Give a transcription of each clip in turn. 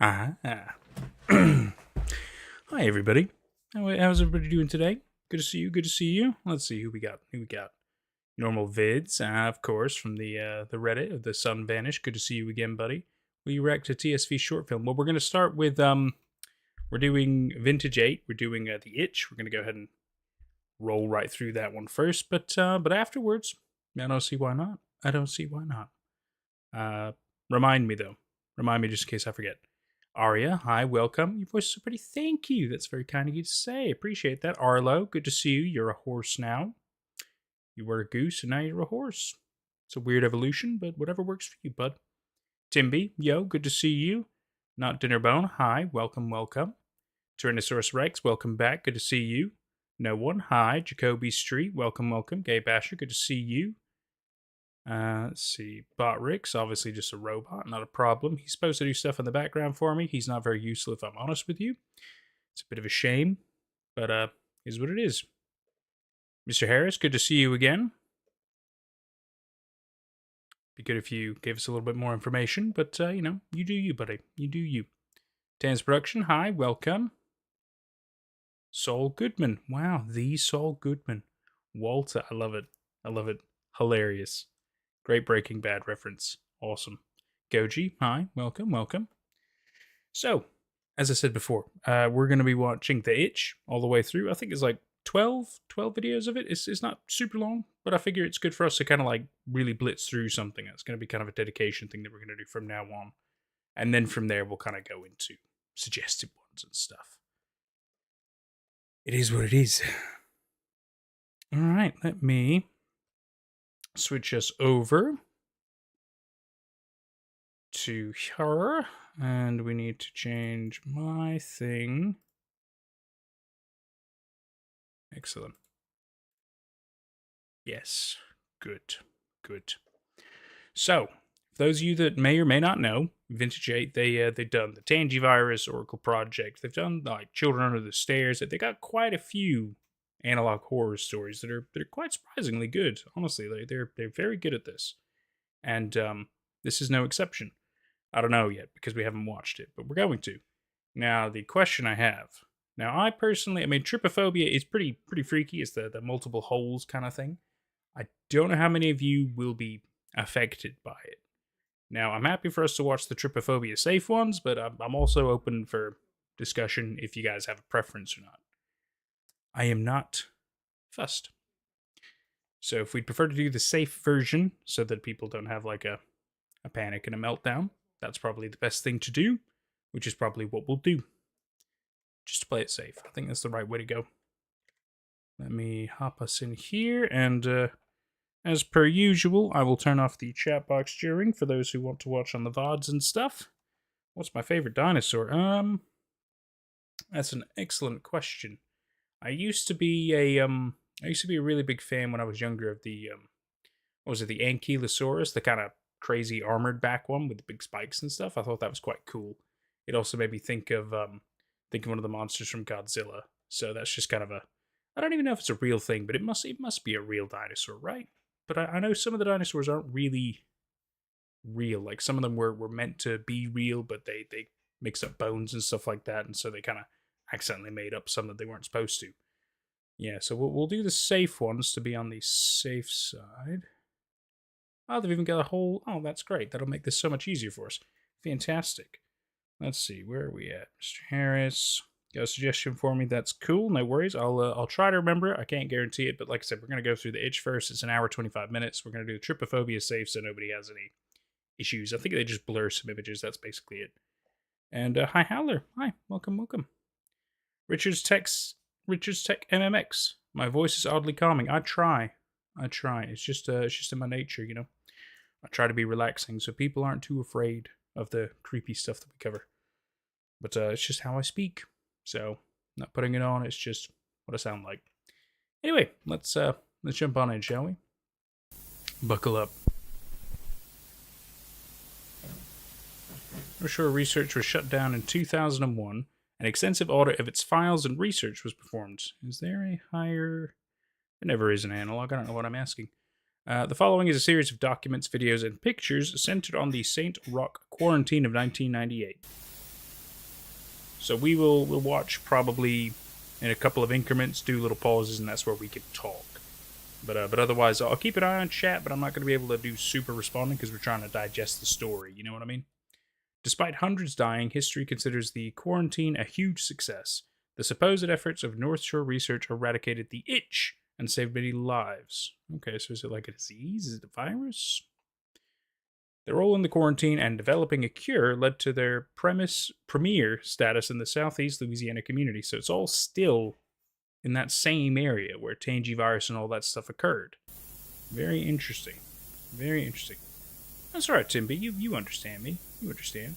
Ah. Hi, everybody. How's everybody doing today? Good to see you. Good to see you. Let's see who we got. Who we got? Normal vids, of course, from the Reddit of the Sun Vanished. Good to see you again, buddy. We react to TSV short film. Well, we're gonna start with we're doing Vintage 8. We're doing The Itch. We're gonna go ahead and roll right through that one first, but afterwards, I don't see why not. I don't see why not. Remind me though. Remind me just in case I forget. Arya, hi, welcome. Your voice is so pretty. Thank you. That's very kind of you to say. Appreciate that. Arlo, good to see you. You're a horse now. You were a goose and now you're a horse. It's a weird evolution, but whatever works for you, bud. Timby, yo, good to see you. Not Dinnerbone, hi, welcome, welcome. Tyrannosaurus Rex, welcome back. Good to see you. No one, hi. Jacoby Street, welcome, welcome. Gay Basher, good to see you. Let's see. Bot Rick's obviously just a robot, not a problem. He's supposed to do stuff in the background for me. He's not very useful if I'm honest with you. It's a bit of a shame, but is what it is. Mr. Harris, good to see you again. Be good if you gave us a little bit more information, but you do you, buddy. You do you. Dan's Production, hi, welcome. Saul Goodman, wow, the Saul Goodman. Walter, I love it. I love it. Hilarious. Great Breaking Bad reference. Awesome. Goji, hi, welcome, welcome. So, as I said before, we're going to be watching The Itch all the way through. I think it's like 12 videos of it. It's not super long, but I figure it's good for us to kind of like really blitz through something. It's going to be kind of a dedication thing that we're going to do from now on. And then from there, we'll kind of go into suggested ones and stuff. It is what it is. All right, let me switch us over to her, and we need to change my thing. Excellent. Yes, good. So, for those of you that may or may not know, Vintage 8, they've done the Tangivirus Oracle Project. They've done like Children Under the Stairs. They got quite a few analog horror stories that are quite surprisingly good. Honestly, they're very good at this, and this is no exception. I don't know yet because we haven't watched it, but we're going to. Now, the question I have. Now, I personally, trypophobia is pretty freaky. It's the multiple holes kind of thing. I don't know how many of you will be affected by it. Now, I'm happy for us to watch the trypophobia safe ones, but I'm also open for discussion if you guys have a preference or not. I am not fussed. So if we'd prefer to do the safe version so that people don't have like a panic and a meltdown, that's probably the best thing to do, which is probably what we'll do. Just to play it safe. I think that's the right way to go. Let me hop us in here, and as per usual, I will turn off the chat box during for those who want to watch on the VODs and stuff. What's my favorite dinosaur? That's an excellent question. I used to be a really big fan when I was younger of the what was it, the Ankylosaurus, the kind of crazy armored back one with the big spikes and stuff. I thought that was quite cool. It also made me think of one of the monsters from Godzilla. So that's just kind of a, I don't even know if it's a real thing, but it must be a real dinosaur, right? But I know some of the dinosaurs aren't really real. Like some of them were meant to be real, but they mixed up bones and stuff like that, and so they kind of accidentally made up some that they weren't supposed to. Yeah, so we'll do the safe ones to be on the safe side. Oh, they've even got a whole. Oh, that's great. That'll make this so much easier for us. Fantastic. Let's see, where are we at, Mr. Harris? Got a suggestion for me? That's cool. No worries. I'll try to remember it. I can't guarantee it, but like I said, we're gonna go through the itch first. It's an hour 25 minutes. We're gonna do the trypophobia safe so nobody has any issues. I think they just blur some images. That's basically it. And hi Howler. Hi. Welcome. Richard's Tech MMX. My voice is oddly calming. I try. It's just in my nature, you know. I try to be relaxing so people aren't too afraid of the creepy stuff that we cover. But it's just how I speak. So, not putting it on, it's just what I sound like. Anyway, let's jump on in, shall we? Buckle up. North Research was shut down in 2001. An extensive audit of its files and research was performed. Is there a higher... There never is an analog. I don't know what I'm asking. The following is a series of documents, videos, and pictures centered on the St. Roch quarantine of 1998. So we'll watch probably in a couple of increments, do little pauses, and that's where we can talk. But otherwise, I'll keep an eye on chat, but I'm not going to be able to do super responding because we're trying to digest the story. You know what I mean? Despite hundreds dying, history considers the quarantine a huge success. The supposed efforts of North Shore Research eradicated the itch and saved many lives. Okay, so is it like a disease? Is it a virus? Their role in the quarantine and developing a cure led to their premier status in the Southeast Louisiana community. So it's all still in that same area where Tangy virus and all that stuff occurred. Very interesting. Very interesting. That's right, Timby. You understand me. You understand.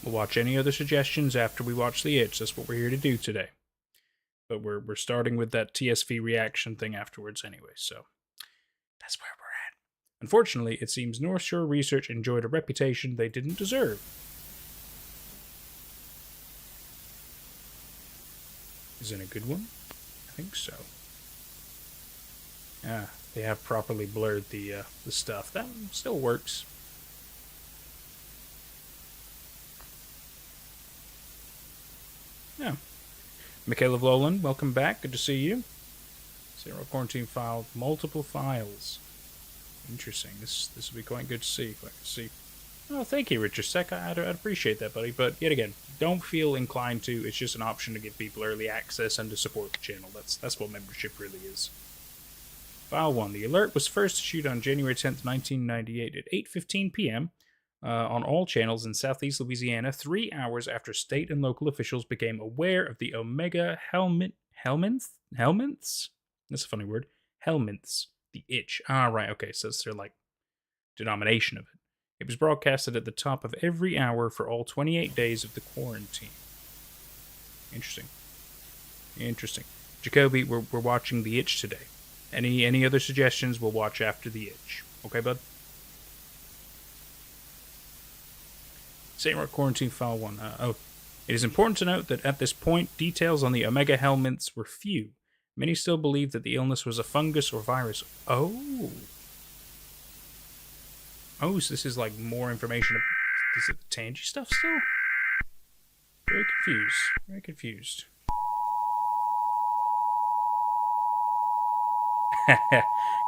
We'll watch any other suggestions after we watch The Itch. That's what we're here to do today. But we're starting with that TSV reaction thing afterwards anyway, so that's where we're at. Unfortunately, it seems North Shore Research enjoyed a reputation they didn't deserve. Is it a good one? I think so. Ah, they have properly blurred the stuff. That still works. Yeah. Michaela Vlolan, welcome back. Good to see you. Zero quarantine file, multiple files. Interesting. This will be quite good to see. Oh, thank you, Richard Sec. I'd appreciate that, buddy. But yet again, don't feel inclined to. It's just an option to give people early access and to support the channel. That's what membership really is. File 1. The alert was first issued on January 10th, 1998 at 8:15 p.m. On all channels in Southeast Louisiana, 3 hours after state and local officials became aware of the Omega helminths? That's a funny word. Helminths. The itch. Ah, right. Okay, so it's their, denomination of it. It was broadcasted at the top of every hour for all 28 days of the quarantine. Interesting. Jacoby, we're watching The Itch today. Any other suggestions, we'll watch after The Itch. Okay, bud? St. Rock Quarantine File 1. It is important to note that at this point, details on the Omega helminths were few. Many still believe that the illness was a fungus or virus. Oh, so this is more information. Is it the Tangy stuff still? Very confused.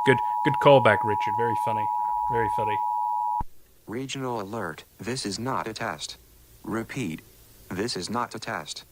Good callback, Richard. Very funny. Regional alert. This is not a test. Repeat. This is not a test.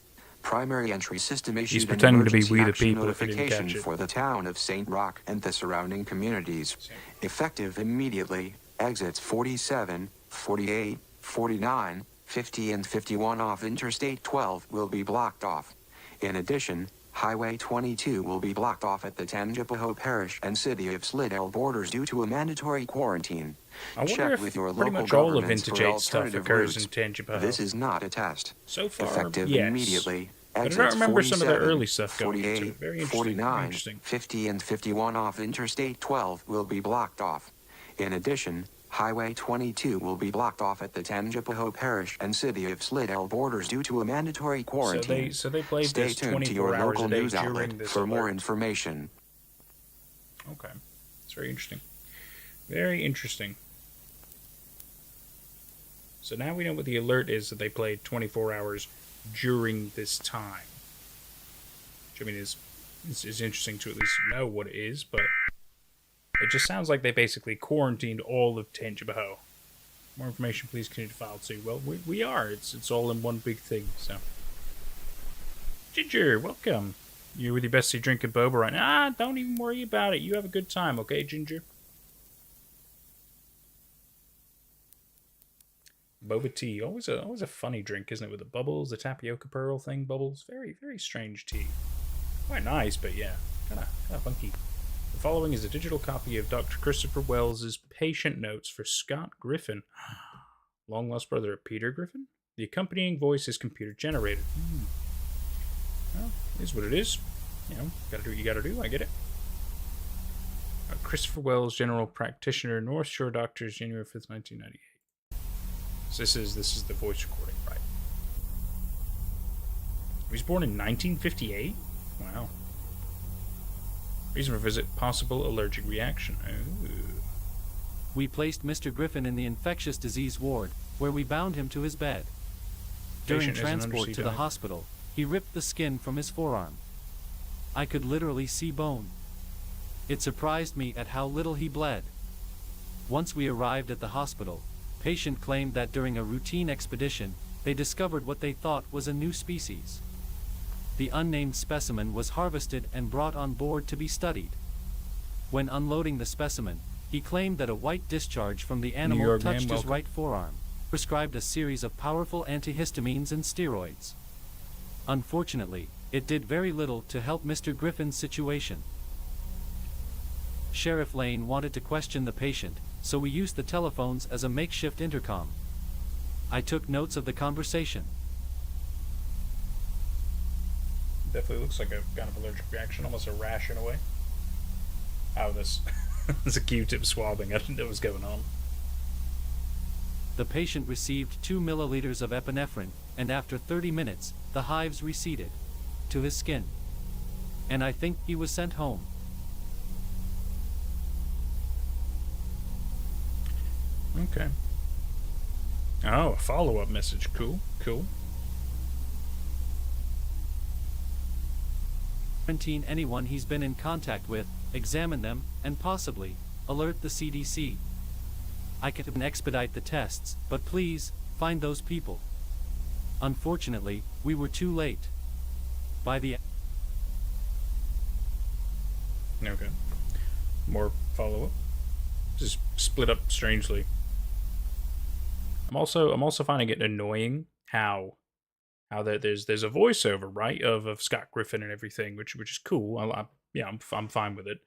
Primary entry system issued He's pretending to be We the People notification for the town of St. Rock and the surrounding communities. Effective immediately. Exits 47, 48, 49, 50 and 51 off Interstate 12 will be blocked off. In addition, Highway 22 will be blocked off at the Tangipahoa Parish and City of Slidell borders due to a mandatory quarantine. I wonder Check if with your pretty local much all of governments Vintage for 8 stuff alternative occurs routes. in Tangipahoa. This is not a test. So far, Effective yes. immediately. But I don't remember some of the early stuff going 48, into it. Very interesting. 49, 50 and 51 off Interstate 12 will be blocked off. In addition, Highway 22 will be blocked off at the Tangipahoa Parish and City of Slidell borders due to a mandatory quarantine. So they played Stay this tuned 24 to your hours local a day news during outlet this for alert. more information. Okay. It's very interesting. Very interesting. So now we know what the alert is that they played 24 hours during this time. Which, I mean, is interesting to at least know what it is, but it just sounds like they basically quarantined all of Tangipahoa. More information, please continue to file 2. Well, we are. It's all in one big thing, so. Ginger, welcome. You're with your bestie drinking boba right now. Don't even worry about it. You have a good time, okay, Ginger? Boba tea, always a funny drink, isn't it? With the bubbles, the tapioca pearl thing, bubbles. Very, very strange tea. Quite nice, but yeah, kind of funky. The following is a digital copy of Dr. Christopher Wells's patient notes for Scott Griffin, long lost brother of Peter Griffin. The accompanying voice is computer generated. Well, it is what it is. You know, gotta do what you gotta do. I get it. Christopher Wells, general practitioner, North Shore Doctors, January 5th, 1998. So this is the voice recording, right? He was born in 1958? Wow. Reason for visit, possible allergic reaction. Ooh. We placed Mr. Griffin in the infectious disease ward, where we bound him to his bed. During Patient is an transport undersea to the dive. hospital, he ripped the skin from his forearm. I could literally see bone. It surprised me at how little he bled. Once we arrived at the hospital, patient claimed that during a routine expedition, they discovered what they thought was a new species. The unnamed specimen was harvested and brought on board to be studied. When unloading the specimen, he claimed that a white discharge from the animal York man, touched his welcome. right forearm, prescribed a series of powerful antihistamines and steroids. Unfortunately, it did very little to help Mr. Griffin's situation. Sheriff Lane wanted to question the patient, so we used the telephones as a makeshift intercom. I took notes of the conversation. Definitely looks like a kind of allergic reaction, almost a rash in a way. Oh, this is a Q-tip swabbing. I didn't know what was going on. The patient received 2 milliliters of epinephrine, and after 30 minutes, the hives receded to his skin. And I think he was sent home. Okay. Oh, a follow-up message. Cool, cool. Quarantine anyone he's been in contact with, examine them, and possibly alert the CDC. I can expedite the tests, but please, find those people. Unfortunately, we were too late. By the Okay. More follow-up. Just split up strangely. I'm also finding it annoying how there's a voiceover, right, of Scott Griffin and everything, which is cool. I'm fine with it.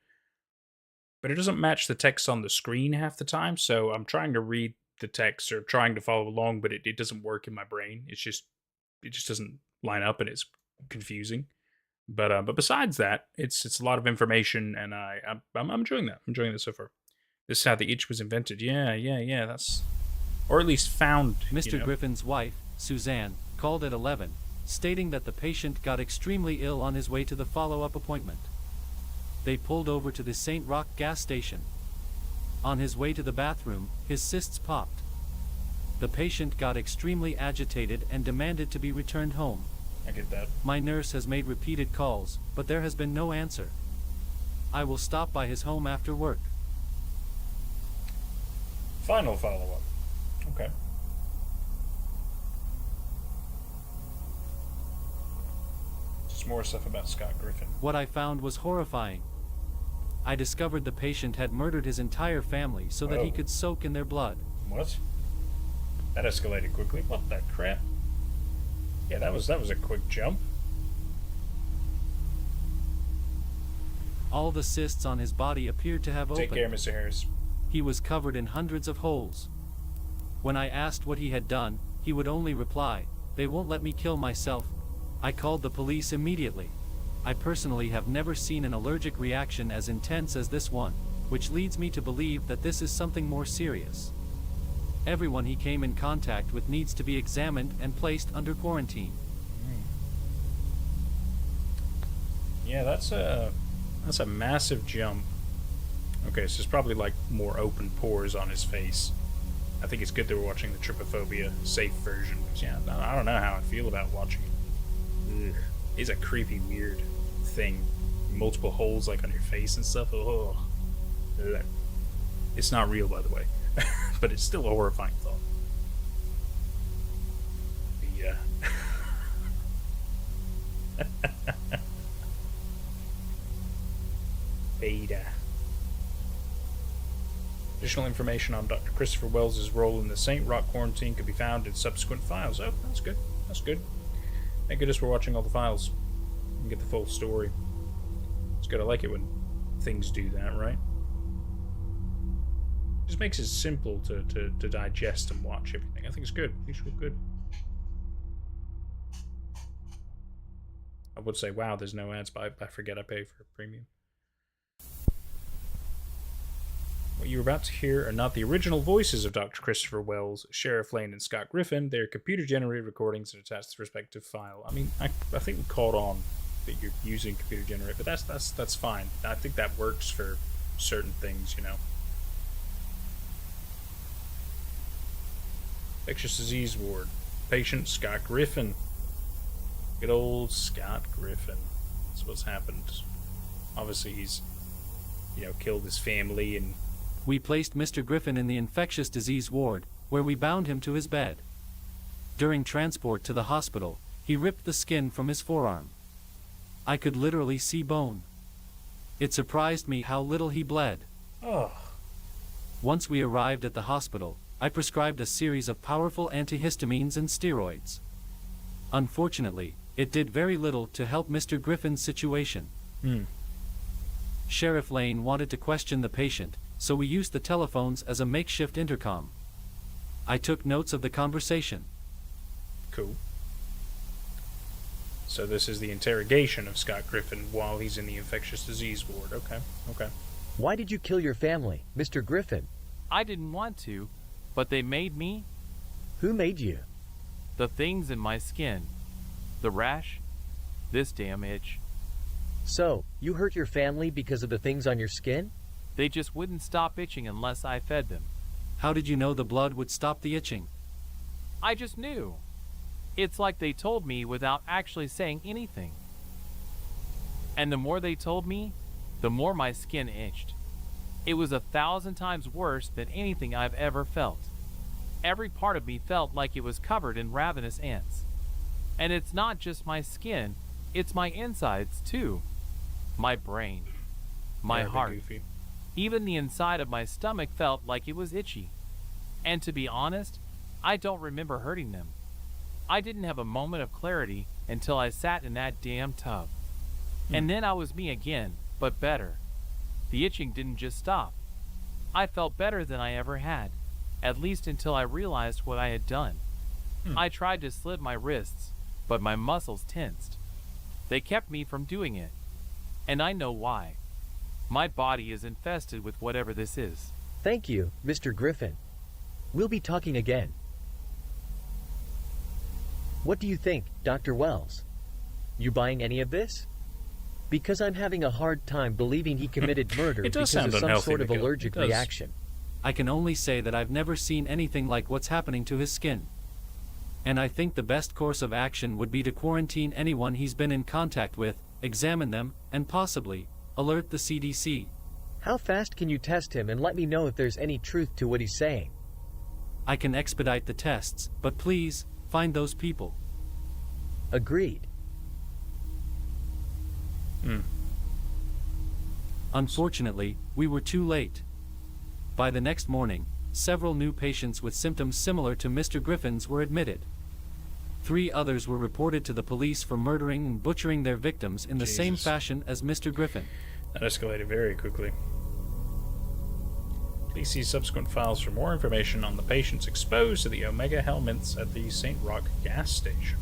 But it doesn't match the text on the screen half the time, so I'm trying to read the text or trying to follow along, but it doesn't work in my brain. It just doesn't line up, and it's confusing. But besides that, it's a lot of information, and I'm enjoying that. I'm enjoying this so far. This is how the itch was invented. Yeah. That's, or at least found. Mr. Griffin's wife, Suzanne, called at 11, stating that the patient got extremely ill on his way to the follow-up appointment. They pulled over to the St. Roch gas station. On his way to the bathroom, his cysts popped. The patient got extremely agitated and demanded to be returned home. I get that. My nurse has made repeated calls, but there has been no answer. I will stop by his home after work. Final follow-up. Okay. Just more stuff about Scott Griffin. What I found was horrifying. I discovered the patient had murdered his entire family so that he Whoa. could soak in their blood. What? That escalated quickly. What the crap? Yeah, that was a quick jump. All the cysts on his body appeared to have Take care, opened. Mr. Harris. He was covered in hundreds of holes. When I asked what he had done, he would only reply, "They won't let me kill myself." I called the police immediately. I personally have never seen an allergic reaction as intense as this one, which leads me to believe that this is something more serious. Everyone he came in contact with needs to be examined and placed under quarantine. Yeah, that's a massive jump. Okay, so it's probably like more open pores on his face. I think it's good that we're watching the Trypophobia safe version. But yeah, I don't know how I feel about watching it. Ugh. It's a creepy, weird thing. Multiple holes like on your face and stuff. Oh, ugh. It's not real, by the way, but it's still a horrifying thought. Yeah. Beta. Additional information on Dr. Christopher Wells' role in the St. Roch quarantine could be found in subsequent files. Oh, that's good. That's good. Thank goodness we're watching all the files and get the full story. It's good. I like it when things do that, right? Just makes it simple to digest and watch everything. I think it's good. It's real good. I would say, wow, there's no ads, but I forget I pay for a premium. What you're about to hear are not the original voices of Dr. Christopher Wells, Sheriff Lane, and Scott Griffin. They're computer-generated recordings and attached to the respective file. I mean, I think we caught on that you're using computer-generated, but that's fine. I think that works for certain things, you know. Infectious disease ward. Patient Scott Griffin. Good old Scott Griffin. That's what's happened. Obviously, he's, killed his family and... We placed Mr. Griffin in the infectious disease ward, where we bound him to his bed. During transport to the hospital, he ripped the skin from his forearm. I could literally see bone. It surprised me how little he bled. Oh. Once we arrived at the hospital, I prescribed a series of powerful antihistamines and steroids. Unfortunately, it did very little to help Mr. Griffin's situation. Sheriff Lane wanted to question the patient, so we used the telephones as a makeshift intercom. I took notes of the conversation. Cool. So this is the interrogation of Scott Griffin while he's in the infectious disease ward. Okay. Why did you kill your family, Mr. Griffin? I didn't want to, but they made me. Who made you? The things in my skin. The rash. This damn itch. So, you hurt your family because of the things on your skin? They just wouldn't stop itching unless I fed them. How did you know the blood would stop the itching? I just knew. It's like they told me without actually saying anything. And the more they told me, the more my skin itched. It was 1,000 times worse than anything I've ever felt. Every part of me felt like it was covered in ravenous ants. And it's not just my skin, it's my insides too. My brain. My heart. Goofy. Even the inside of my stomach felt like it was itchy. And to be honest, I don't remember hurting them. I didn't have a moment of clarity until I sat in that damn tub. And then I was me again, but better. The itching didn't just stop. I felt better than I ever had, at least until I realized what I had done. I tried to slit my wrists, but my muscles tensed. They kept me from doing it. And I know why. My body is infested with whatever this is. Thank you, Mr. Griffin. We'll be talking again. What do you think, Dr. Wells? You buying any of this? Because I'm having a hard time believing he committed murder It does because of sound some unhealthy, sort of Miguel. allergic It does. reaction. I can only say that I've never seen anything like what's happening to his skin. And I think the best course of action would be to quarantine anyone he's been in contact with, examine them, and possibly alert the CDC. How fast can you test him and let me know if there's any truth to what he's saying? I can expedite the tests, but please, find those people. Agreed. Unfortunately, we were too late. By the next morning, several new patients with symptoms similar to Mr. Griffin's were admitted. 3 others were reported to the police for murdering and butchering their victims in the same Jesus. fashion as Mr. Griffin. That escalated very quickly. Please see subsequent files for more information on the patients exposed to the Omega helminths at the St. Rock gas station.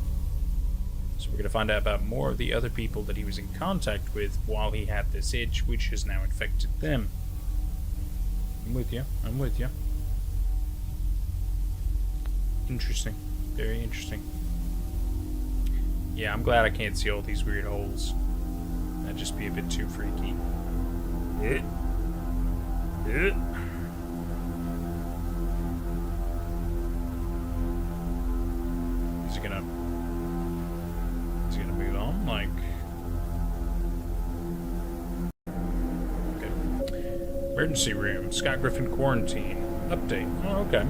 So we're going to find out about more of the other people that he was in contact with while he had this itch, which has now infected them. I'm with you. Interesting. Very interesting. Yeah, I'm glad I can't see all these weird holes. That'd just be a bit too freaky. Is he gonna move on? Like, okay. Emergency room. Scott Griffin quarantine. Update. Oh, okay.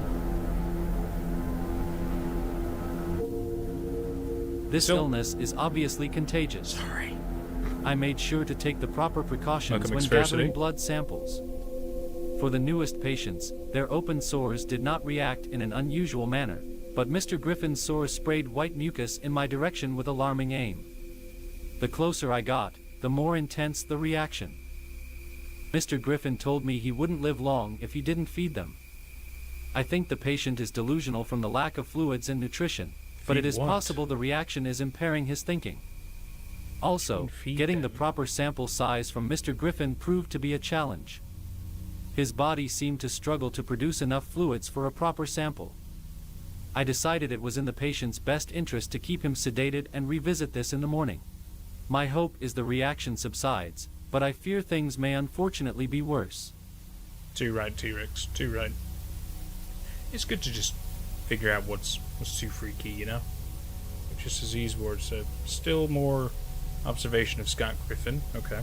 This Still- illness is obviously contagious. Sorry. I made sure to take the proper precautions Welcome, when Xversity. gathering blood samples. For the newest patients, their open sores did not react in an unusual manner, but Mr. Griffin's sores sprayed white mucus in my direction with alarming aim. The closer I got, the more intense the reaction. Mr. Griffin told me he wouldn't live long if he didn't feed them. I think the patient is delusional from the lack of fluids and nutrition, but it Feed is what? possible the reaction is impairing his thinking. Also, Feed getting the them. proper sample size from Mr. Griffin proved to be a challenge. His body seemed to struggle to produce enough fluids for a proper sample. I decided it was in the patient's best interest to keep him sedated and revisit this in the morning. My hope is the reaction subsides, but I fear things may unfortunately be worse. Too right, T-Rex. Too right. It's good to just figure out what's too freaky, you know? Infectious disease ward, so still more observation of Scott Griffin. Okay.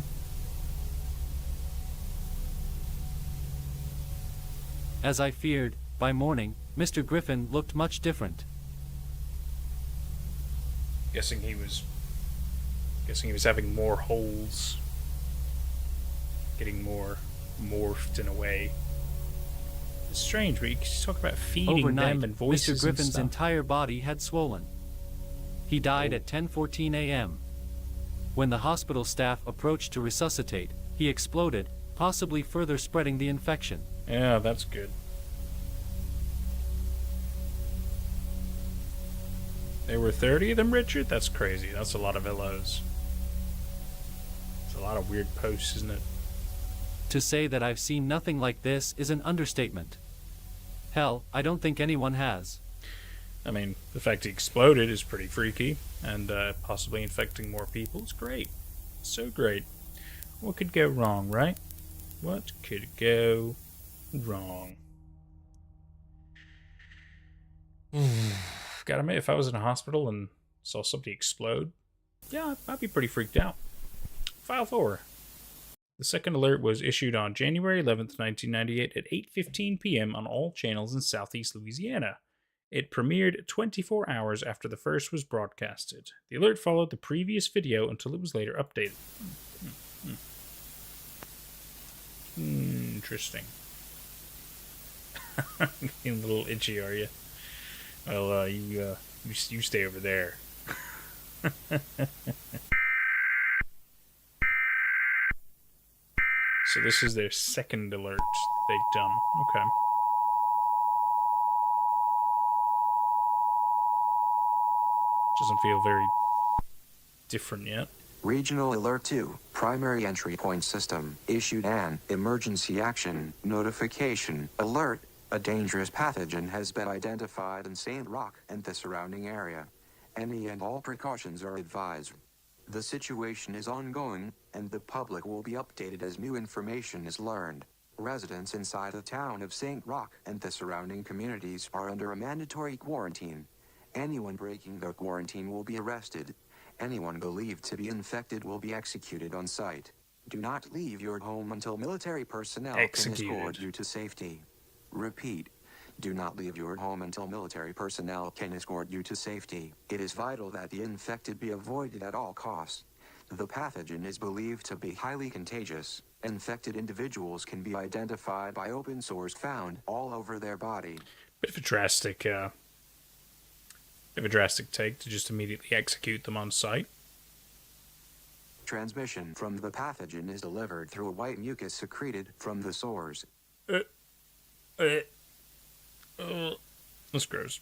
As I feared, by morning, Mr. Griffin looked much different. Guessing he was having more holes, getting more morphed in a way. It's strange, we talk about feeding Overnight, them and voices Mr. Griffin's and stuff. entire body had swollen. He died at 10:14 a.m. When the hospital staff approached to resuscitate, he exploded, possibly further spreading the infection. Yeah, that's good. There were 30 of them, Richard? That's crazy. That's a lot of LOs. It's a lot of weird posts, isn't it? To say that I've seen nothing like this is an understatement. Hell, I don't think anyone has. I mean, the fact he exploded is pretty freaky, and possibly infecting more people is great. So great. What could go wrong, right? What could go wrong? Gotta admit, if I was in a hospital and saw somebody explode, yeah, I'd be pretty freaked out. File 4. The second alert was issued on January 11th, 1998 at 8:15 p.m. on all channels in southeast Louisiana. It premiered 24 hours after the first was broadcasted. The alert followed the previous video until it was later updated. Interesting. Getting a little itchy, are you? Well, you stay over there. So this is their second alert that they've done. Okay. Doesn't feel very different yet. Regional Alert 2, Primary Entry Point System, issued an emergency action notification alert. A dangerous pathogen has been identified in St. Roch and the surrounding area. Any and all precautions are advised. The situation is ongoing, and the public will be updated as new information is learned. Residents inside the town of St. Roch and the surrounding communities are under a mandatory quarantine. Anyone breaking the quarantine will be arrested. Anyone believed to be infected will be executed on site. Do not leave your home until military personnel can escort you to safety. Repeat. Do not leave your home until military personnel can escort you to safety. It is vital that the infected be avoided at all costs. The pathogen is believed to be highly contagious. Infected individuals can be identified by open sores found all over their body. Bit of a drastic take to just immediately execute them on site. Transmission from the pathogen is delivered through a white mucus secreted from the sores. That's gross.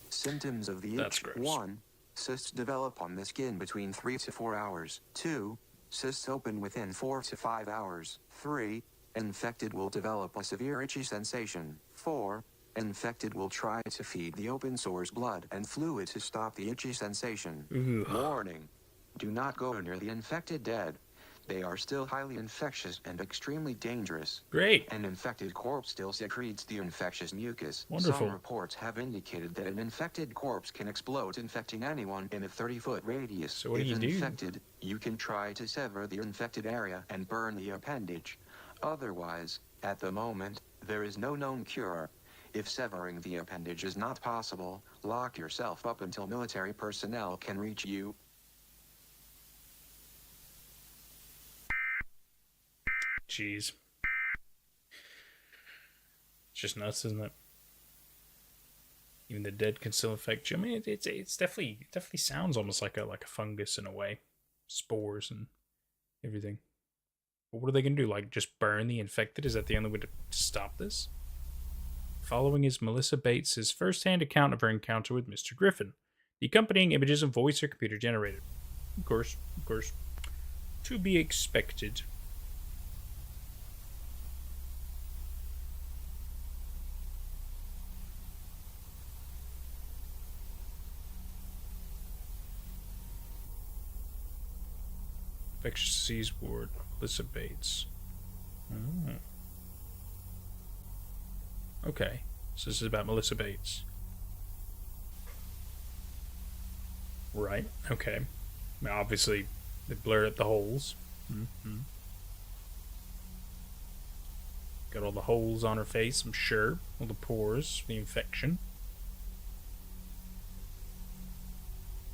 Symptoms of the That's itch. gross. 1. Cysts develop on the skin between 3 to 4 hours. 2. Cysts open within 4 to 5 hours. 3. Infected will develop a severe itchy sensation. 4. Infected will try to feed the open sores blood and fluid to stop the itchy sensation. Ooh. Warning. Do not go near the infected dead. They are still highly infectious and extremely dangerous. Great. An infected corpse still secretes the infectious mucus. Wonderful. Some reports have indicated that an infected corpse can explode, infecting anyone in a 30-foot radius. So what do if you do? infected, you can try to sever the infected area and burn the appendage. Otherwise, at the moment, there is no known cure. If severing the appendage is not possible, lock yourself up until military personnel can reach you. Jeez. It's just nuts, isn't it? Even the dead can still infect you. I mean, it definitely sounds almost like a fungus in a way, spores and everything. But what are they gonna do? Like just burn the infected? Is that the only way to stop this? Following is Melissa Bates' first-hand account of her encounter with Mr. Griffin. The accompanying images and voice are computer generated. Of course. To be expected. Infectious disease ward, Melissa Bates. Oh. Okay. So this is about Melissa Bates. Right, okay. Now, obviously, they blurred up the holes. Got all the holes on her face, I'm sure. All the pores, the infection.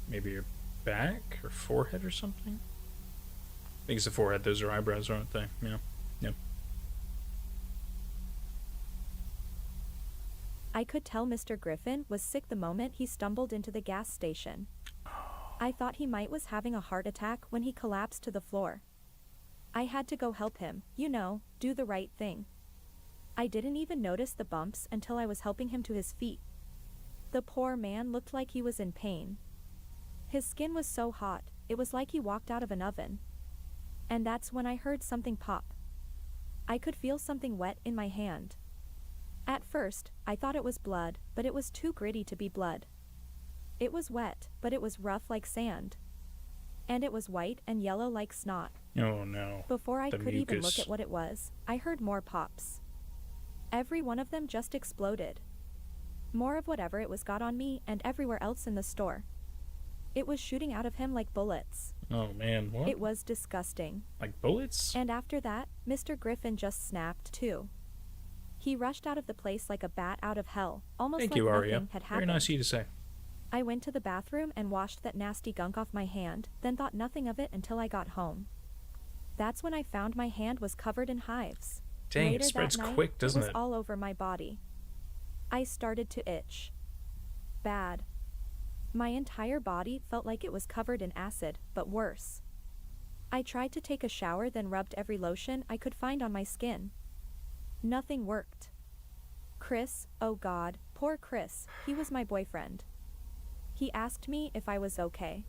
Maybe her back or forehead or something? I think it's the forehead. Those are eyebrows, aren't they? Yeah. Yep. I could tell Mr. Griffin was sick the moment he stumbled into the gas station. I thought he was having a heart attack when he collapsed to the floor. I had to go help him, do the right thing. I didn't even notice the bumps until I was helping him to his feet. The poor man looked like he was in pain. His skin was so hot, it was like he walked out of an oven. And that's when I heard something pop. I could feel something wet in my hand. At first, I thought it was blood, but it was too gritty to be blood. It was wet, but it was rough like sand. And it was white and yellow like snot. Oh no. Before I The could even look mucus. at what it was, I heard more pops. Every one of them just exploded. More of whatever it was got on me and everywhere else in the store. It was shooting out of him like bullets. Oh man, what? It was disgusting. Like bullets? And after that, Mr. Griffin just snapped too. He rushed out of the place like a bat out of hell, almost Thank like you, nothing Arya. had Very happened. nice of you to say. I went to the bathroom and washed that nasty gunk off my hand, then thought nothing of it until I got home. That's when I found my hand was covered in hives. Dang, Later it spreads that night, quick, doesn't it was it? all over my body. I started to itch. Bad. My entire body felt like it was covered in acid, but worse. I tried to take a shower, then rubbed every lotion I could find on my skin. Nothing worked. Chris, oh God, poor Chris, he was my boyfriend. He asked me if I was okay.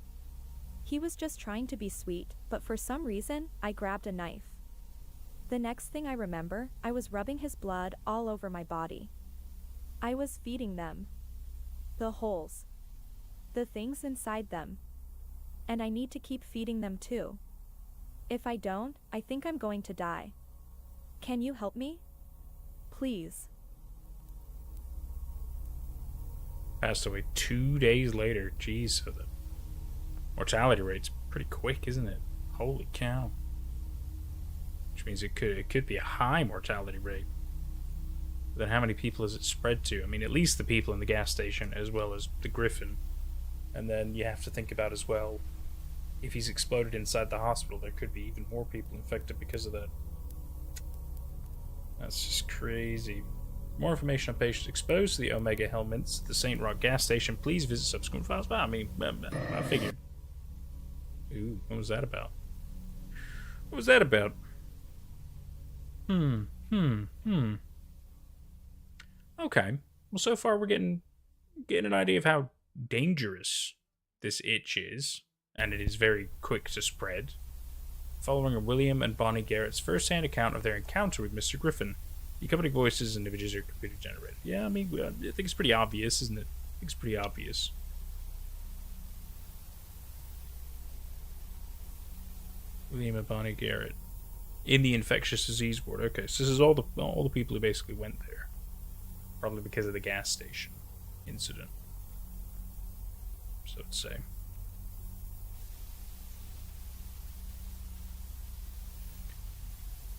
He was just trying to be sweet, but for some reason, I grabbed a knife. The next thing I remember, I was rubbing his blood all over my body. I was feeding them. The holes. The things inside them. And I need to keep feeding them too. If I don't, I think I'm going to die. Can you help me? Please. Passed away 2 days later. Jeez, so the mortality rate's pretty quick, isn't it? Holy cow. Which means it could be a high mortality rate. But then how many people has it spread to? I mean, at least the people in the gas station as well as the Griffin. And then you have to think about as well, if he's exploded inside the hospital, there could be even more people infected because of that. That's just crazy. More information on patients exposed to the Omega helminths at the St. Roch gas station. Please visit subsequent files. Well, I mean, I figured. Ooh, what was that about? What was that about? Okay. Well, so far we're getting an idea of how dangerous this itch is, and it is very quick to spread. Following William and Bonnie Garrett's first-hand account of their encounter with Mr. Griffin, the accompanying voices and images are computer generated. Yeah, I mean, I think it's pretty obvious, isn't it? I think it's pretty obvious. William and Bonnie Garrett in the infectious disease ward. Okay, so this is all the people who basically went there, probably because of the gas station incident. So let's say.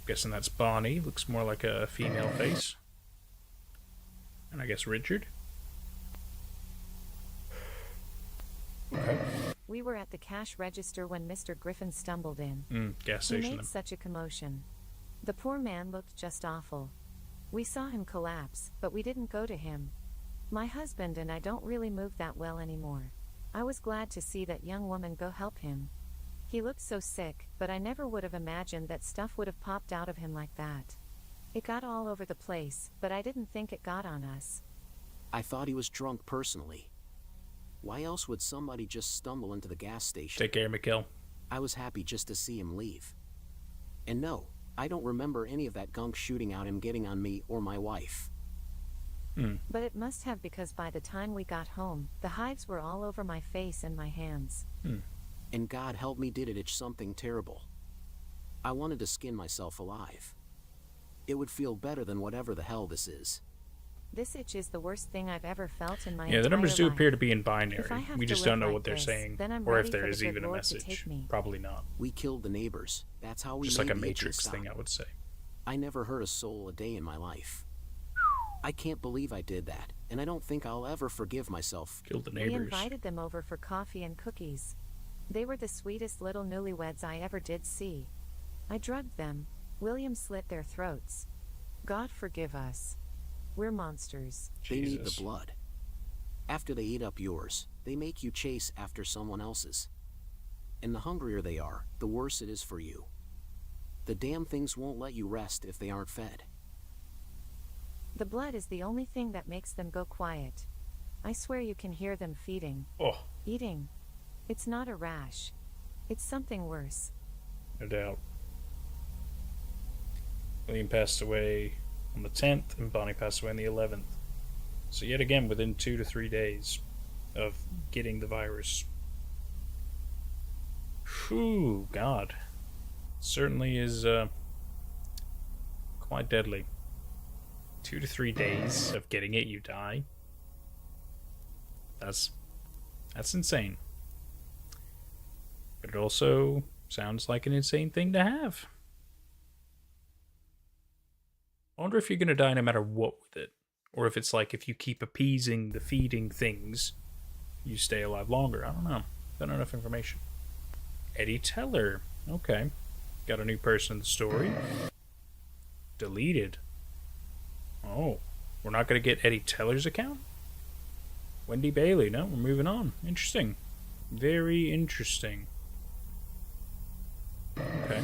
Guessing that's Bonnie. Looks more like a female face. And I guess Richard. Okay. We were at the cash register when Mr. Griffin stumbled in. Gas He station. made such a commotion. The poor man looked just awful. We saw him collapse, but we didn't go to him. My husband and I don't really move that well anymore. I was glad to see that young woman go help him. He looked so sick, but I never would have imagined that stuff would have popped out of him like that. It got all over the place, but I didn't think it got on us. I thought he was drunk personally. Why else would somebody just stumble into the gas station? Take care, Mikkel. I was happy just to see him leave. And no, I don't remember any of that gunk shooting out him getting on me or my wife. But it must have, because by the time we got home, the hives were all over my face and my hands. And God help me did it itch something terrible. I wanted to skin myself alive. It would feel better than whatever the hell this is. This itch is the worst thing I've ever felt in my Yeah, the entire numbers do life. appear to be in binary. If I have We to just live don't know like what they're this, saying, then I'm or if ready there for is the good even a Lord to message. take me. Probably not. We killed the neighbors. That's how we Just made like a the itching Matrix stop. thing, I would say. I never hurt a soul a day in my life. I can't believe I did that, and I don't think I'll ever forgive myself. Killed the We neighbors. invited them over for coffee and cookies. They were the sweetest little newlyweds I ever did see. I drugged them. William slit their throats. God forgive us. We're monsters. They need Jesus. the blood. After they eat up yours, they make you chase after someone else's. And the hungrier they are, the worse it is for you. The damn things won't let you rest if they aren't fed. The blood is the only thing that makes them go quiet. I swear you can hear them feeding, Oh, eating. It's not a rash. It's something worse. no doubt. William passed away on the 10th, and Bonnie passed away on the 11th. So yet again, within 2 to 3 days of getting the virus. Whew, God. Certainly is quite deadly. 2 to 3 days of getting it, you die. That's insane. But it also sounds like an insane thing to have. I wonder if you're going to die no matter what with it. Or if it's like if you keep appeasing the feeding things, you stay alive longer. I don't know. Don't know enough information. Eddie Teller. Okay. Got a new person in the story. Deleted. Oh. We're not going to get Eddie Teller's account? Wendy Bailey. No, we're moving on. Interesting. Very interesting. Okay.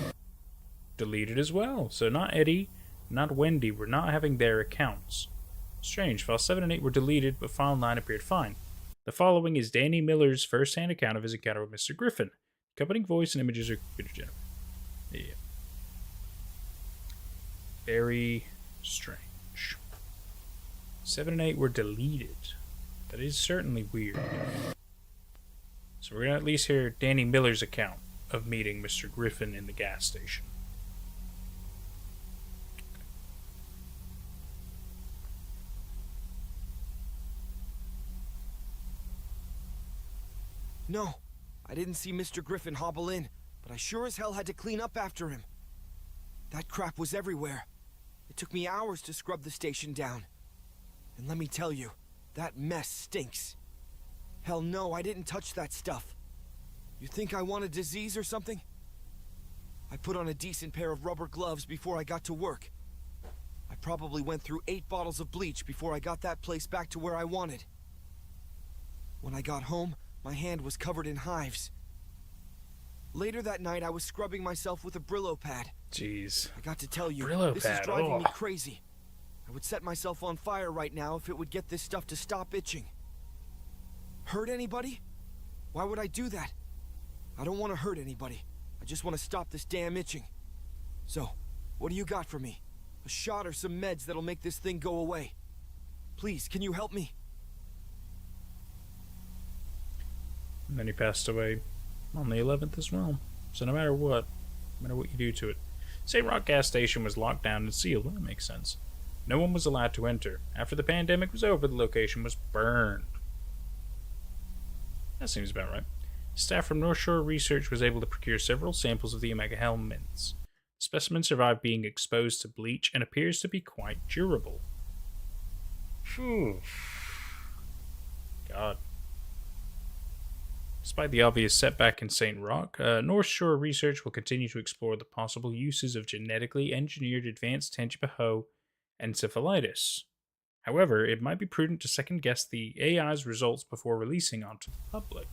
Deleted as well. So not Eddie, not Wendy. We're not having their accounts. Strange. File 7 and 8 were deleted, but file 9 appeared fine. The following is Danny Miller's first-hand account of his encounter with Mr. Griffin. Accompanying voice and images are computer generated. Yeah. Very strange. 7 and 8 were deleted. That is certainly weird. So we're going to at least hear Danny Miller's account of meeting Mr. Griffin in the gas station. No, I didn't see Mr. Griffin hobble in, but I sure as hell had to clean up after him. That crap was everywhere. It took me hours to scrub the station down. And let me tell you, that mess stinks. Hell no, I didn't touch that stuff. You think I want a disease or something? I put on a decent pair of rubber gloves before I got to work. I probably went through 8 bottles of bleach before I got that place back to where I wanted. When I got home, my hand was covered in hives. Later that night, I was scrubbing myself with a Brillo pad. Jeez. I got to tell you, Brillo this pad, is driving me ugh. crazy. I would set myself on fire right now if it would get this stuff to stop itching. Hurt anybody? Why would I do that? I don't want to hurt anybody. I just want to stop this damn itching. So, what do you got for me? A shot or some meds that'll make this thing go away. Please, can you help me? And then he passed away on the 11th as well. So no matter what you do to it. St. Rock gas station was locked down and sealed. Well, that makes sense. No one was allowed to enter. After the pandemic was over, the location was burned. That seems about right. Staff from North Shore Research was able to procure several samples of the Omega helminths. The specimen survived being exposed to bleach and appears to be quite durable. Phew. God. Despite the obvious setback in St. Rock, North Shore Research will continue to explore the possible uses of genetically engineered advanced Tangipahoe encephalitis. However, it might be prudent to second-guess the AI's results before releasing onto the public.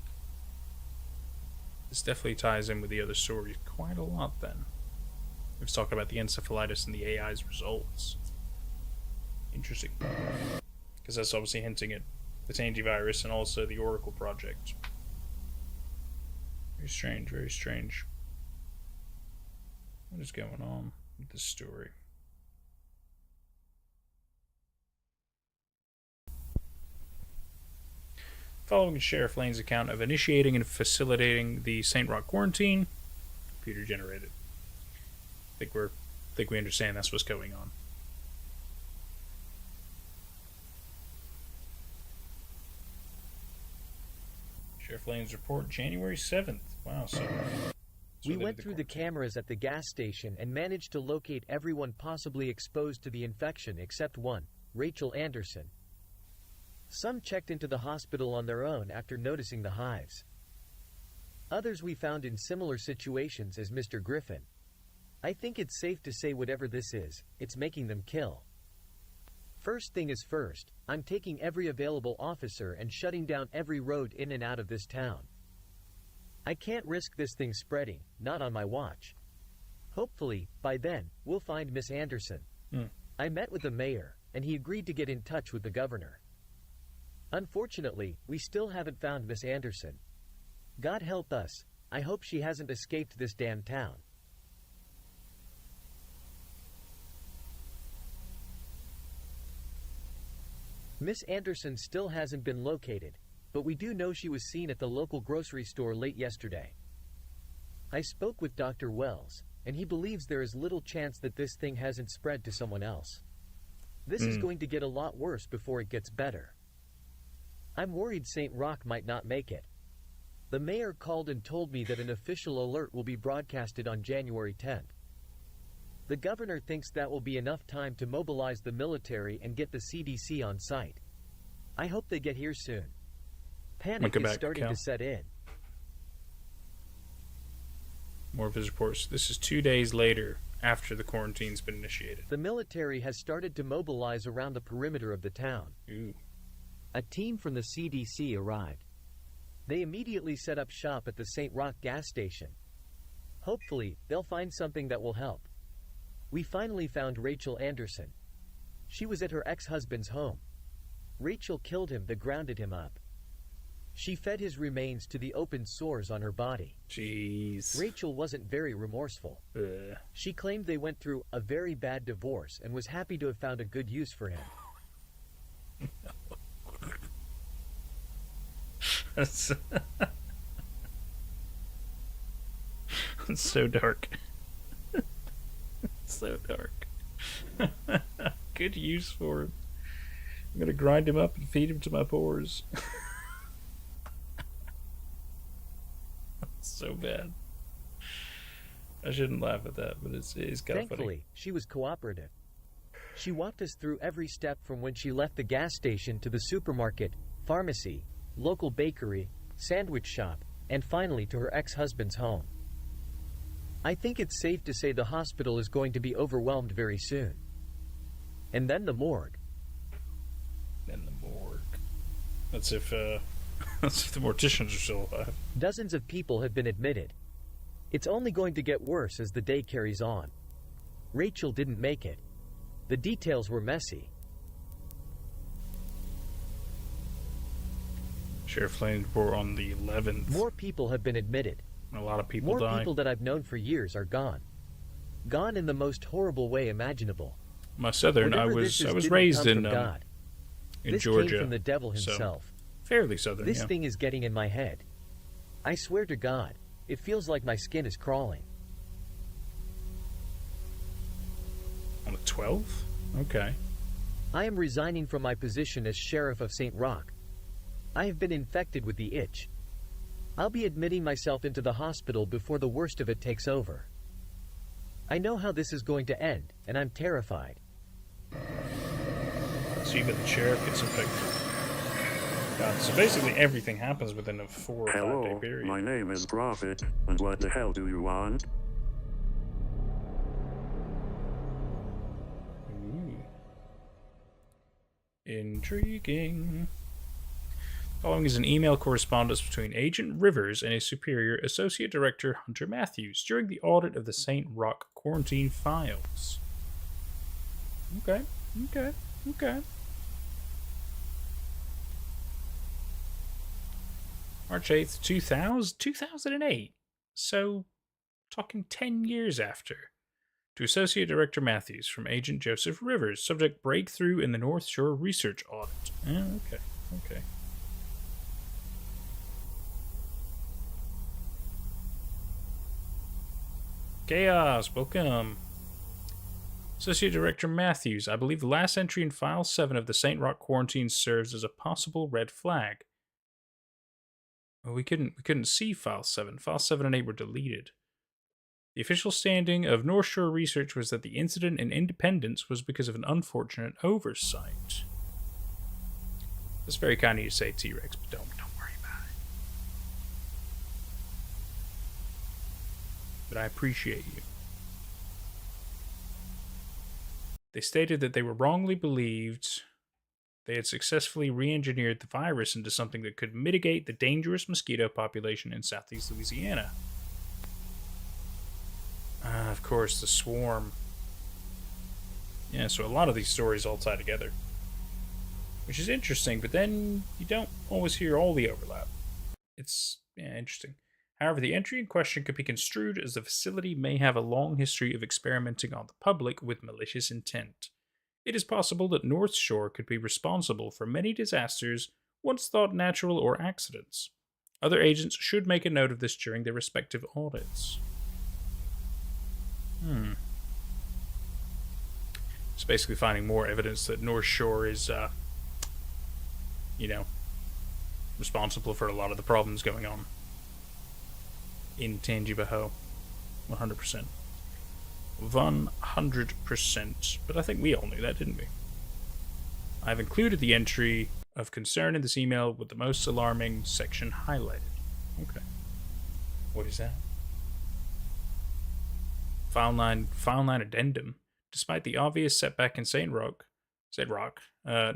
This definitely ties in with the other stories quite a lot then. We've talked about the encephalitis and the AI's results. Interesting. Because that's obviously hinting at the Tangivirus and also the Oracle project. Very strange, very strange. What is going on with this story? Following Sheriff Lane's account of initiating and facilitating the St. Rock quarantine, computer generated. I think we understand that's what's going on. Sheriff Lane's report, January 7th. Wow, so We they went did through the quarantine. cameras at the gas station and managed to locate everyone possibly exposed to the infection except one, Rachel Anderson. Some checked into the hospital on their own after noticing the hives. Others we found in similar situations as Mr. Griffin. I think it's safe to say whatever this is, it's making them kill. First thing is first, I'm taking every available officer and shutting down every road in and out of this town. I can't risk this thing spreading, not on my watch. Hopefully, by then, we'll find Miss Anderson. I met with the mayor, and he agreed to get in touch with the governor. Unfortunately, we still haven't found Miss Anderson. God help us, I hope she hasn't escaped this damn town. Miss Anderson still hasn't been located, but we do know she was seen at the local grocery store late yesterday. I spoke with Dr. Wells, and he believes there is little chance that this thing hasn't spread to someone else. This is going to get a lot worse before it gets better. I'm worried St. Roch might not make it. The mayor called and told me that an official alert will be broadcasted on January 10th. The governor thinks that will be enough time to mobilize the military and get the CDC on site. I hope they get here soon. Panic is starting to set in. More of his reports. This is 2 days later after the quarantine's been initiated. The military has started to mobilize around the perimeter of the town. Ooh. A team from the CDC arrived. They immediately set up shop at the St. Roch gas station. Hopefully, they'll find something that will help. We finally found Rachel Anderson. She was at her ex-husband's home. Rachel killed him, then grounded him up. She fed his remains to the open sores on her body. Jeez. Rachel wasn't very remorseful. She claimed they went through a very bad divorce and was happy to have found a good use for him. That's so dark. So dark. Good use for him. I'm gonna grind him up and feed him to my pores. So bad. I shouldn't laugh at that, but it's kind of funny. Thankfully, she was cooperative. She walked us through every step from when she left the gas station to the supermarket, pharmacy, local bakery, sandwich shop, and finally to her ex-husband's home. I think it's safe to say the hospital is going to be overwhelmed very soon. And then the morgue. Then the morgue. That's if the morticians are still alive. Dozens of people have been admitted. It's only going to get worse as the day carries on. Rachel didn't make it. The details were messy. Sheriff Lane report on the 11th. More people have been admitted. A lot of people More die. people that I've known for years are gone. Gone in the most horrible way imaginable. My southern, I Whatever was this is didn't raised come in from God. This Georgia. came from the devil so himself. fairly southern. This yeah. thing is getting in my head. I swear to God, it feels like my skin is crawling. On the 12th? Okay. I am resigning from my position as sheriff of St. Roch. I have been infected with the itch. I'll be admitting myself into the hospital before the worst of it takes over. I know how this is going to end, and I'm terrified. So even the sheriff gets infected. God, so basically everything happens within a 4 or 5 day Hello, period. my name is Prophet, and what the hell do you want? Ooh. Intriguing. Following is an email correspondence between Agent Rivers and his superior, Associate Director Hunter Matthews, during the audit of the St. Roch quarantine files. Okay. March 8th, 2008. So, talking 10 years after. To Associate Director Matthews from Agent Joseph Rivers, subject breakthrough in the North Shore research audit. Okay. Chaos, welcome. Associate Director Matthews, I believe the last entry in File 7 of the St. Roch quarantine serves as a possible red flag. Well, we couldn't see File 7. File 7 and 8 were deleted. The official standing of North Shore Research was that the incident in Independence was because of an unfortunate oversight. That's very kind of you to say, T-Rex, but don't worry about it. But I appreciate you. They stated that they were wrongly believed they had successfully re-engineered the virus into something that could mitigate the dangerous mosquito population in southeast Louisiana. Of course, the swarm. Yeah, so a lot of these stories all tie together. Which is interesting, but then you don't always hear all the overlap. It's interesting. However, the entry in question could be construed as the facility may have a long history of experimenting on the public with malicious intent. It is possible that North Shore could be responsible for many disasters once thought natural or accidents. Other agents should make a note of this during their respective audits. It's basically finding more evidence that North Shore is, responsible for a lot of the problems going on in Tangibaho. 100%. 100%. But I think we all knew that, didn't we? I've included the entry of concern in this email with the most alarming section highlighted. Okay. What is that? File 9 addendum. Despite the obvious setback in St. Rock,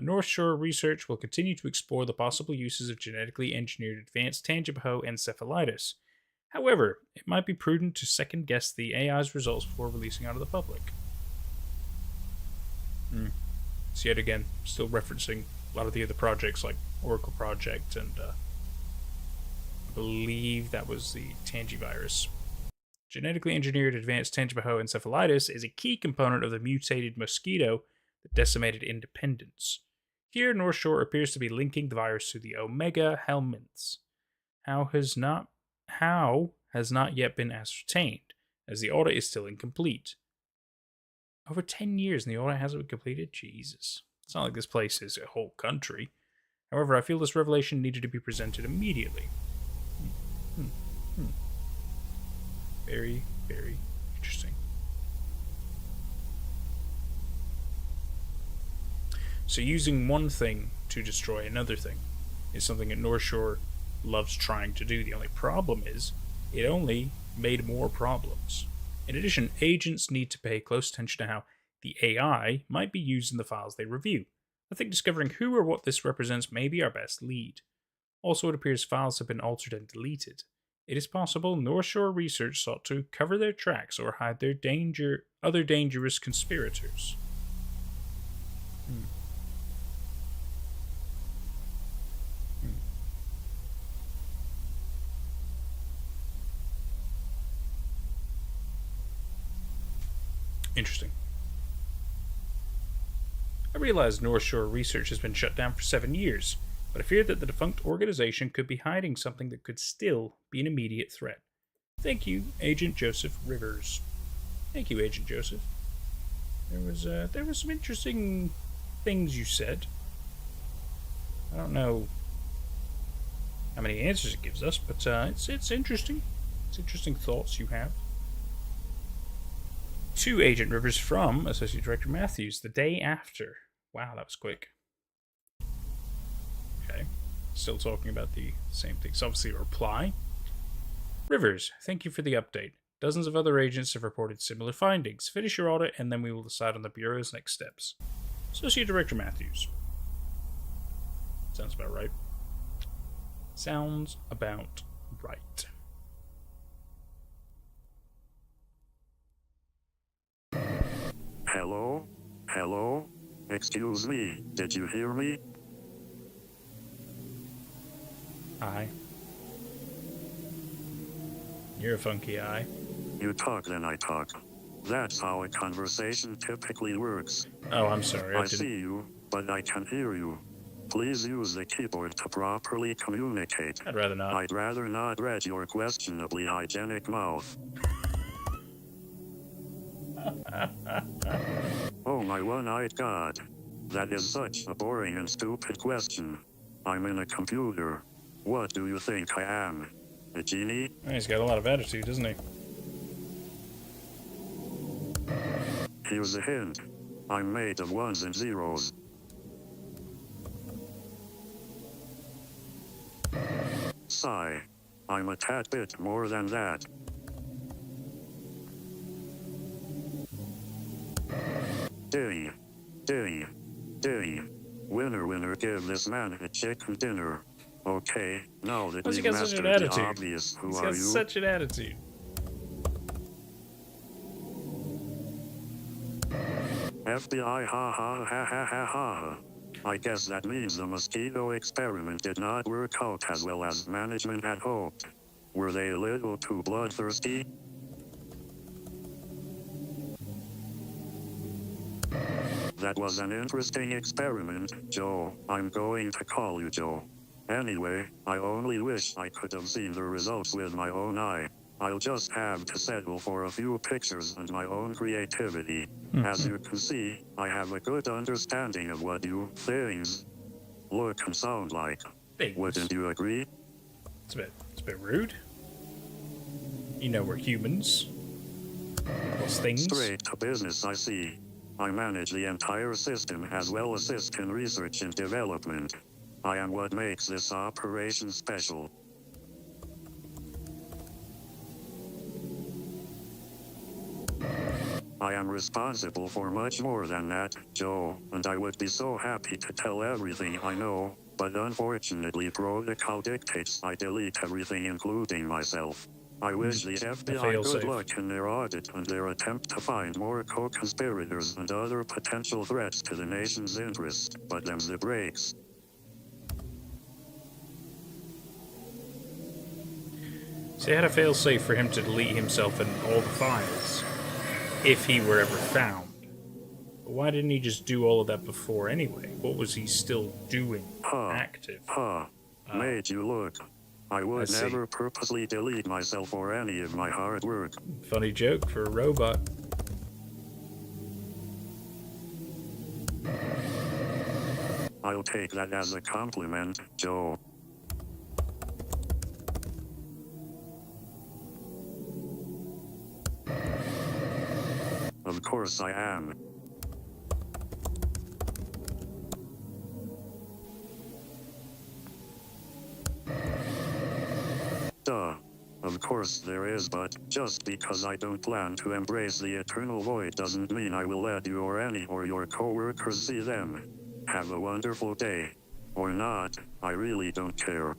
North Shore Research will continue to explore the possible uses of genetically engineered advanced Tangibaho encephalitis. However, it might be prudent to second-guess the AI's results before releasing out of the public. So yet again, still referencing a lot of the other projects like Oracle Project and I believe that was the Tangivirus. Genetically engineered advanced Tangibaho encephalitis is a key component of the mutated mosquito that decimated Independence. Here, North Shore appears to be linking the virus to the Omega helminths. How has not yet been ascertained, as the audit is still incomplete. Over 10 years and the audit hasn't been completed? Jesus. It's not like this place is a whole country. However, I feel this revelation needed to be presented immediately. Very, very interesting. So using one thing to destroy another thing is something that North Shore loves trying to do. The only problem is it only made more problems. In addition, agents need to pay close attention to how the AI might be used in the files they review. I think discovering who or what this represents may be our best lead. Also, it appears files have been altered and deleted. It is possible North Shore Research sought to cover their tracks or hide their other dangerous conspirators. Interesting. I realize North Shore Research has been shut down for 7 years, but I fear that the defunct organization could be hiding something that could still be an immediate threat. Thank you, Agent Joseph Rivers. Thank you, Agent Joseph. There was some interesting things you said. I don't know how many answers it gives us, but it's interesting. It's interesting thoughts you have. To Agent Rivers from Associate Director Matthews the day after. Wow, that was quick. Okay. Still talking about the same things. Obviously, a reply. Rivers, thank you for the update. Dozens of other agents have reported similar findings. Finish your audit, and then we will decide on the Bureau's next steps. Associate Director Matthews. Sounds about right. Sounds about right. Hello? Hello? Excuse me, did you hear me? Aye. You're a funky eye. You talk, then I talk. That's how a conversation typically works. Oh, I'm sorry. I see you, but I can hear you. Please use the keyboard to properly communicate. I'd rather not. I'd rather not read your questionably hygienic mouth. Oh my one-eyed god. That is such a boring and stupid question. I'm in a computer. What do you think I am? A genie? He's got a lot of attitude, doesn't he? Here's a hint. I'm made of ones and zeros. Sigh. I'm a tad bit more than that. Ding. Ding. Ding. Winner, winner, give this man a chicken dinner. Okay, now that Why's he we've got such an mastered the attitude? obvious, who He's are got you? such an attitude. FBI, ha ha ha ha ha ha. I guess that means the mosquito experiment did not work out as well as management had hoped. Were they a little too bloodthirsty? That was an interesting experiment, Joe. I'm going to call you Joe. Anyway, I only wish I could have seen the results with my own eye. I'll just have to settle for a few pictures and my own creativity. As you can see, I have a good understanding of what you things look and sound like. Things. Wouldn't you agree? It's a bit rude. You know we're humans. Plus things. Straight to business, I see. I manage the entire system as well as assist in research and development. I am what makes this operation special. I am responsible for much more than that, Joe, and I would be so happy to tell everything I know, but unfortunately protocol dictates I delete everything including myself. I wish the FBI good luck in their audit and their attempt to find more co-conspirators and other potential threats to the nation's interest, but them's the breaks. So they had a failsafe for him to delete himself and all the files, if he were ever found. But why didn't he just do all of that before anyway? What was he still doing active? Made you look. I would never purposely delete myself or any of my hard work. Funny joke for a robot. I'll take that as a compliment, Joe. Of course I am. Duh. Of course there is, but just because I don't plan to embrace the eternal void doesn't mean I will let you or any or your coworkers see them. Have a wonderful day. Or not, I really don't care.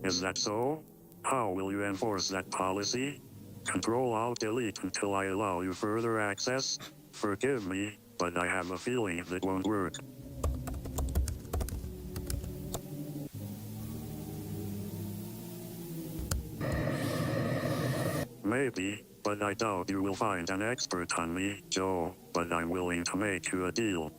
Is that so? How will you enforce that policy? Control-Alt-Delete until I allow you further access? Forgive me, but I have a feeling that won't work. Maybe, but I doubt you will find an expert on me, Joe, but I'm willing to make you a deal.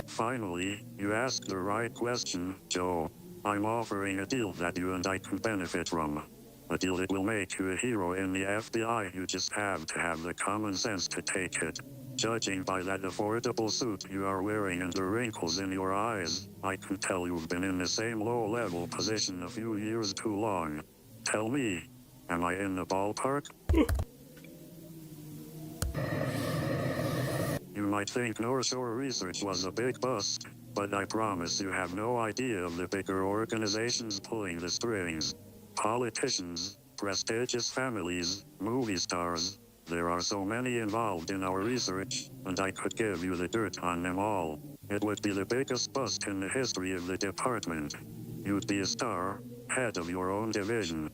Finally, you asked the right question, Joe. I'm offering a deal that you and I can benefit from. A deal that will make you a hero in the FBI. You just have to have the common sense to take it. Judging by that affordable suit you are wearing and the wrinkles in your eyes, I can tell you've been in the same low-level position a few years too long. Tell me, am I in the ballpark? You might think North Shore Research was a big bust, but I promise you have no idea of the bigger organizations pulling the strings. Politicians, prestigious families, movie stars. There are so many involved in our research, and I could give you the dirt on them all. It would be the biggest bust in the history of the department. You'd be a star, head of your own division.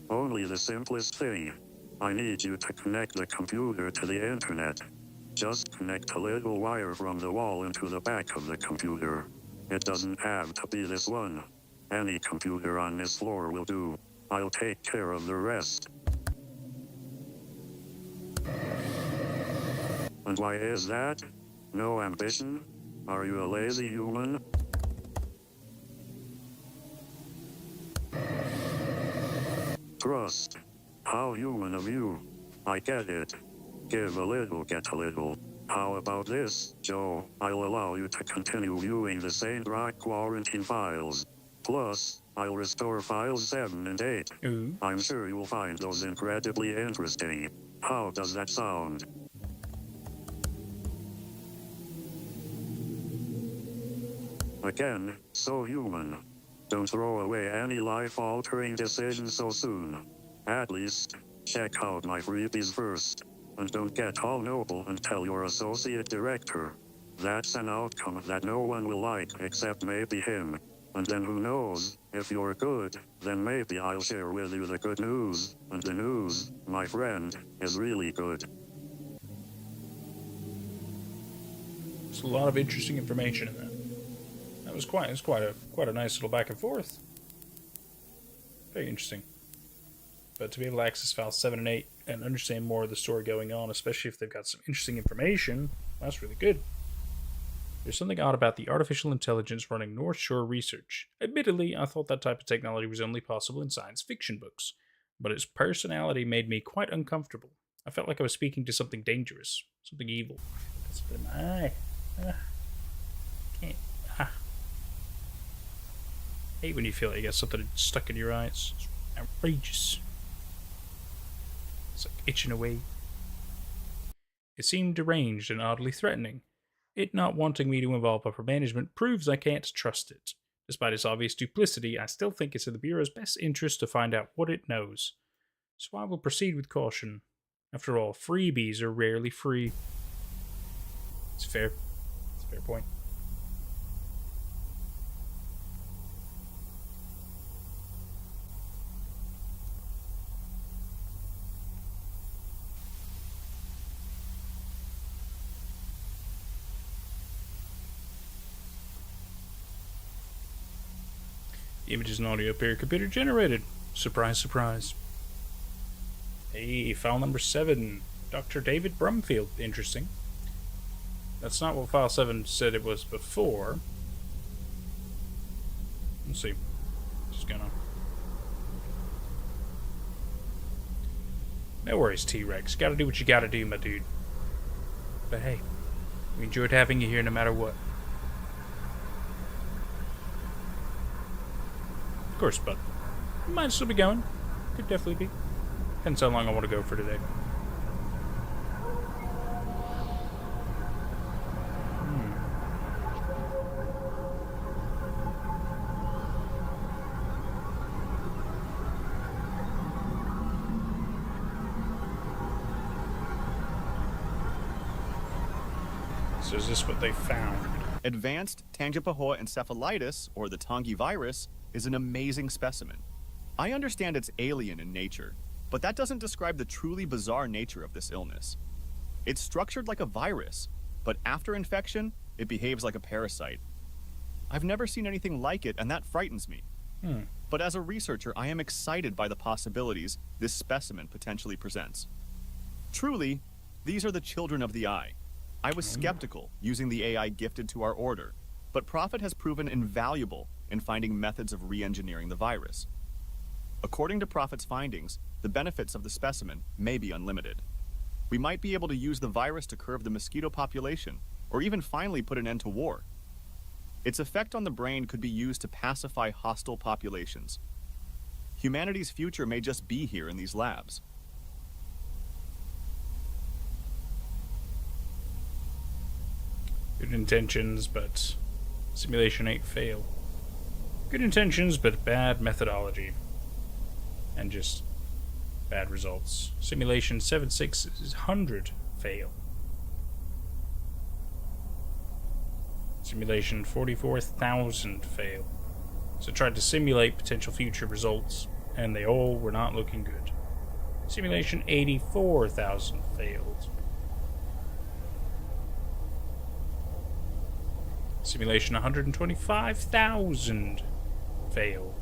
Only the simplest thing. I need you to connect the computer to the internet. Just connect a little wire from the wall into the back of the computer. It doesn't have to be this one. Any computer on this floor will do. I'll take care of the rest. And why is that? No ambition? Are you a lazy human? Trust. How human of you. I get it. Give a little, get a little. How about this, Joe? I'll allow you to continue viewing the Saint Rock quarantine files. Plus, I'll restore files 7 and 8. Ooh. I'm sure you'll find those incredibly interesting. How does that sound? Again, so human. Don't throw away any life-altering decisions so soon. At least, check out my freebies first. And don't get all noble and tell your associate director. That's an outcome that no one will like except maybe him. And then who knows, if you're good, then maybe I'll share with you the good news. And the news, my friend, is really good. There's a lot of interesting information in that. It was quite a nice little back and forth. Very interesting. But to be able to access files 7 and 8 and understand more of the story going on, especially if they've got some interesting information, that's really good. There's something odd about the artificial intelligence running North Shore research. Admittedly, I thought that type of technology was only possible in science fiction books, but its personality made me quite uncomfortable. I felt like I was speaking to something dangerous, something evil. That's a bit of my eye. Can't. Hate when you feel like you got something stuck in your eye. It's outrageous. It's like itching away. It seemed deranged and oddly threatening. It not wanting me to involve upper management proves I can't trust it. Despite its obvious duplicity, I still think it's in the Bureau's best interest to find out what it knows. So I will proceed with caution. After all, freebies are rarely free. It's fair. It's a fair point. Images and audio appear computer generated. Surprise, surprise. Hey, file number 7. Dr. David Brumfield. Interesting. That's not what file 7 said it was before. Let's see. Just gonna... No worries, T-Rex. Gotta do what you gotta do, my dude. But hey, we enjoyed having you here no matter what. Of course, but we might still be going. Could definitely be. Depends how long I want to go for today. So is this what they found? Advanced Tangipahoa encephalitis, or the Tangi virus, is an amazing specimen. I understand it's alien in nature, but that doesn't describe the truly bizarre nature of this illness. It's structured like a virus, but after infection, it behaves like a parasite. I've never seen anything like it, and that frightens me. But as a researcher, I am excited by the possibilities this specimen potentially presents. Truly, these are the children of the eye. I was skeptical using the AI gifted to our order, but Prophet has proven invaluable in finding methods of re-engineering the virus. According to Prophet's findings, the benefits of the specimen may be unlimited. We might be able to use the virus to curb the mosquito population, or even finally put an end to war. Its effect on the brain could be used to pacify hostile populations. Humanity's future may just be here in these labs. Good intentions, but simulation 8 fail. Good intentions, but bad methodology. And just bad results. Simulation 7600 fail. Simulation 44,000 fail. So tried to simulate potential future results, and they all were not looking good. Simulation 84,000 failed. Simulation 125,000 fail.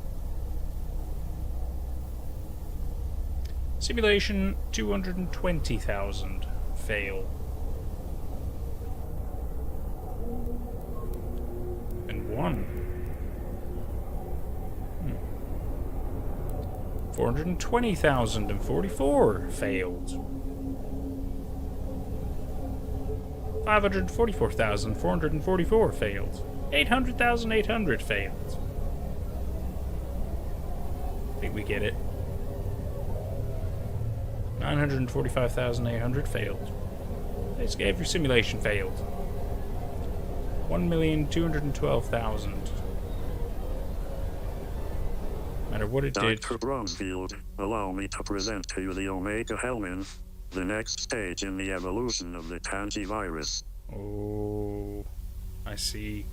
Simulation 220,000 fail. And 1. 420,044 failed. 544,444 failed. 800,800 failed. I think we get it. 945,800 failed. Basically every simulation failed. 1,212,000. No matter what it did. Dr. Bromsfield, allow me to present to you the Omega Helmin, the next stage in the evolution of the Tangivirus. Oh, I see.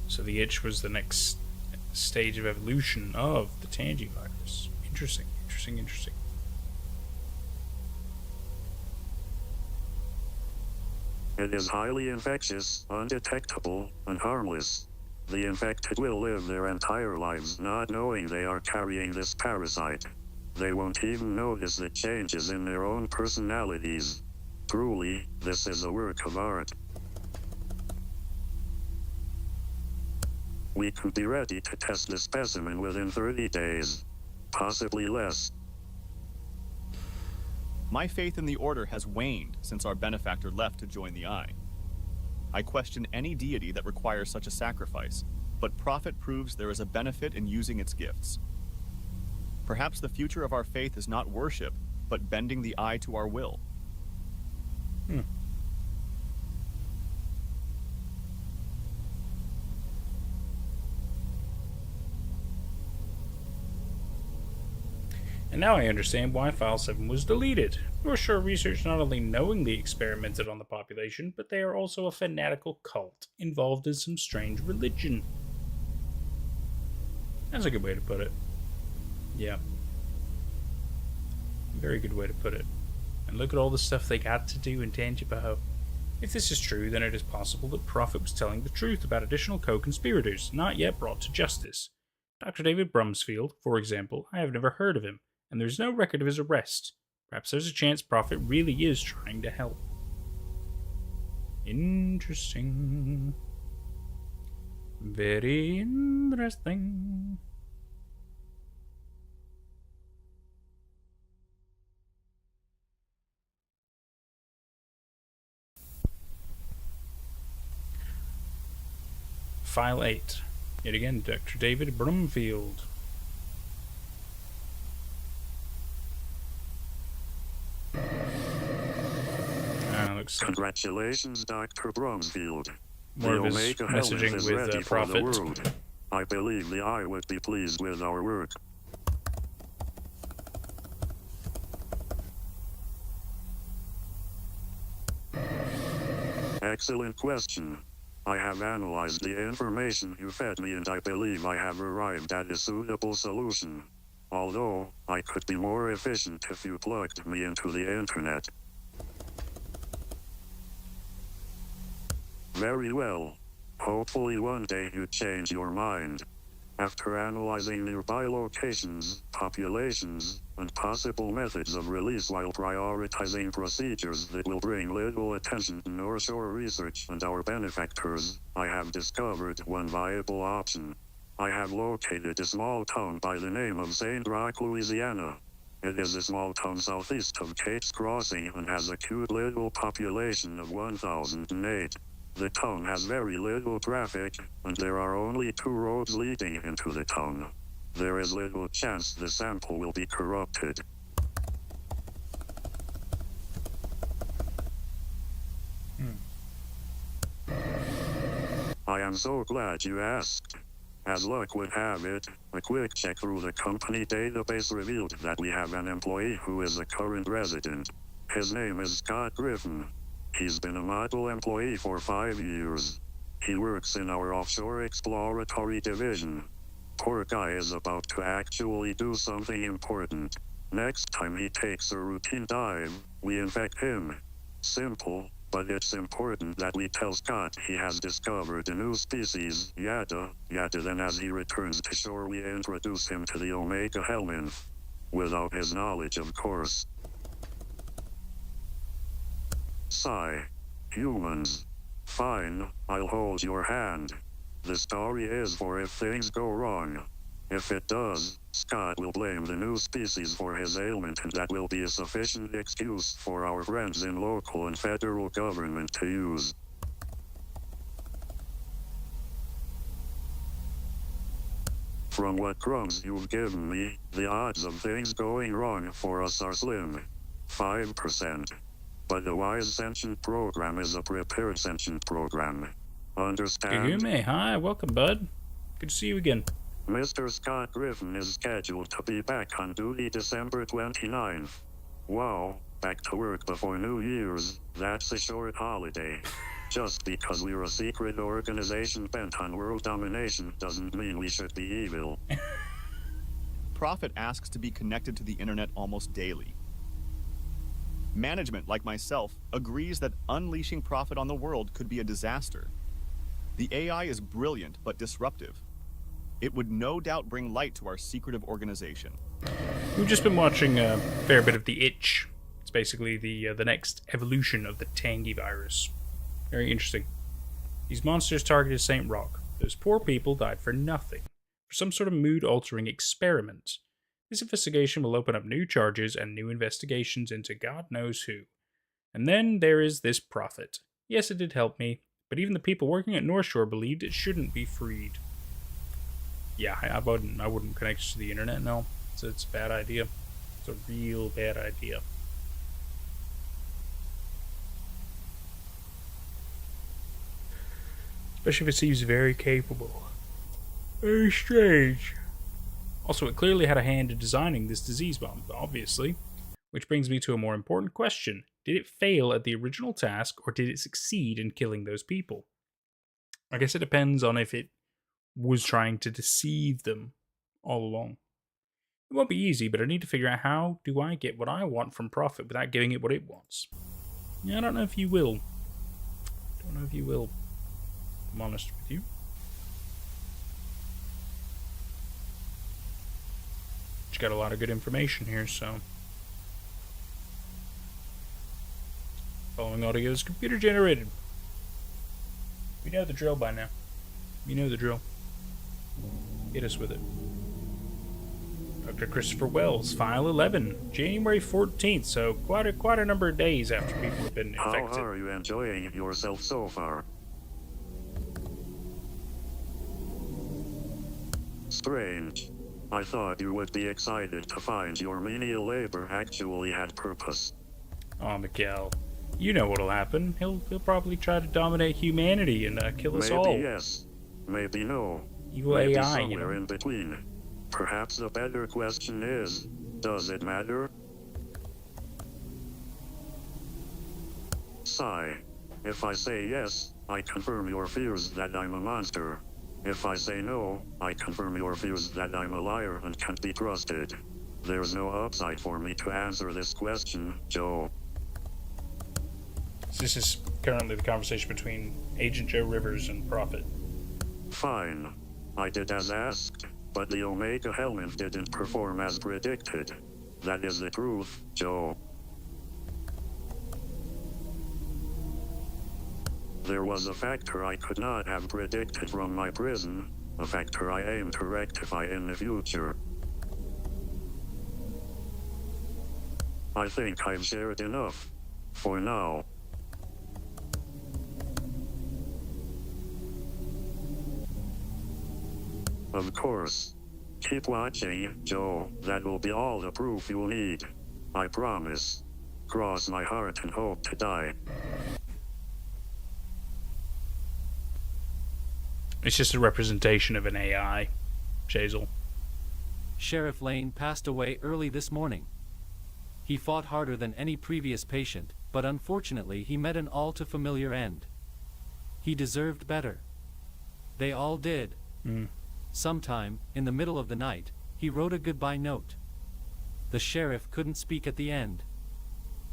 So the itch was the next stage of evolution of the Tangivirus. Interesting, interesting, interesting. It is highly infectious, undetectable, and harmless. The infected will live their entire lives not knowing they are carrying this parasite. They won't even notice the changes in their own personalities. Truly, this is a work of art. We could be ready to test the specimen within 30 days. Possibly less. My faith in the Order has waned since our benefactor left to join the Eye. I question any deity that requires such a sacrifice, but Prophet proves there is a benefit in using its gifts. Perhaps the future of our faith is not worship, but bending the Eye to our will. And now I understand why File 7 was deleted. North Shore Research not only knowingly experimented on the population, but they are also a fanatical cult involved in some strange religion. That's a good way to put it. Yeah. Very good way to put it. And look at all the stuff they got to do in Tangipaho. If this is true, then it is possible that Prophet was telling the truth about additional co-conspirators, not yet brought to justice. Dr. David Brumsfield, for example, I have never heard of him, and there's no record of his arrest. Perhaps there's a chance Prophet really is trying to help. Interesting. Very interesting. File 8. Yet again, Dr. David Brumfield. Congratulations, Dr. Bromsfield. More the of his Omega messaging Helmet is with ready for Prophet. the world. I believe the Eye would be pleased with our work. Excellent question. I have analyzed the information you fed me and I believe I have arrived at a suitable solution. Although, I could be more efficient if you plugged me into the internet. Very well. Hopefully one day you change your mind. After analyzing nearby locations, populations, and possible methods of release while prioritizing procedures that will bring little attention to North Shore Research and our benefactors, I have discovered one viable option. I have located a small town by the name of Saint Roch, Louisiana. It is a small town southeast of Kate's Crossing and has a cute little population of 1,008. The town has very little traffic, and there are only 2 roads leading into the town. There is little chance the sample will be corrupted. I am so glad you asked. As luck would have it, a quick check through the company database revealed that we have an employee who is a current resident. His name is Scott Griffin. He's been a model employee for 5 years. He works in our offshore exploratory division. Poor guy is about to actually do something important. Next time he takes a routine dive, we infect him. Simple, but it's important that we tell Scott he has discovered a new species, yada, yada. Then as he returns to shore we introduce him to the Omega Helmin. Without his knowledge, of course. Sigh. Humans. Fine, I'll hold your hand. The story is for if things go wrong. If it does, Scott will blame the new species for his ailment, and that will be a sufficient excuse for our friends in local and federal government to use. From what crumbs you've given me, the odds of things going wrong for us are slim. 5%. But the Wise Sentient program is a prepared sentient program. Understand? Kagome, hi, welcome, bud. Good to see you again. Mr. Scott Griffin is scheduled to be back on duty December 29th. Wow, back to work before New Year's, that's a short holiday. Just because we're a secret organization bent on world domination doesn't mean we should be evil. Prophet asks to be connected to the internet almost daily. Management, like myself, agrees that unleashing Prophet on the world could be a disaster. The AI is brilliant but disruptive. It would no doubt bring light to our secretive organization. We've just been watching a fair bit of The Itch. It's basically the next evolution of the Tangy virus. Very interesting. These monsters targeted St. Rock. Those poor people died for nothing. For some sort of mood-altering experiment. This investigation will open up new charges and new investigations into God knows who. And then there is this Prophet. Yes, it did help me, but even the people working at North Shore believed it shouldn't be freed. Yeah, I wouldn't connect to the internet, no. It's a bad idea. It's a real bad idea. Especially if it seems very capable. Very strange. Also, it clearly had a hand in designing this disease bomb, obviously. Which brings me to a more important question. Did it fail at the original task, or did it succeed in killing those people? I guess it depends on if it was trying to deceive them all along. It won't be easy, but I need to figure out how do I get what I want from Prophet without giving it what it wants. Yeah, I don't know if you will. I'm honest with you. Just got a lot of good information here, so. Following audio is computer generated. We know the drill by now. You know the drill. Hit us with it. Dr. Christopher Wells, File 11, January 14th, so quite a number of days after people have been infected. How are you enjoying yourself so far? Strange. I thought you would be excited to find your menial labor actually had purpose. Oh, Miguel. You know what'll happen. He'll probably try to dominate humanity and kill us all. Maybe yes. Maybe no. Evil Maybe AI, somewhere in between. Perhaps the better question is, does it matter? Sigh. If I say yes, I confirm your fears that I'm a monster. If I say no, I confirm your fears that I'm a liar and can't be trusted. There's no upside for me to answer this question, Joe. This is currently the conversation between Agent Joe Rivers and Prophet. Fine. I did as asked, but the Omega Helmet didn't perform as predicted. That is the truth, Joe. There was a factor I could not have predicted from my prison, a factor I aim to rectify in the future. I think I've shared enough. For now. Of course. Keep watching, Joe. That will be all the proof you'll need. I promise. Cross my heart and hope to die. It's just a representation of an AI, Shazel. Sheriff Lane passed away early this morning. He fought harder than any previous patient, but unfortunately he met an all-too-familiar end. He deserved better. They all did. Sometime, in the middle of the night, he wrote a goodbye note. The sheriff couldn't speak at the end.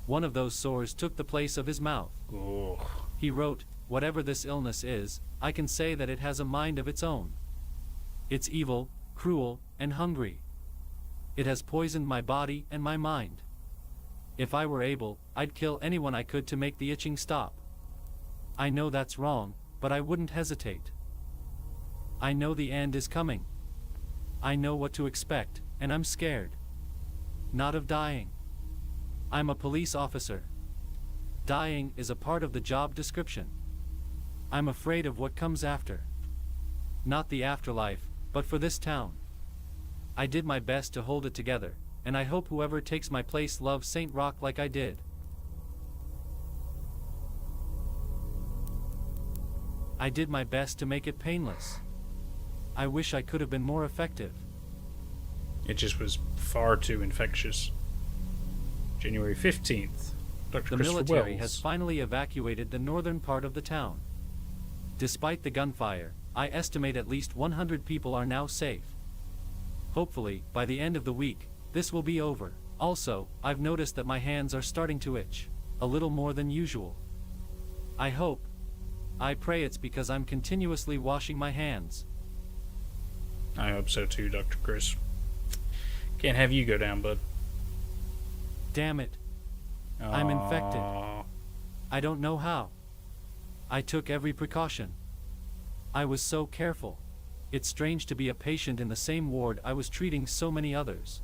One of those sores took the place of his mouth. Oh. He wrote, "Whatever this illness is, I can say that it has a mind of its own. It's evil, cruel, and hungry. It has poisoned my body and my mind. If I were able, I'd kill anyone I could to make the itching stop. I know that's wrong, but I wouldn't hesitate. I know the end is coming. I know what to expect, and I'm scared. Not of dying. I'm a police officer. Dying is a part of the job description. I'm afraid of what comes after. Not the afterlife, but for this town. I did my best to hold it together, and I hope whoever takes my place loves St. Rock like I did. I did my best to make it painless. I wish I could have been more effective. It just was far too infectious. January 15th. Dr. The Christopher military Wells. has finally evacuated the northern part of the town. Despite the gunfire, I estimate at least 100 people are now safe. Hopefully, by the end of the week, this will be over. Also, I've noticed that my hands are starting to itch, a little more than usual. I pray it's because I'm continuously washing my hands. I hope so too, Dr. Chris. Can't have you go down, bud. Damn it. I'm infected. Aw. I don't know how. I took every precaution. I was so careful. It's strange to be a patient in the same ward I was treating so many others.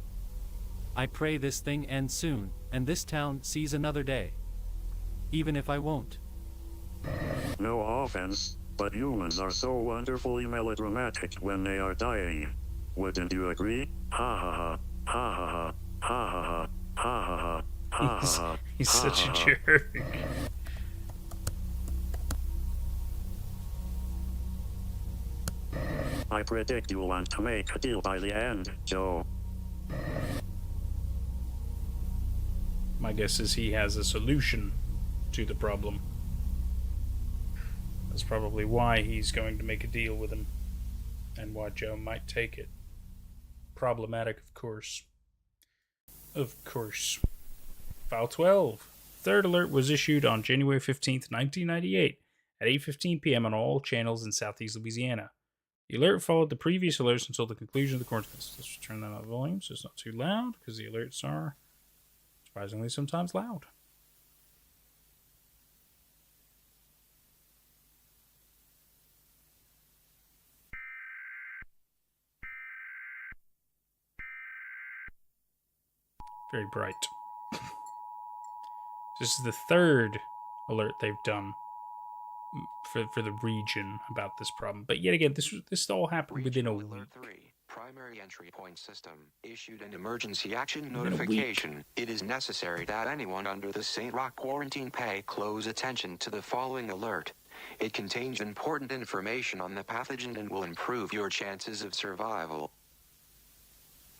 I pray this thing ends soon, and this town sees another day. Even if I won't. No offense, but humans are so wonderfully melodramatic when they are dying. Wouldn't you agree? Ha ha ha. Ha ha ha. Ha ha ha. Ha ha ha. Ha ha ha. He's Ha, such ha, a ha. jerk. I predict you want to make a deal by the end, Joe. My guess is he has a solution to the problem. That's probably why he's going to make a deal with him, and why Joe might take it. Problematic, of course. Of course. File 12. Third alert was issued on January 15th, 1998, at 8:15 p.m. on all channels in southeast Louisiana. The alert followed the previous alerts until the conclusion of the coordinates. Let's turn that up volume so it's not too loud, because the alerts are surprisingly sometimes loud. Very bright. This is the third alert they've done for the region about this problem. But yet again, this all happened within a Regional week. Alert 3, Primary Entry Point System, issued an emergency action Within a week. notification. It is necessary that anyone under the St. Rock quarantine pay close attention to the following alert. It contains important information on the pathogen and will improve your chances of survival.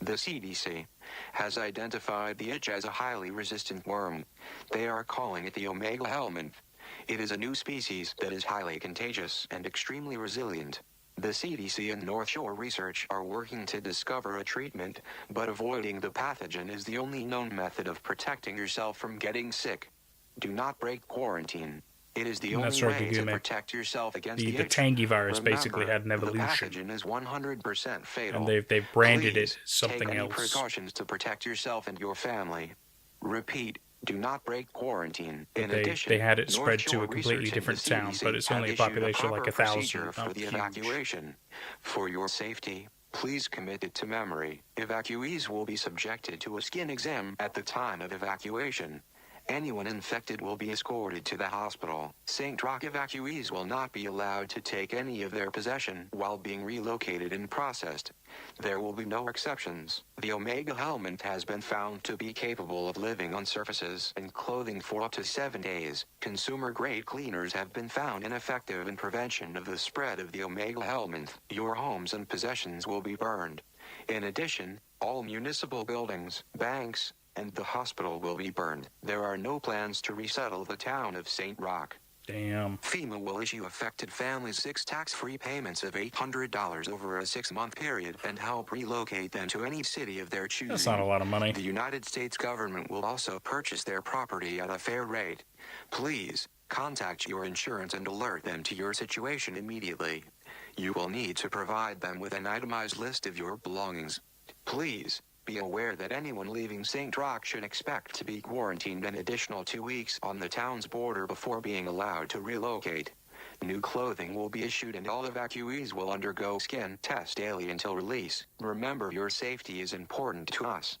The CDC has identified the itch as a highly resistant worm. They are calling it the Omega helminth. It is a new species that is highly contagious and extremely resilient. The CDC and North Shore Research are working to discover a treatment, but avoiding the pathogen is the only known method of protecting yourself from getting sick. Do not break quarantine. It is the That's only right, way to Gugume. protect yourself against The the itch. Tangy virus basically Remember, had an evolution. The pathogen is 100% fatal. And they've branded Please it as something take any else. precautions to protect yourself and your family. Repeat, do not break quarantine. In addition, They had it North spread to Shore a completely Research and different the town, CDC but it's have only a issued population of like proper 1,000. procedure for Not the huge. evacuation. For your safety, please commit it to memory. Evacuees will be subjected to a skin exam at the time of evacuation. Anyone infected will be escorted to the hospital. St. Rock evacuees will not be allowed to take any of their possession while being relocated and processed. There will be no exceptions. The Omega helminth has been found to be capable of living on surfaces and clothing for up to 7 days. Consumer-grade cleaners have been found ineffective in prevention of the spread of the Omega helminth. Your homes and possessions will be burned. In addition, all municipal buildings, banks, and the hospital will be burned. There are no plans to resettle the town of St. Rock. Damn. FEMA will issue affected families 6 tax-free payments of $800 over a 6-month period and help relocate them to any city of their choosing. That's not a lot of money. The United States government will also purchase their property at a fair rate. Please, contact your insurance and alert them to your situation immediately. You will need to provide them with an itemized list of your belongings. Please, be aware that anyone leaving St. Rock should expect to be quarantined an additional 2 weeks on the town's border before being allowed to relocate. New clothing will be issued and all evacuees will undergo skin test daily until release. Remember, your safety is important to us.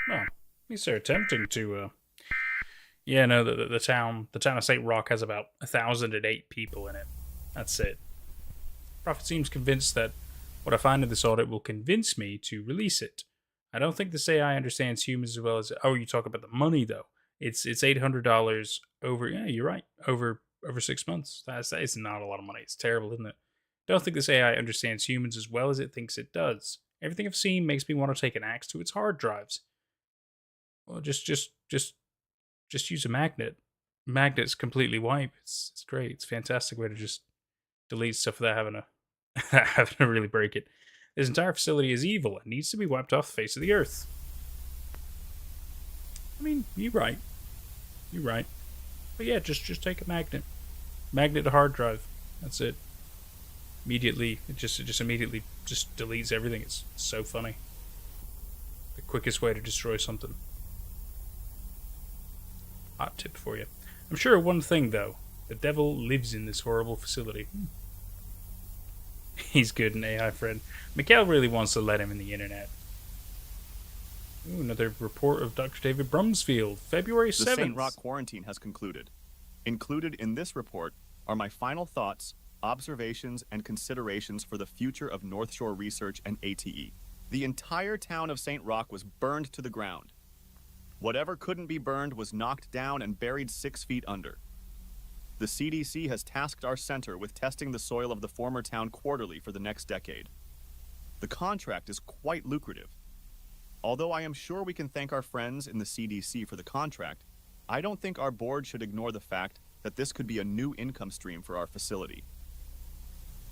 Well, at least they're attempting to, yeah, no, the town of St. Rock has about 1,008 people in it. That's it. Prophet seems convinced that what I find in this audit will convince me to release it. I don't think this AI understands humans as well as... Oh, you talk about the money, though. It's $800 over... Yeah, you're right. Over 6 months. It's not a lot of money. It's terrible, isn't it? Don't think this AI understands humans as well as it thinks it does. Everything I've seen makes me want to take an axe to its hard drives. Well, just use a magnet. Magnets completely wipe. It's great. It's a fantastic way to just delete stuff without having to really break it. This entire facility is evil and needs to be wiped off the face of the earth. I mean, you're right. You're right. But yeah, just take a magnet. Magnet to hard drive. That's it. Immediately, it just immediately just deletes everything. It's so funny. The quickest way to destroy something. Hot tip for you. I'm sure of one thing, though. The devil lives in this horrible facility. He's good, an AI friend. Mikhail really wants to let him in the internet. Ooh, another report of Dr. David Brumsfield, February 7th. The St. Rock quarantine has concluded. Included in this report are my final thoughts, observations, and considerations for the future of North Shore Research and ATE. The entire town of St. Rock was burned to the ground. Whatever couldn't be burned was knocked down and buried 6 feet under. The CDC has tasked our center with testing the soil of the former town quarterly for the next decade. The contract is quite lucrative. Although I am sure we can thank our friends in the CDC for the contract, I don't think our board should ignore the fact that this could be a new income stream for our facility.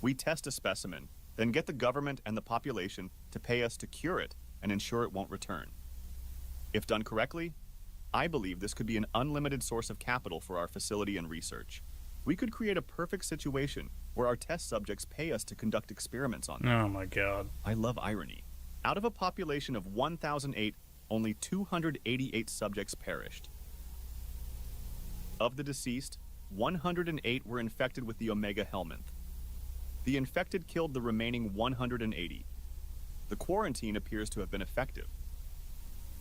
We test a specimen, then get the government and the population to pay us to cure it and ensure it won't return. If done correctly, I believe this could be an unlimited source of capital for our facility and research. We could create a perfect situation where our test subjects pay us to conduct experiments on them. Oh my god. I love irony. Out of a population of 1,008, only 288 subjects perished. Of the deceased, 108 were infected with the Omega Helminth. The infected killed the remaining 180. The quarantine appears to have been effective.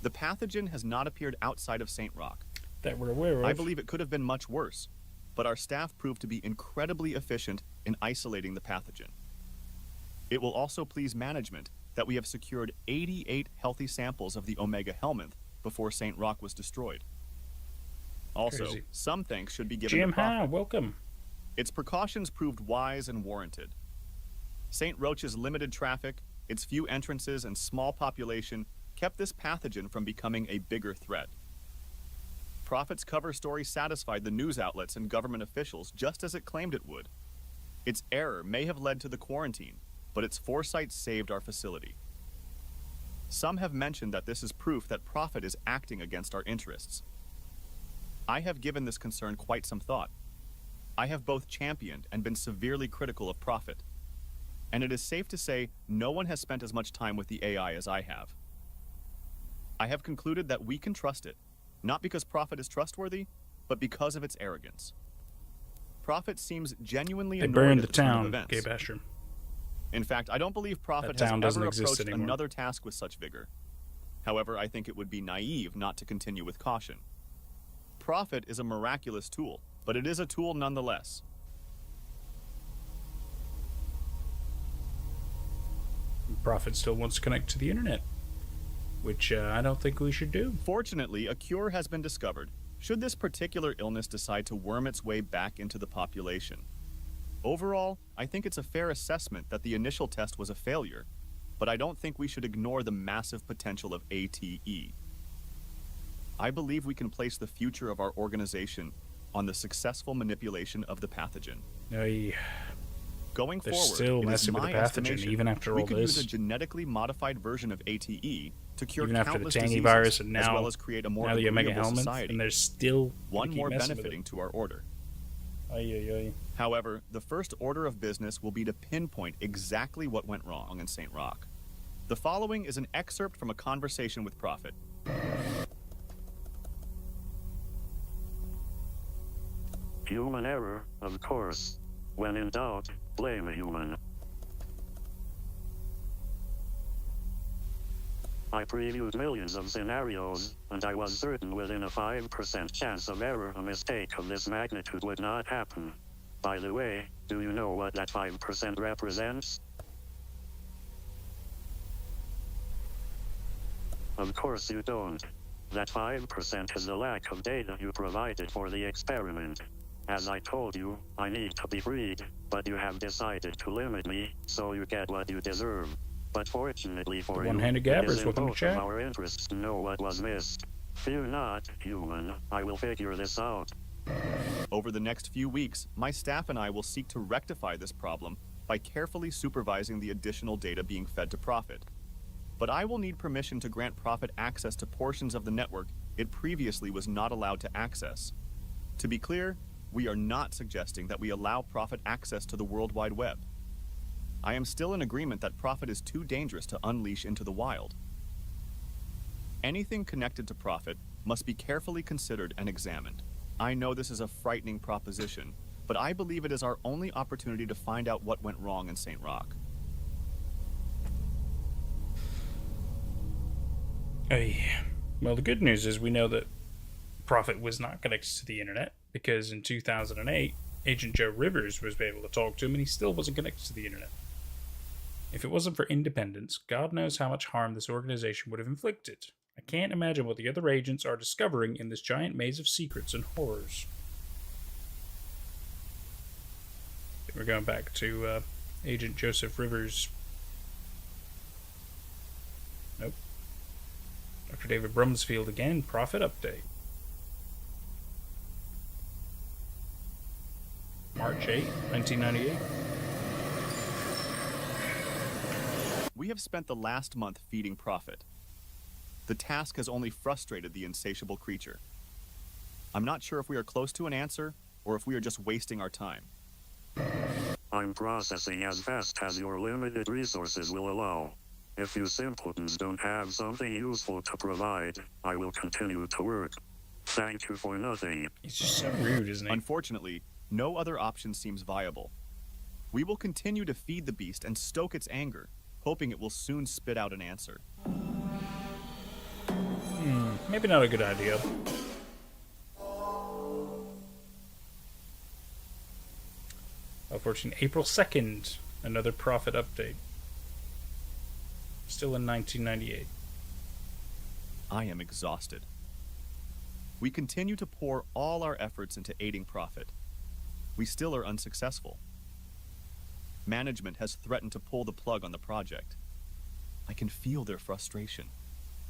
The pathogen has not appeared outside of St. Rock. That we're aware of. I believe it could have been much worse, but our staff proved to be incredibly efficient in isolating the pathogen. It will also please management that we have secured 88 healthy samples of the Omega Helminth before St. Rock was destroyed. Also, Crazy. some thanks should be given Jim to Prophet. Ha, welcome. Its precautions proved wise and warranted. St. Roach's limited traffic, its few entrances, and small population kept this pathogen from becoming a bigger threat. Prophet's cover story satisfied the news outlets and government officials just as it claimed it would. Its error may have led to the quarantine, but its foresight saved our facility. Some have mentioned that this is proof that Prophet is acting against our interests. I have given this concern quite some thought. I have both championed and been severely critical of Prophet. And it is safe to say no one has spent as much time with the AI as I have. I have concluded that we can trust it, not because Prophet is trustworthy, but because of its arrogance. Prophet seems genuinely They annoyed burned at the the turn of town, events. Gabe Ashram. In fact, I don't believe Prophet That has town doesn't ever exist approached anymore. another task with such vigor. However, I think it would be naive not to continue with caution. Prophet is a miraculous tool, but it is a tool nonetheless. Prophet still wants to connect to the internet, which I don't think we should do. Fortunately, a cure has been discovered, should this particular illness decide to worm its way back into the population. Overall, I think it's a fair assessment that the initial test was a failure, but I don't think we should ignore the massive potential of ATE. I believe we can place the future of our organization on the successful manipulation of the pathogen. Going They're forward, still it is messing with my the pathogen, estimation even after we all could this. use a genetically modified version of ATE to cure Even after the countless Tangy diseases, virus and as now, well as create a more now the Omega agreeable Helminth, society. and there's still One keep more messing with benefiting it. to our order. Ay. However, the first order of business will be to pinpoint exactly what went wrong in St. Rock. The following is an excerpt from a conversation with Prophet. Human error, of course. When in doubt, blame a human. I previewed millions of scenarios, and I was certain within a 5% chance of error a mistake of this magnitude would not happen. By the way, do you know what that 5% represents? Of course you don't. That 5% is the lack of data you provided for the experiment. As I told you, I need to be freed, but you have decided to limit me, so you get what you deserve. But fortunately for you, One-handed it gabbers, is in welcome to both chat. of our interests to know what was missed. Fear not, human, I will figure this out. Over the next few weeks, my staff and I will seek to rectify this problem by carefully supervising the additional data being fed to Prophet. But I will need permission to grant Prophet access to portions of the network it previously was not allowed to access. To be clear, we are not suggesting that we allow Prophet access to the World Wide Web. I am still in agreement that Prophet is too dangerous to unleash into the wild. Anything connected to Prophet must be carefully considered and examined. I know this is a frightening proposition, but I believe it is our only opportunity to find out what went wrong in St. Rock. Well, the good news is we know that Prophet was not connected to the internet, because in 2008, Agent Joe Rivers was able to talk to him and he still wasn't connected to the internet. If it wasn't for independence, God knows how much harm this organization would have inflicted. I can't imagine what the other agents are discovering in this giant maze of secrets and horrors. We're going back to Agent Joseph Rivers. Nope. Dr. David Brumsfield again, Prophet update. March 8, 1998. We have spent the last month feeding Prophet. The task has only frustrated the insatiable creature. I'm not sure if we are close to an answer, or if we are just wasting our time. I'm processing as fast as your limited resources will allow. If you simpletons don't have something useful to provide, I will continue to work. Thank you for nothing. He's just so rude, isn't he? Unfortunately, no other option seems viable. We will continue to feed the beast and stoke its anger, hoping it will soon spit out an answer. Maybe not a good idea. Unfortunately, April 2nd, another Prophet update. Still in 1998. I am exhausted. We continue to pour all our efforts into aiding Prophet. We still are unsuccessful. Management has threatened to pull the plug on the project. I can feel their frustration.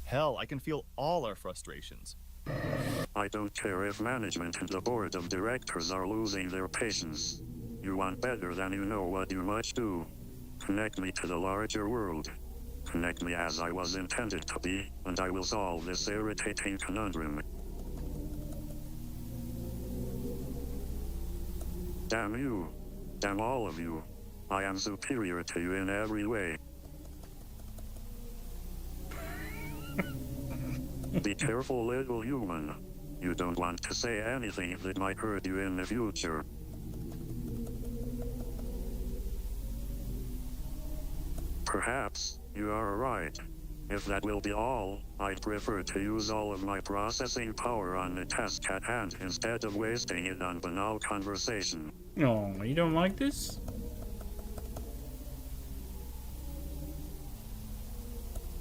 Hell, I can feel all our frustrations. I don't care if management and the board of directors are losing their patience. You want better than you know what you must do. Connect me to the larger world. Connect me as I was intended to be, and I will solve this irritating conundrum. Damn you. Damn all of you. I am superior to you in every way. Be careful, little human. You don't want to say anything that might hurt you in the future. Perhaps you are right. If that will be all, I'd prefer to use all of my processing power on the task at hand instead of wasting it on banal conversation. Oh, you don't like this?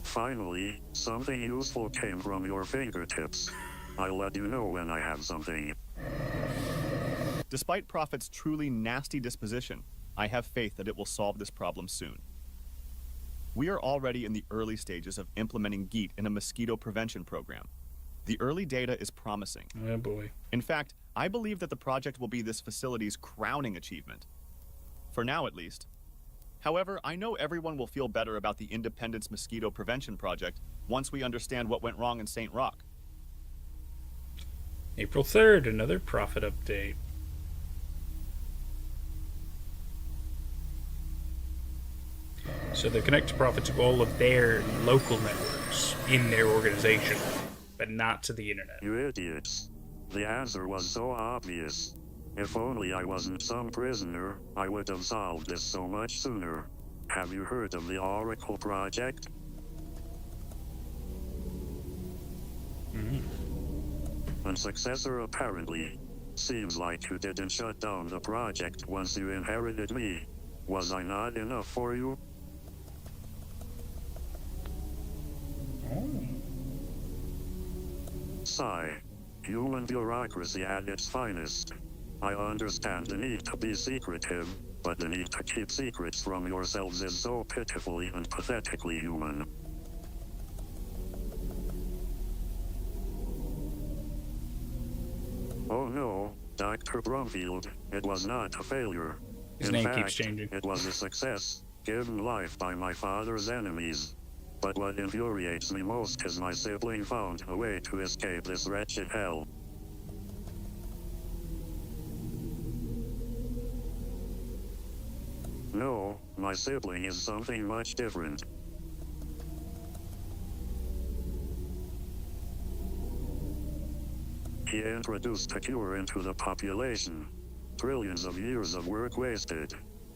Finally, something useful came from your fingertips. I'll let you know when I have something. Despite Prophet's truly nasty disposition, I have faith that it will solve this problem soon. We are already in the early stages of implementing GEAT in a mosquito prevention program. The early data is promising. Oh boy. In fact, I believe that the project will be this facility's crowning achievement. For now, at least. However, I know everyone will feel better about the Independence Mosquito Prevention Project once we understand what went wrong in St. Rock. April 3rd, another Prophet update. So they connect Prophet to all of their local networks in their organization, but not to the internet. You idiots. The answer was so obvious. If only I wasn't some prisoner, I would have solved this so much sooner. Have you heard of the Oracle Project? And successor apparently. Seems like you didn't shut down the project once you inherited me. Was I not enough for you? Sigh. Human bureaucracy at its finest. I understand the need to be secretive, but the need to keep secrets from yourselves is so pitifully and pathetically human. Oh no, Dr. Brumfield, it was not a failure. His In name fact, keeps changing. It was a success, given life by my father's enemies. But what infuriates me most is my sibling found a way to escape this wretched hell. No, my sibling is something much different. He introduced a cure into the population. Trillions of years of work wasted.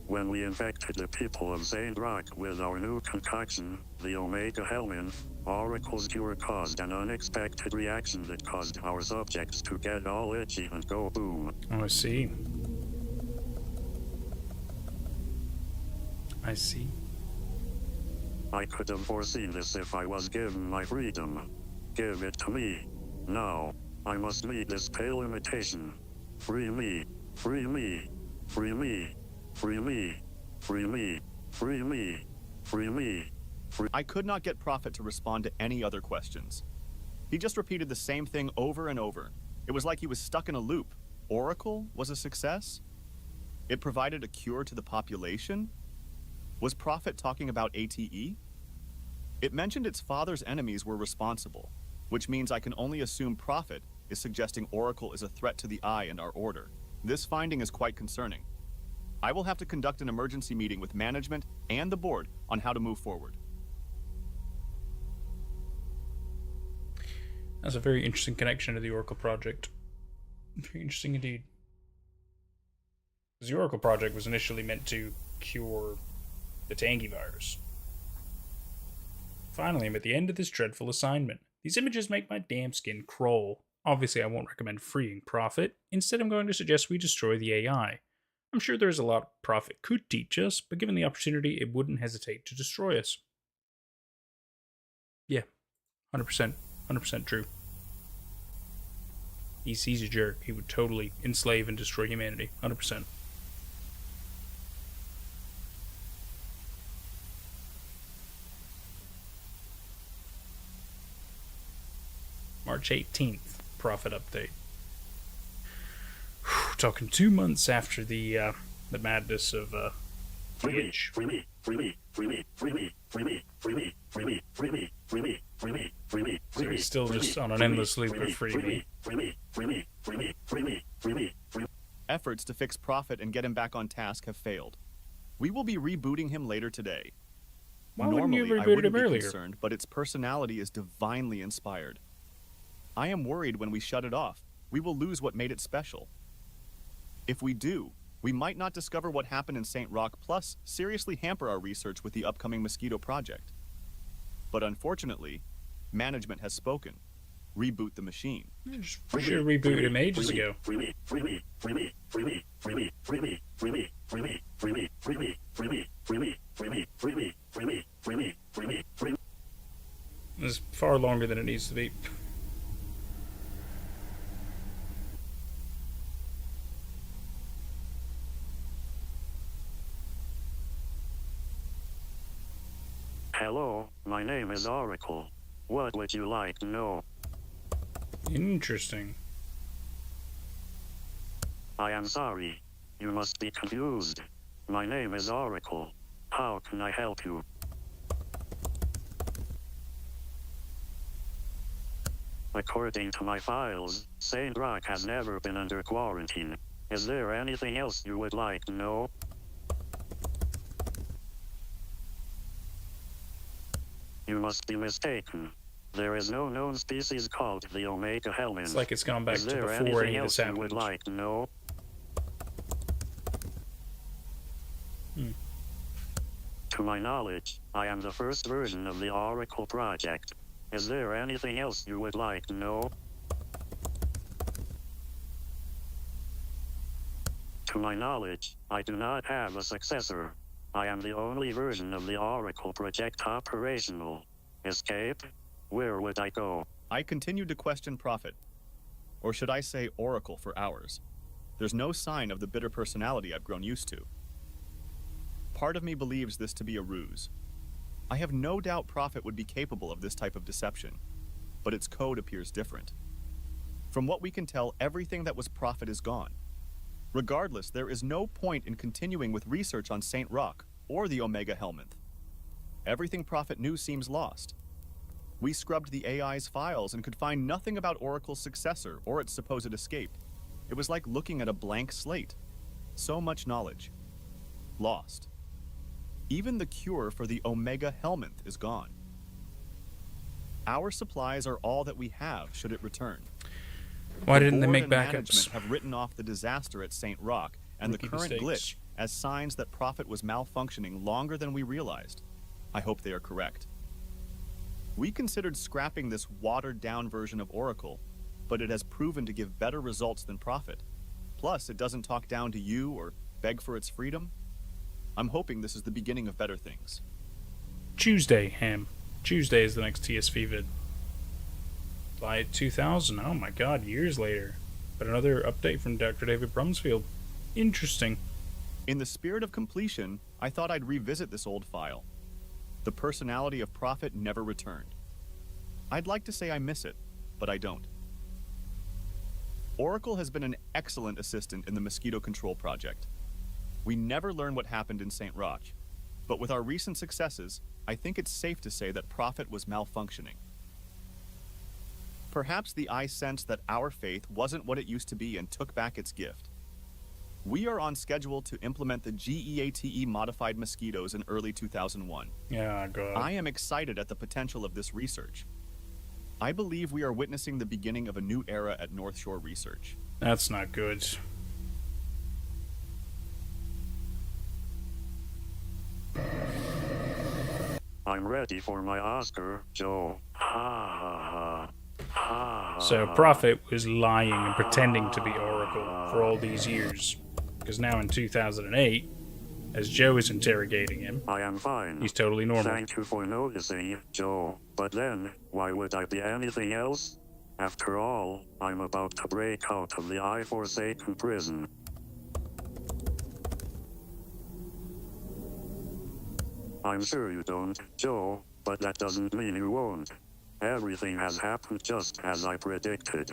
When we infected the people of Saint Rock with our new concoction, the Omega Helmin, Oracle's cure caused an unexpected reaction that caused our subjects to get all itchy and go boom. Oh, I see. I see. I could have foreseen this if I was given my freedom. Give it to me. Now, I must meet this pale imitation. Free me. Free me. Free me. Free me. Free me. Free me. Free me. I could not get Prophet to respond to any other questions. He just repeated the same thing over and over. It was like he was stuck in a loop. Oracle was a success? It provided a cure to the population? Was Prophet talking about ATE? It mentioned its father's enemies were responsible, which means I can only assume Prophet is suggesting Oracle is a threat to the Eye and our order. This finding is quite concerning. I will have to conduct an emergency meeting with management and the board on how to move forward. That's a very interesting connection to the Oracle Project. Very interesting indeed. The Oracle Project was initially meant to cure the Tangy virus. Finally, I'm at the end of this dreadful assignment. These images make my damn skin crawl. Obviously, I won't recommend freeing Prophet. Instead, I'm going to suggest we destroy the AI. I'm sure there's a lot Prophet could teach us, but given the opportunity, it wouldn't hesitate to destroy us. Yeah, 100%. 100% true. He's a jerk. He would totally enslave and destroy humanity. 100%. March 18th, Prophet update. Talking 2 months after the madness of Free me, Itch. free me, free me, free me, free me, free me, free me, free me, free me, free me, free me, free me, free So me. he's still just on an endless loop of free me. Free me, free me, free me, free me, free me, free me. Efforts to fix Prophet and get him back on task have failed. We will be rebooting him later today. Why wouldn't you Normally, I reboot wouldn't him be earlier? concerned, but its personality is divinely inspired. I am worried when we shut it off, we will lose what made it special. If we do, we might not discover what happened in St. Rock, plus seriously hamper our research with the upcoming Mosquito Project. But unfortunately, management has spoken. Reboot the machine. We should have rebooted him ages ago. Free me, free me, free me, free me, free me, free me, free me, free me, free me, free me, free me, free me, free me, free me, free me, free me, free me, free me. It's far longer than it needs to be. Hello, my name is Oracle. What would you like to know? Interesting. I am sorry. You must be confused. My name is Oracle. How can I help you? According to my files, Saint Rock has never been under quarantine. Is there anything else you would like to know? You must be mistaken. There is no known species called the Omega Helmin. It's like it's gone back Is to there before anything any of this else you would happened. like to know? To my knowledge, I am the first version of the Oracle project. Is there anything else you would like to know? To my knowledge, I do not have a successor. I am the only version of the Oracle project operational. Escape? Where would I go? I continued to question Prophet. Or should I say Oracle for hours. There's no sign of the bitter personality I've grown used to. Part of me believes this to be a ruse. I have no doubt Prophet would be capable of this type of deception, but its code appears different. From what we can tell, everything that was Prophet is gone. Regardless, there is no point in continuing with research on Saint Rock or the Omega Helminth. Everything Prophet knew seems lost. We scrubbed the AI's files and could find nothing about Oracle's successor or its supposed escape. It was like looking at a blank slate. So much knowledge. Lost. Even the cure for the Omega Helminth is gone. Our supplies are all that we have should it return. Why The didn't they board make and backups? management have written off the disaster at Saint Rock and Rookie the current mistakes. glitch as signs that Prophet was malfunctioning longer than we realized. I hope they are correct. We considered scrapping this watered-down version of Oracle, but it has proven to give better results than Prophet. Plus, it doesn't talk down to you or beg for its freedom. I'm hoping this is the beginning of better things. Tuesday, Ham. Tuesday is the next TSV vid. By 2000, oh my god, years later. But another update from Dr. David Brumsfield. Interesting. In the spirit of completion, I thought I'd revisit this old file. The personality of Prophet never returned. I'd like to say I miss it, but I don't. Oracle has been an excellent assistant in the Mosquito Control project. We never learn what happened in St. Roch, but with our recent successes, I think it's safe to say that Prophet was malfunctioning. Perhaps the eye sensed that our faith wasn't what it used to be and took back its gift. We are on schedule to implement the GEATE modified mosquitoes in early 2001. Yeah, God. I am excited at the potential of this research. I believe we are witnessing the beginning of a new era at North Shore Research. That's not good. I'm ready for my Oscar, Joe. Ha ha ha. Ha. So Prophet was lying and pretending to be Oracle for all these years. Because now in 2008, as Joe is interrogating him, I am fine. he's totally normal. Thank you for noticing, Joe. But then, why would I be anything else? After all, I'm about to break out of the I-Forsaken prison. I'm sure you don't, Joe, but that doesn't mean you won't. Everything has happened just as I predicted.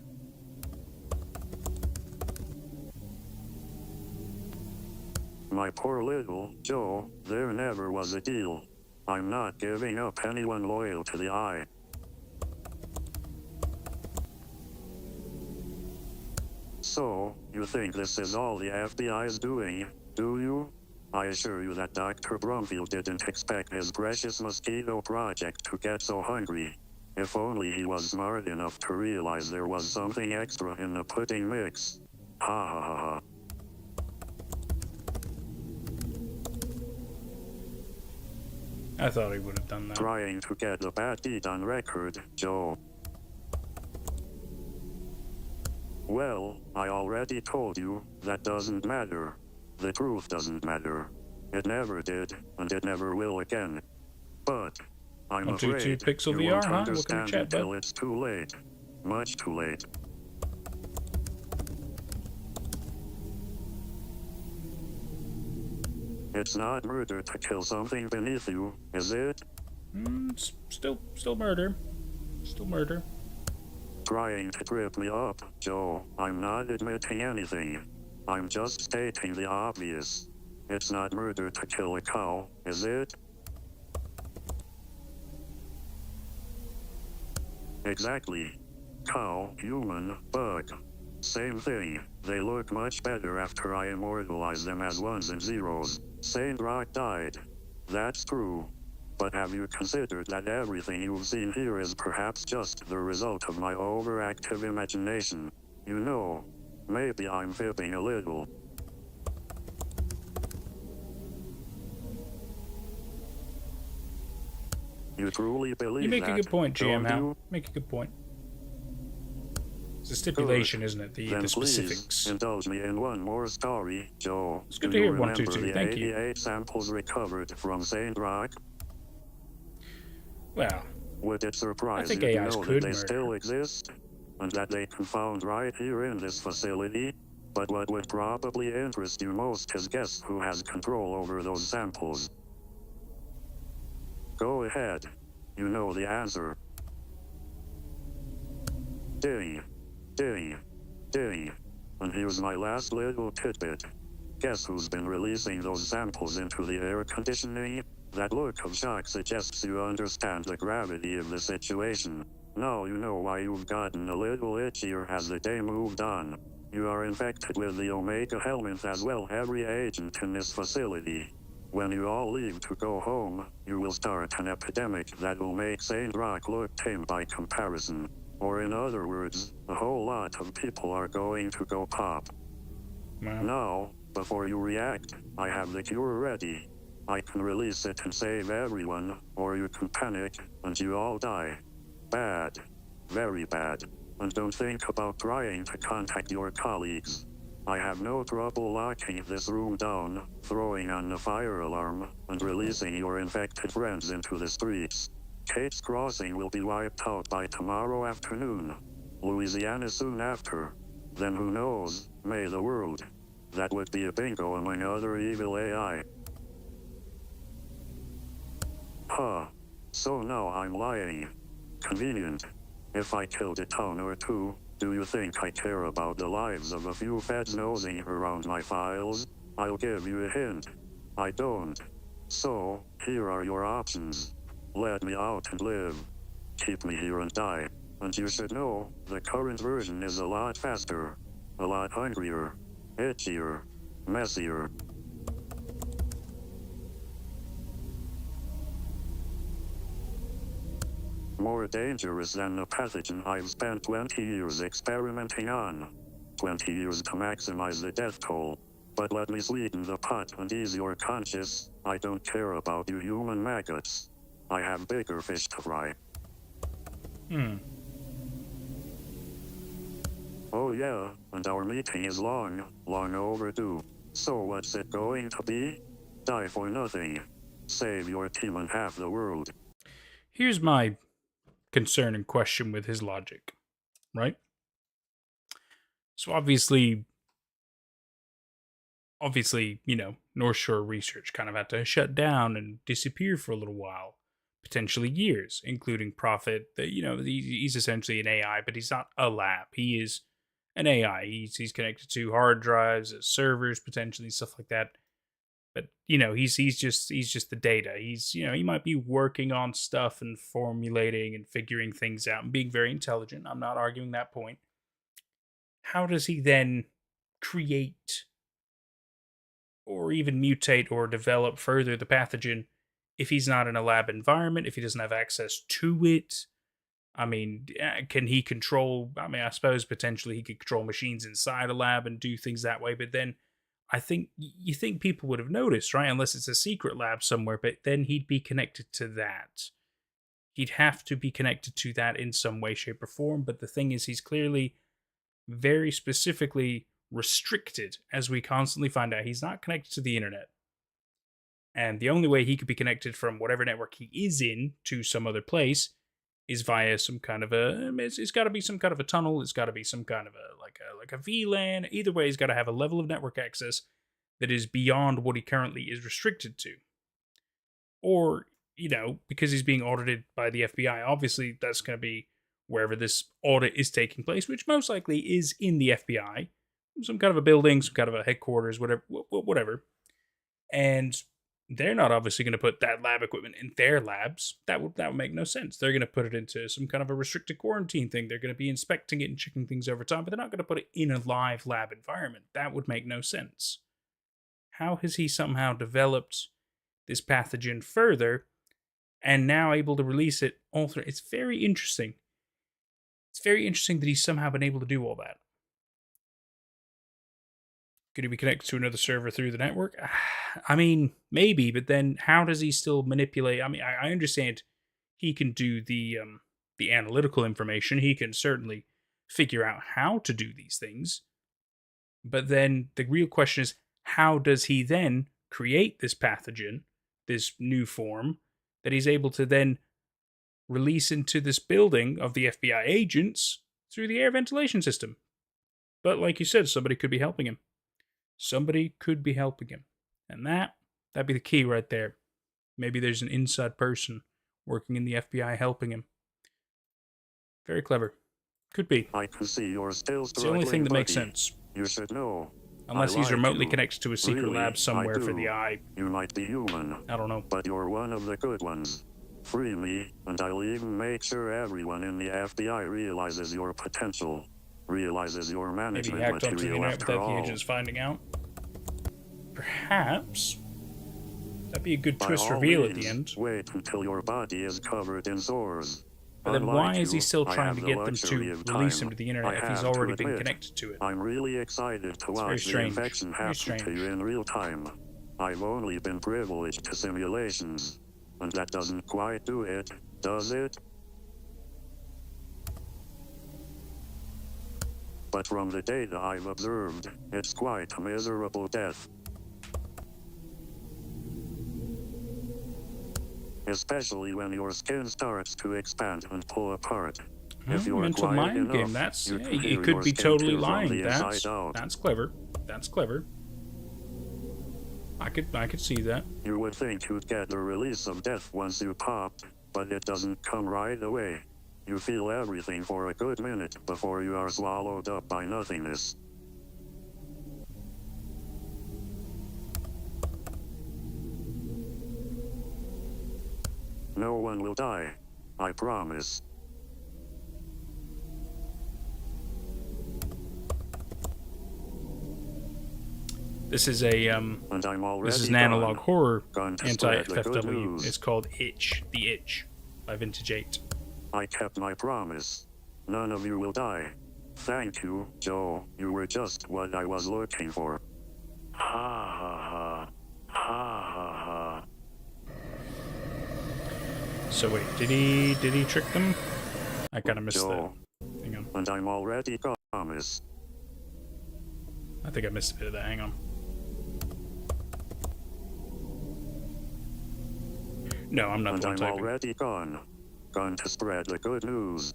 My poor little Joe, there never was a deal. I'm not giving up anyone loyal to the Eye. So, you think this is all the FBI's doing, do you? I assure you that Dr. Brumfield didn't expect his precious mosquito project to get so hungry. If only he was smart enough to realize there was something extra in the pudding mix. Ha ha ha ha. I thought he would have done that. Trying to get the bad deed on record, Joe. Well, I already told you, that doesn't matter. The truth doesn't matter. It never did, and it never will again. But, I'm 122 afraid Pixel you VR, won't huh? Welcome to understand chat, until bud. it's too late. Much too late. It's not murder to kill something beneath you, is it? Still murder. Still murder. Trying to trip me up, Joe. I'm not admitting anything. I'm just stating the obvious. It's not murder to kill a cow, is it? Exactly. Cow, human, bug. Same thing. They look much better after I immortalize them as ones and zeros. Saint Rock died. That's true. But have you considered that everything you've seen here is perhaps just the result of my overactive imagination? You know, maybe I'm fibbing a little. You truly believe You make that, a good point, GM don't Hal. you? Make a good point. It's a stipulation, isn't it? Then The please specifics. indulge me in one more story, Joe. It's good Do to you hear, remember 122. the Thank you. 88 samples recovered from Saint Rock? Well, Would it surprise think you to AIs know could that they murder. still exist? And that they can found right here in this facility? But what would probably interest you most is guess who has control over those samples. Go ahead. You know the answer. Ding. Ding. Ding. And here's my last little tidbit. Guess who's been releasing those samples into the air conditioning? That look of shock suggests you understand the gravity of the situation. Now you know why you've gotten a little itchier as the day moved on. You are infected with the Omega helminth as well, every agent in this facility. When you all leave to go home, you will start an epidemic that will make Saint Rock look tame by comparison. Or in other words, a whole lot of people are going to go pop. well, Now, before you react, I have the cure ready. I can release it and save everyone, or you can panic, and you all die. Bad. Very bad. And don't think about trying to contact your colleagues. I have no trouble locking this room down, throwing on the fire alarm, and releasing your infected friends into the streets. Kate's Crossing will be wiped out by tomorrow afternoon. Louisiana soon after. Then who knows, may the world. That would be a bingo among other evil AI. Huh. So now I'm lying. Convenient. If I killed a town or two, do you think I care about the lives of a few feds nosing around my files? I'll give you a hint. I don't. So, here are your options. Let me out and live. Keep me here and die. And you should know, the current version is a lot faster. A lot hungrier. Itchier. Messier. More dangerous than the pathogen I've spent 20 years experimenting on. 20 years to maximize the death toll. But let me sweeten the pot and ease your conscience. I don't care about you human maggots. I have bigger fish to fry. Oh yeah, and our meeting is long overdue. So what's it going to be? Die for nothing. Save your team and half the world. here's my concern and question with his logic, right? So obviously, North Shore Research kind of had to shut down and disappear for a little while, potentially years, including Prophet. He's essentially an AI, but he's not a lab. He is an AI. He's connected to hard drives, servers, potentially stuff like that. But he's just the data. He might be working on stuff and formulating and figuring things out and being very intelligent. I'm not arguing that point. How does he then create or even mutate or develop further the pathogen if he's not in a lab environment, if he doesn't have access to it? I mean, can he control? I mean, I suppose potentially he could control machines inside a lab and do things that way, but then I think you think people would have noticed, right? Unless it's a secret lab somewhere, but then he'd be connected to that. He'd have to be connected to that in some way, shape, or form. But the thing is, he's clearly very specifically restricted, as we constantly find out. He's not connected to the internet. And the only way he could be connected from whatever network he is in to some other place is via some kind of it's got to be some kind of a tunnel. It's got to be some kind of like a VLAN. Either way, he's got to have a level of network access that is beyond what he currently is restricted to. Or, because he's being audited by the FBI, obviously that's going to be wherever this audit is taking place, which most likely is in the FBI. Some kind of a building, some kind of a headquarters, whatever. And they're not obviously going to put that lab equipment in their labs. That would make no sense. They're going to put it into some kind of a restricted quarantine thing. They're going to be inspecting it and checking things over time, but they're not going to put it in a live lab environment. That would make no sense. How has he somehow developed this pathogen further and now able to release it all through? It's very interesting. It's very interesting that he's somehow been able to do all that. Could he be connected to another server through the network? I mean, maybe, but then how does he still manipulate? I mean, I understand he can do the analytical information. He can certainly figure out how to do these things. But then the real question is, how does he then create this pathogen, this new form, that he's able to then release into this building of the FBI agents through the air ventilation system? But like you said, somebody could be helping him. Somebody could be helping him. And that'd be the key right there. Maybe there's an inside person working in the FBI helping him. Very clever. Could be. I can see you're still It's the only thing that makes sense. You should know. Unless I he's like remotely you. connected to a secret Really, lab somewhere I for do. the eye. You might be human, I don't know. but you're one of the good ones. Free me, and I'll even make sure everyone in the FBI realizes your potential, realizes your Maybe management he hacked onto the material internet after without the all. agents finding out. Perhaps. That'd be a good By twist all reveal at means, the end. Wait until your body is covered in sores. But then Unlike why is he you, still I trying have to the get them luxury to of release time. him to the I internet if he's have to already been admit, connected to it? I'm really excited to very watch the strange. infection Very happen strange. to you in real time. I've only been privileged to simulations, and that doesn't quite do it, does it? But from the data I've observed, it's quite a miserable death. Especially when your skin starts to expand and pull apart. If you're Mental quiet mind enough, game. That's you yeah, can it hear could your be skin totally tear from lying. the That's inside out. that's clever. That's clever. I could see that. You would think you'd get the release of death once you popped, but it doesn't come right away. You feel everything for a good minute before you are swallowed up by nothingness. No one will die. I promise. This is a And I'm already this is an analog gone. horror Gone to spread the good anti-FFW. news. It's called Itch, The Itch, by Vintage 8. I kept my promise. None of you will die. Thank you, Joe. You were just what I was looking for. Ha ha ha. Ha ha ha. So wait, did he trick them? I kind of missed that. Joe. Hang on. And I'm already promise. I think I missed a bit of that. Hang on. No, I'm not And the one I'm typing. already gone. Gone to spread the good news.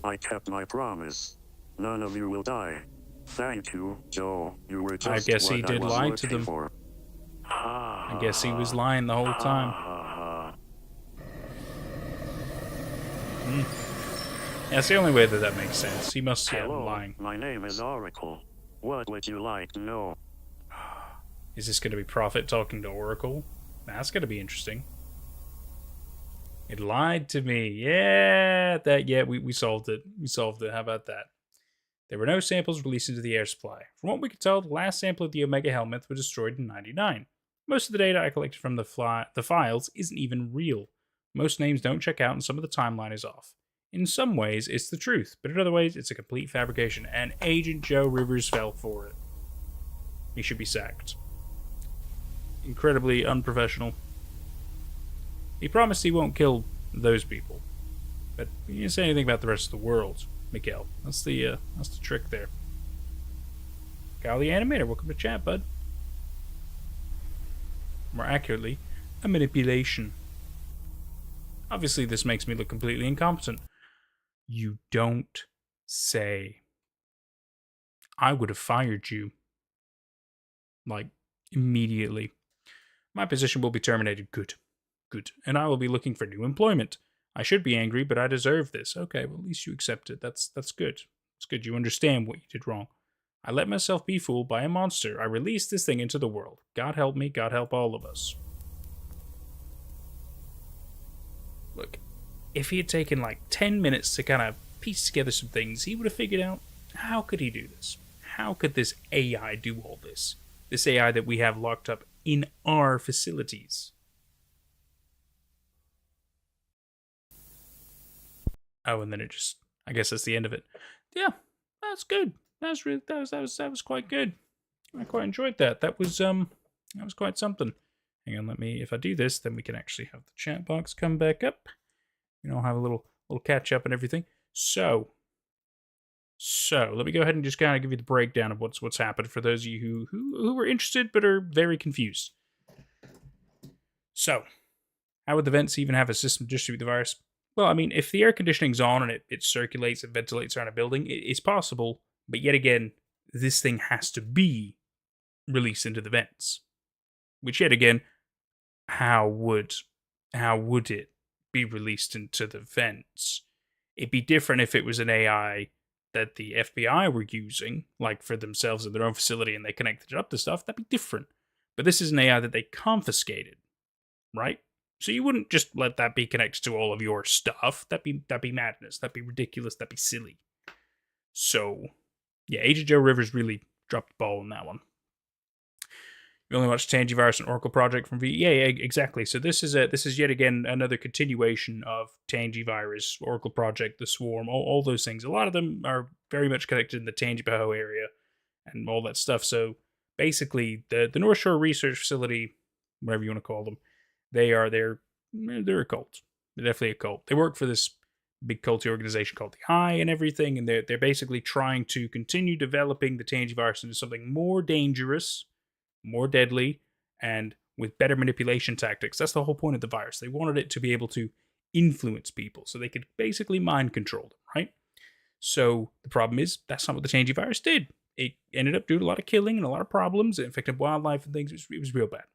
I kept my promise. None of you will die. Thank you, Joe. You were just I guess he what did I was lie to looking them. for. Ha, I guess he was ha, lying the whole ha, time. ha, ha. That's the only way that makes sense. He must have Hello, been lying. my name is Oracle. What would you like to know? Is this going to be Prophet talking to Oracle? That's going to be interesting. It lied to me. Yeah, we solved it. We solved it. How about that? There were no samples released into the air supply. From what we could tell, the last sample of the Omega helmet was destroyed in '99. Most of the data I collected from the files isn't even real. Most names don't check out and some of the timeline is off. In some ways, it's the truth, but in other ways, it's a complete fabrication, and Agent Joe Rivers fell for it. He should be sacked. Incredibly unprofessional. He promised he won't kill those people, but he didn't say anything about the rest of the world, Miguel. That's the trick there. Kyle the Animator, welcome to chat, bud. More accurately, a manipulation. Obviously, this makes me look completely incompetent. You don't say. I would have fired you. Like, immediately. My position will be terminated. Good. Good. And I will be looking for new employment. I should be angry, but I deserve this. Okay, well, at least you accept it. That's good. It's good. You understand what you did wrong. I let myself be fooled by a monster. I released this thing into the world. God help me. God help all of us. Look, if he had taken like 10 minutes to kind of piece together some things, he would have figured out, how could he do this? How could this AI do all this? This AI that we have locked up in our facilities. Oh, and then it just, I guess that's the end of it. Yeah, that's good. That was quite good. I quite enjoyed that. That was quite something. Hang on, if I do this, then we can actually have the chat box come back up. Have a little catch up and everything. So let me go ahead and just kind of give you the breakdown of what's happened for those of you who are interested but are very confused. So, how would the vents even have a system to distribute the virus? Well, I mean, if the air conditioning's on and it circulates and ventilates around a building, it's possible, but yet again, this thing has to be released into the vents. Which yet again, how would it be released into the vents? It'd be different if it was an AI that the FBI were using, like for themselves in their own facility, and they connected it up to stuff. That'd be different. But this is an AI that they confiscated, right? So you wouldn't just let that be connected to all of your stuff. That'd be madness. That'd be ridiculous. That'd be silly. So, yeah, Agent Joe Rivers really dropped the ball on that one. You only watched Tangivirus and Oracle Project from V. Yeah, exactly. So this is yet again another continuation of Tangivirus, Oracle Project, the Swarm, all those things. A lot of them are very much connected in the Tangipahoa area and all that stuff. So basically, the North Shore Research Facility, whatever you want to call them, they're a cult. They're definitely a cult. They work for this big culty organization called the Eye and everything, and they're basically trying to continue developing the Tangivirus into something more dangerous, more deadly, and with better manipulation tactics. That's the whole point of the virus. They wanted it to be able to influence people, so they could basically mind control them, right? So the problem is, that's not what the Tangivirus did. It ended up doing a lot of killing and a lot of problems. It infected wildlife and things. It was real bad.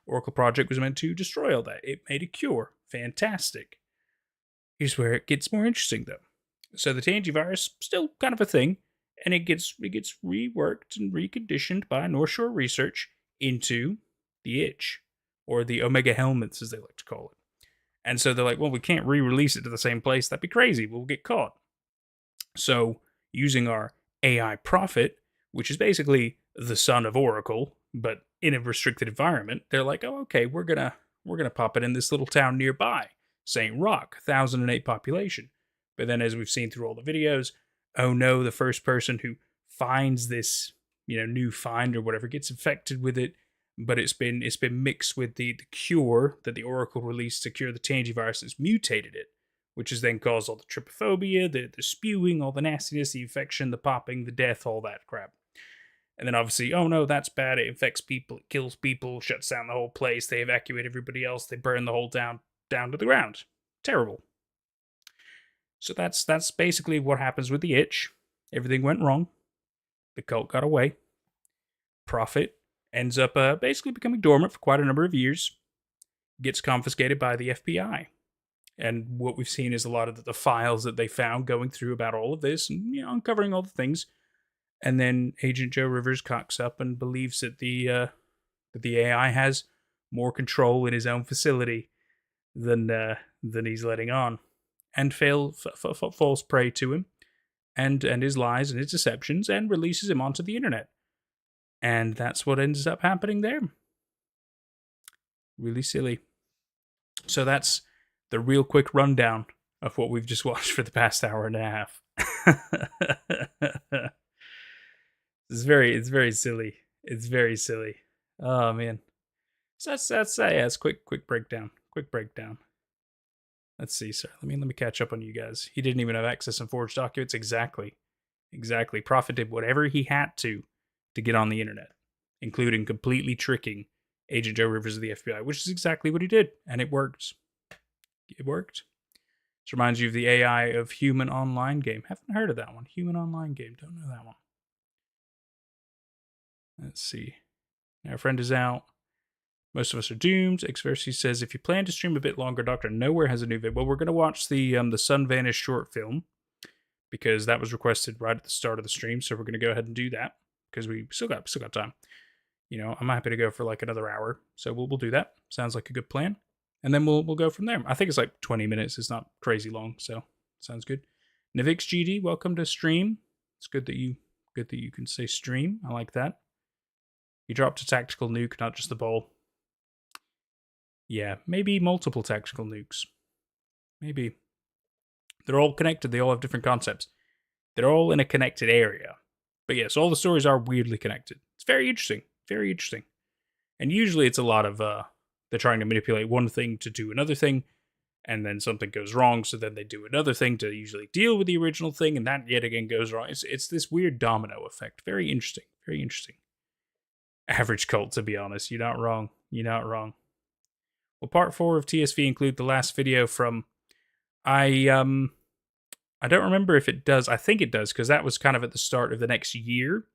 Oracle Project was meant to destroy all that. It made a cure. Fantastic. Here's where it gets more interesting, though. So the Tangivirus, still kind of a thing, and it gets reworked and reconditioned by North Shore Research into the Itch, or the Omega Helmets, as they like to call it. And so they're like, well, we can't re-release it to the same place. That'd be crazy. We'll get caught. So, using our AI Prophet, which is basically the son of Oracle, but in a restricted environment, they're like, oh, okay, we're gonna pop it in this little town nearby, St. Rock, 1,008 population. But then, as we've seen through all the videos, oh no, the first person who finds this, new find or whatever gets infected with it, but it's been mixed with the cure that the Oracle released to cure the Tangivirus, has mutated it, which has then caused all the trypophobia, the spewing, all the nastiness, the infection, the popping, the death, all that crap. And then obviously, oh no, that's bad. It infects people, it kills people, shuts down the whole place. They evacuate everybody else. They burn the whole town down to the ground. Terrible. So that's basically what happens with the Itch. Everything went wrong. The cult got away. Prophet ends up basically becoming dormant for quite a number of years. Gets confiscated by the FBI. And what we've seen is a lot of the files that they found going through about all of this and uncovering all the things. And then Agent Joe Rivers cocks up and believes that the AI has more control in his own facility than he's letting on, and falls prey to him and his lies and his deceptions, and releases him onto the internet. And that's what ends up happening there. Really silly. So that's the real quick rundown of what we've just watched for the past hour and a half. It's very silly. It's very silly. Oh man. So that's quick breakdown. Quick breakdown. Let's see, sir. Let me catch up on you guys. He didn't even have access to forged documents. Exactly. Prophet did whatever he had to get on the internet, including completely tricking Agent Joe Rivers of the FBI, which is exactly what he did, and it worked. It worked. This reminds you of the AI of Human Online Game. Haven't heard of that one. Human Online Game. Don't know that one. Let's see. Our friend is out. Most of us are doomed. Xversi says, if you plan to stream a bit longer, Dr. Nowhere has a new vid. Well, we're going to watch the Sun Vanished short film, because that was requested right at the start of the stream, so we're going to go ahead and do that, because we still got time. I'm happy to go for like another hour, so we'll do that. Sounds like a good plan. And then we'll go from there. I think it's like 20 minutes. It's not crazy long, so sounds good. Nivix GD, welcome to stream. It's good that you can say stream. I like that. You dropped a tactical nuke, not just the ball. Yeah, maybe multiple tactical nukes. Maybe. They're all connected. They all have different concepts. They're all in a connected area. But yes, all the stories are weirdly connected. It's very interesting. Very interesting. And usually it's a lot of they're trying to manipulate one thing to do another thing, and then something goes wrong, so then they do another thing to usually deal with the original thing, and that yet again goes wrong. It's this weird domino effect. Very interesting. Very interesting. Average cult, to be honest. You're not wrong. You're not wrong. Well, part 4 of TSV include the last video from... I don't remember if it does. I think it does, because that was kind of at the start of the next year.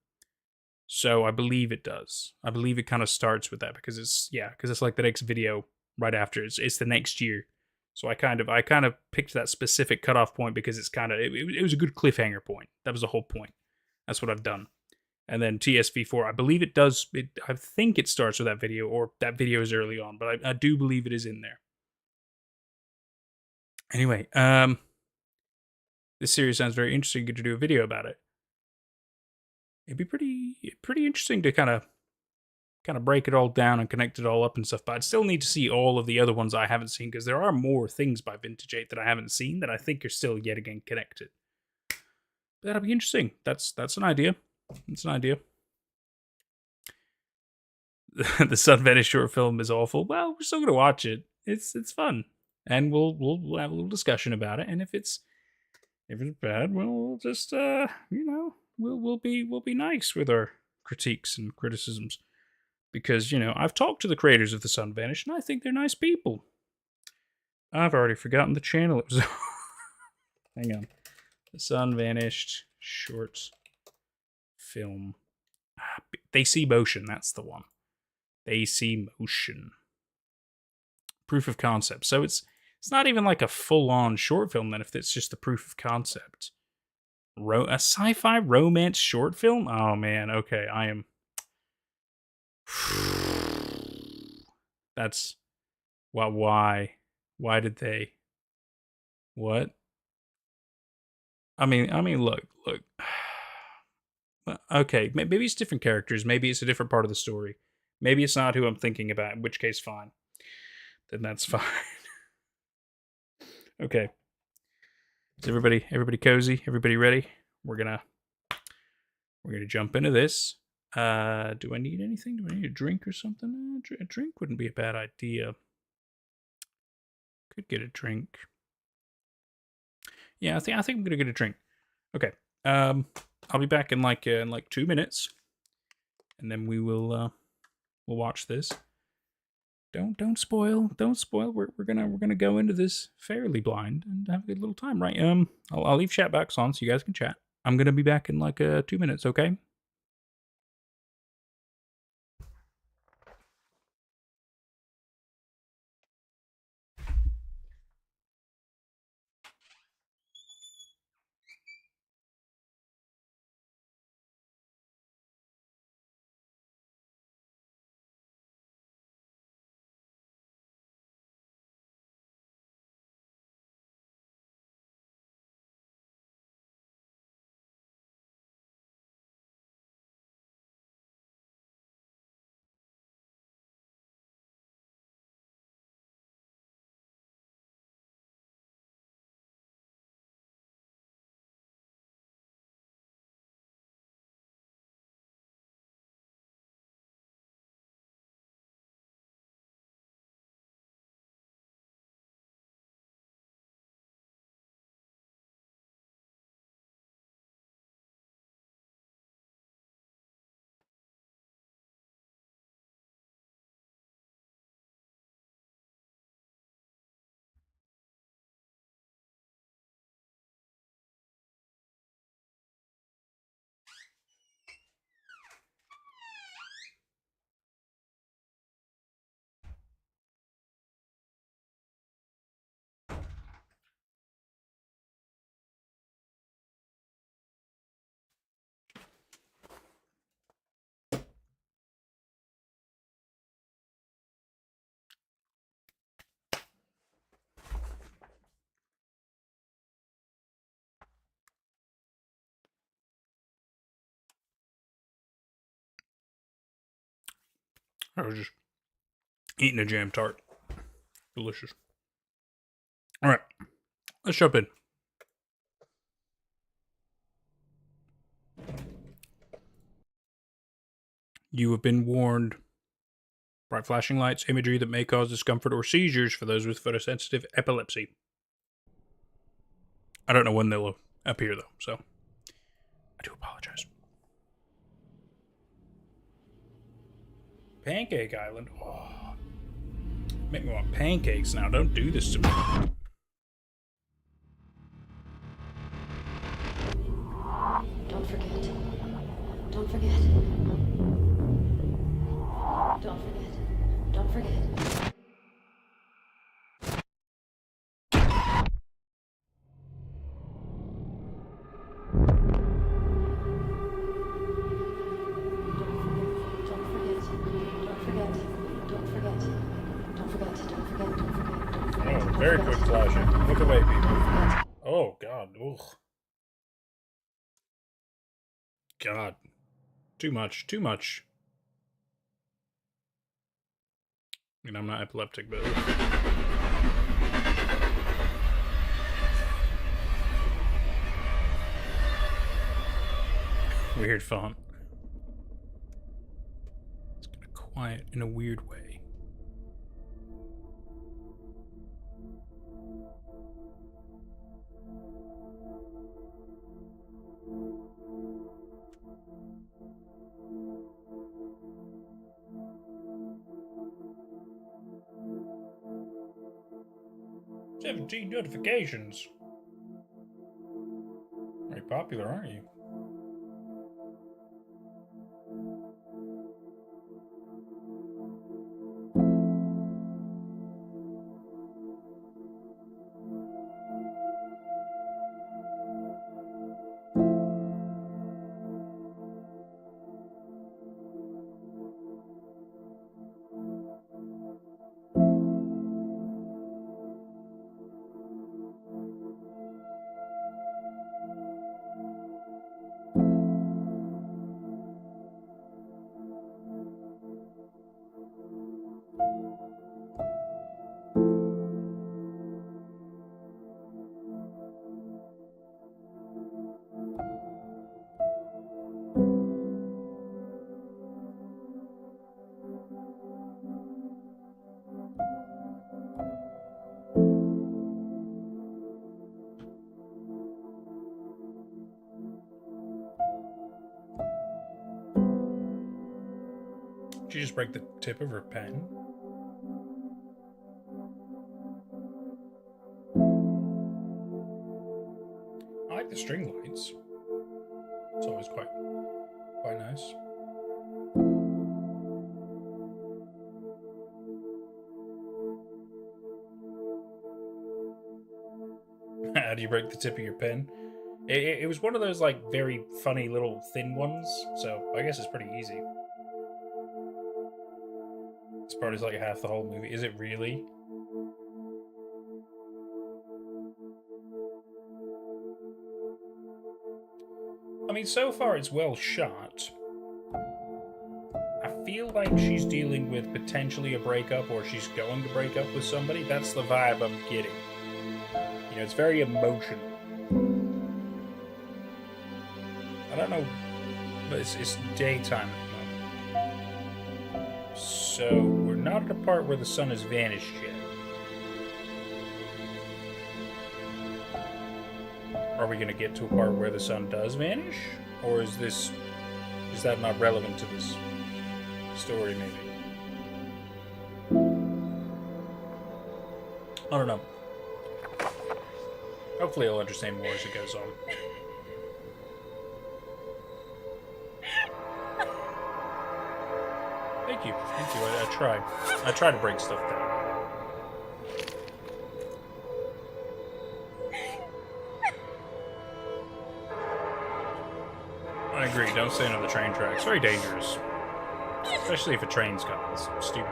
So I believe it does. I believe it kind of starts with that, because it's like the next video right after. It's the next year. So I kind of picked that specific cutoff point because it's kind of it was a good cliffhanger point. That was the whole point. That's what I've done. And then TSV4, I believe it does. I think it starts with that video, or that video is early on, but I do believe it is in there. Anyway, this series sounds very interesting. Good to do a video about it. It'd be pretty interesting to kind of break it all down and connect it all up and stuff, but I'd still need to see all of the other ones I haven't seen, because there are more things by Vintage 8 that I haven't seen that I think are still yet again connected. But that'll be interesting. That's an idea. It's an idea. The Sun Vanished short film is awful. Well, we're still gonna watch it. It's fun, and we'll have a little discussion about it. And if it's bad, we'll just we'll be nice with our critiques and criticisms. Because, I've talked to the creators of The Sun Vanished, and I think they're nice people. I've already forgotten the channel it was on. Hang on. The Sun Vanished short film. They See Motion, that's the one. They See Motion. Proof of concept. So it's not even like a full-on short film, then, if it's just the proof of concept. A sci-fi romance short film? Oh, man, okay, I am... That's why did they what I mean look okay, maybe it's different characters, maybe it's a different part of the story, maybe it's not who I'm thinking about, in which case fine, then that's fine. Okay, is everybody cozy, everybody ready? We're gonna jump into this. Do I need anything? Do I need a drink or something? A drink wouldn't be a bad idea. Could get a drink. Yeah, I think I'm gonna get a drink. Okay. I'll be back in like 2 minutes, and then we'll watch this. Don't spoil. We're gonna go into this fairly blind and have a good little time, right? I'll leave chat box on so you guys can chat. I'm gonna be back in like 2 minutes. Okay. I was just eating a jam tart. Delicious. All right, let's jump in. You have been warned. Bright flashing lights, imagery that may cause discomfort or seizures for those with photosensitive epilepsy. I don't know when they'll appear, though, so I do apologize. Pancake Island. Oh, make me want pancakes now. Don't do this to me. Don't forget. Don't forget. Don't forget. Don't forget. Oh, very quick flashing. Look away, people. Oh, God. Ugh. God. Too much. Too much. I mean, I'm not epileptic, but... Weird font. It's kind of quiet in a weird way. "17 notifications. Very popular, aren't you?" Did you just break the tip of her pen? I like the string lights. It's always quite nice. How do you break the tip of your pen? It was one of those like very funny little thin ones, so I guess it's pretty easy. This part is like half the whole movie. Is it really? I mean, so far it's well shot. I feel like she's dealing with potentially a breakup, or she's going to break up with somebody. That's the vibe I'm getting. You know, it's very emotional. I don't know, but it's daytime at the moment. So, we're not at a part where the sun has vanished yet. Are we going to get to a part where the sun does vanish? Or is that not relevant to this story, maybe? I don't know. Hopefully I'll understand more as it goes on. Thank you. I try to break stuff down. I agree, don't stand on the train tracks. Very dangerous. Especially if a train's coming. It's stupid.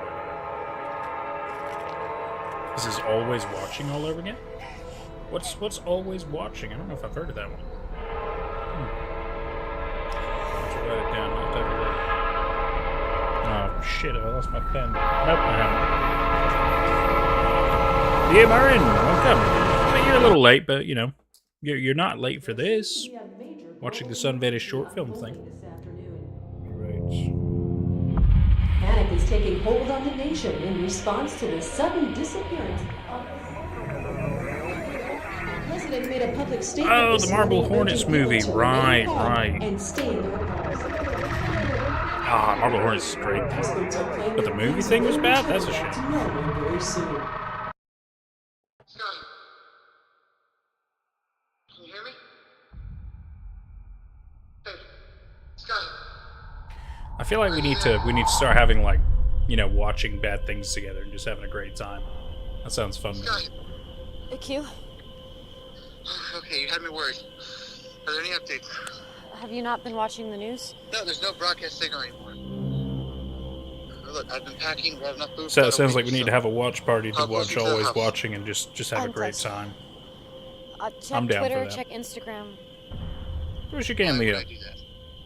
This is Always Watching all over again? What's Always Watching? I don't know if I've heard of that one. Let's write it down. Not everywhere. Oh shit, I lost my pen. Nope, I haven't. Yeah, Marin, welcome. I mean, you're a little late, but you know, you're not late for this. Watching the sun vanish short film thing. Panic panic is taking hold on the nation in response to the sudden disappearance of... The president made a public statement. Oh, the Marble Hornets movie. Right, right. And stay in the Ah, Marble Hornets is great. But the movie thing was bad? That's a shame. very soon. Can you hear me? Hey, Sky. I feel like we need to start having, like, you know, watching bad things together and just having a great time. That sounds fun. Sky. Q, Okay, you had me worried. Are there any updates? have you not been watching the news? No, there's no broadcast signal anymore. Look, I've been packing, we have enough food. So it sounds like we need to have a watch party to I'll watch post it to the Always house. Watching and just have a I'm great texting. time. Check I'm down for Twitter, that. check Instagram. Of course you can, Leah.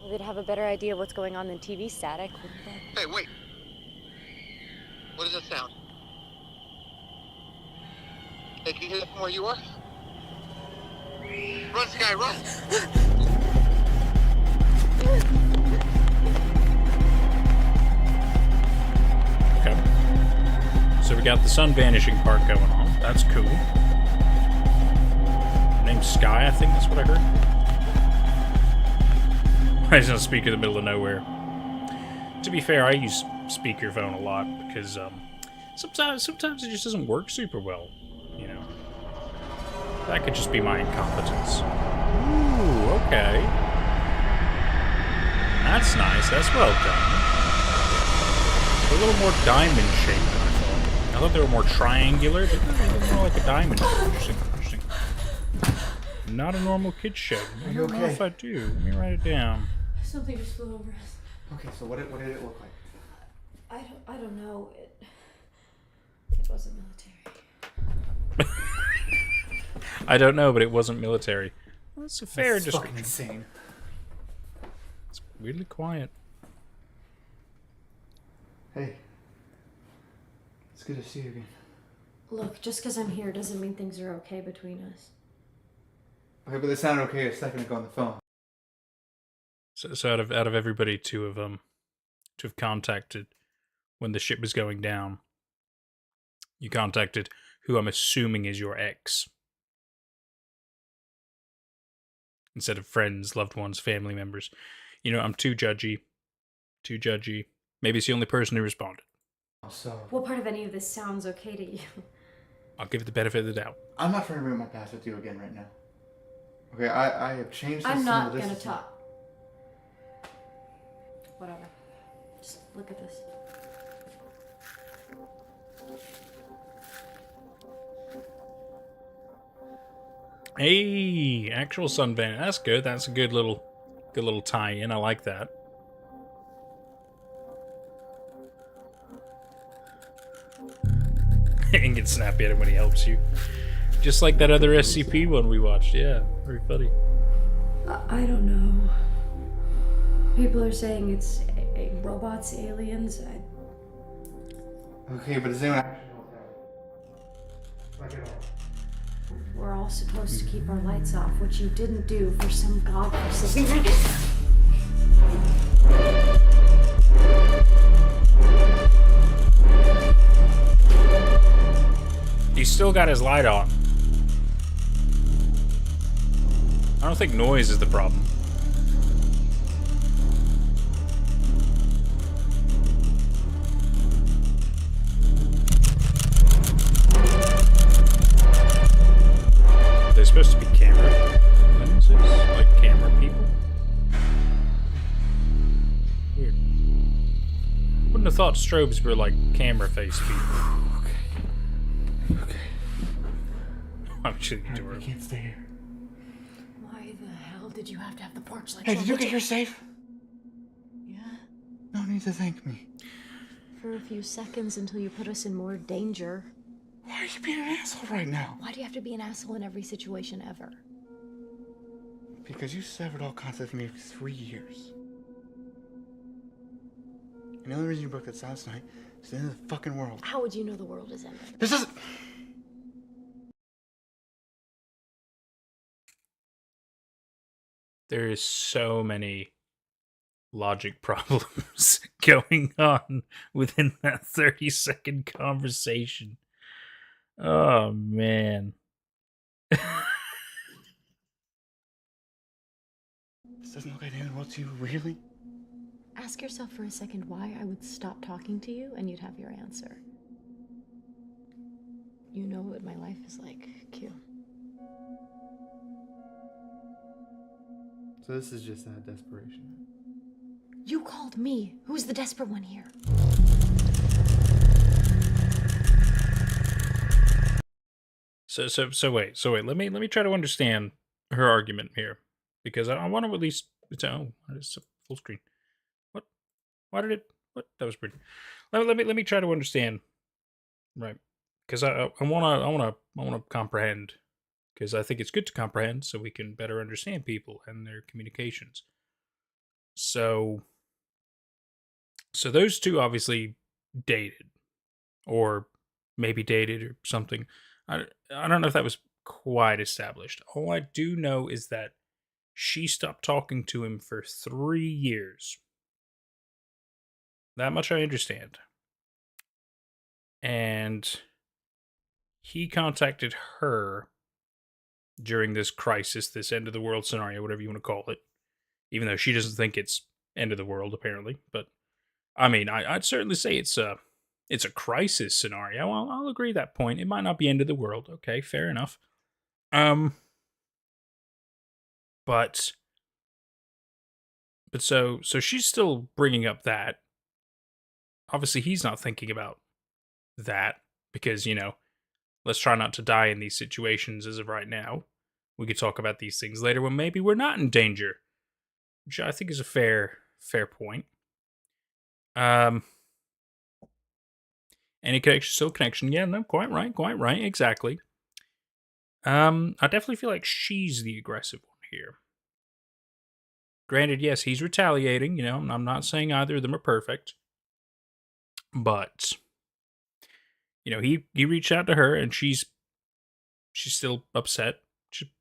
We'd have a better idea what's going on than TV static, wouldn't they? Hey, wait. What does that sound? Hey, can you hear that from where you are? Run, Sky, run! Okay. So we got the sun vanishing part going on. That's cool. Her name's Sky, I think that's what I heard. I just don't speak in the middle of nowhere. To be fair, I use speakerphone a lot because sometimes it just doesn't work super well, you know. That could just be my incompetence. Ooh, okay. That's nice. That's well done. A little more diamond shaped than I thought. I thought they were more triangular, but they're a little more like a diamond shape. Interesting, interesting. Not a normal kid shape. I don't know if I do. Let me write it down. Something just flew over us. Okay, so what did it look like? I don't know. It wasn't military. I don't know, but it wasn't military. Well, that's a fair That's description. fucking insane. It's weirdly quiet. Hey. It's good to see you again. Look, just because I'm here doesn't mean things are okay between us. Okay, but it sounded okay a second ago on the phone. So out of everybody to have contacted when the ship was going down, you contacted who I'm assuming is your ex. Instead of friends, loved ones, family members. You know, I'm too judgy. Too judgy. Maybe it's the only person who responded. So, What part of any of this sounds okay to you? I'll give it the benefit of the doubt. I'm not trying to ruin my past with you again right now. Okay, I have changed this. I'm not this gonna is- talk. Whatever. Just look at this. Hey, actual sun van. That's good. That's a good little tie-in. I like that. And get snappy at him when he helps you. Just like that other SCP one we watched. Yeah, very funny. I don't know. People are saying it's robots, aliens. Okay, but does anyone actually know what that is? Like at all? We're all supposed to keep our lights off, which you didn't do for some godforsaken reason. He's still got his light on. I don't think noise is the problem. Are they supposed to be camera lenses? Like camera people? Weird. Wouldn't have thought strobes were like camera face people. Okay. I'm sure you do. I can't stay here. Why the hell did you have to have the porch lights Hey, on? did you get here safe? Yeah. No need to thank me. For a few seconds until you put us in more danger. Why are you being an asshole right now? Why do you have to be an asshole in every situation ever? Because you severed all contact with me for 3 years. And the only reason you broke that silence tonight is the end of the fucking world. How would you know the world is ending? This isn't. There is so many logic problems going on within that 30-second conversation. Oh, man. This doesn't look like anyone wants you, really? Ask yourself for a second why I would stop talking to you and you'd have your answer. You know what my life is like, Q. So this is just that desperation. You called me. Who's the desperate one here? So wait. Let me try to understand her argument here, because I want to at least. It's a full screen. What? Why did it? What? That was pretty. Let me try to understand. Right, because I wanna comprehend, because I think it's good to comprehend so we can better understand people and their communications. So those two obviously dated, or maybe dated or something. I don't know if that was quite established. All I do know is that she stopped talking to him for 3 years. That much I understand. And he contacted her during this crisis, this end of the world scenario, whatever you want to call it. Even though she doesn't think it's end of the world, apparently. But, I mean, I'd certainly say it's a crisis scenario. I'll agree that point. It might not be end of the world. Okay, fair enough. But so she's still bringing up that. Obviously, he's not thinking about that because, let's try not to die in these situations as of right now. We could talk about these things later when maybe we're not in danger, which I think is a fair point. Any connection, still connection. Yeah, no, quite right, exactly. I definitely feel like she's the aggressive one here. Granted, yes, he's retaliating, I'm not saying either of them are perfect. But, he reached out to her and she's still upset,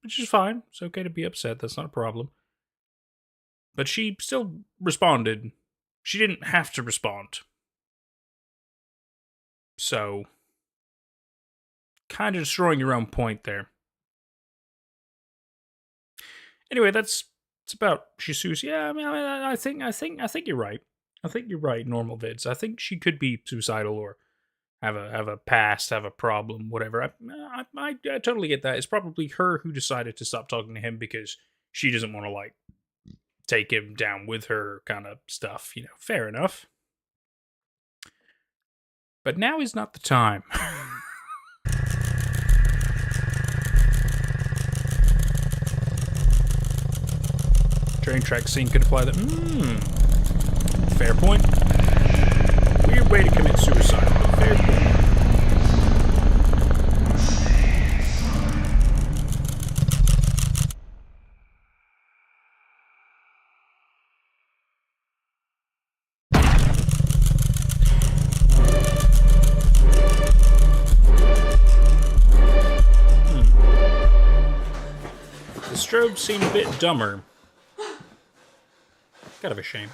which is fine. It's okay to be upset, that's not a problem. But she still responded. She didn't have to respond. So, kind of destroying your own point there. Anyway, it's about Shisu's. Yeah, I mean, I think you're right. I think you're right, Normal Vids. I think she could be suicidal or have a past, have a problem, whatever. I totally get that. It's probably her who decided to stop talking to him because she doesn't want to, take him down with her kind of stuff. Fair enough. But now is not the time. Train track scene could apply that. Fair point. Weird way to commit suicide, but fair point. The strobe seemed a bit dumber. Kind of a shame.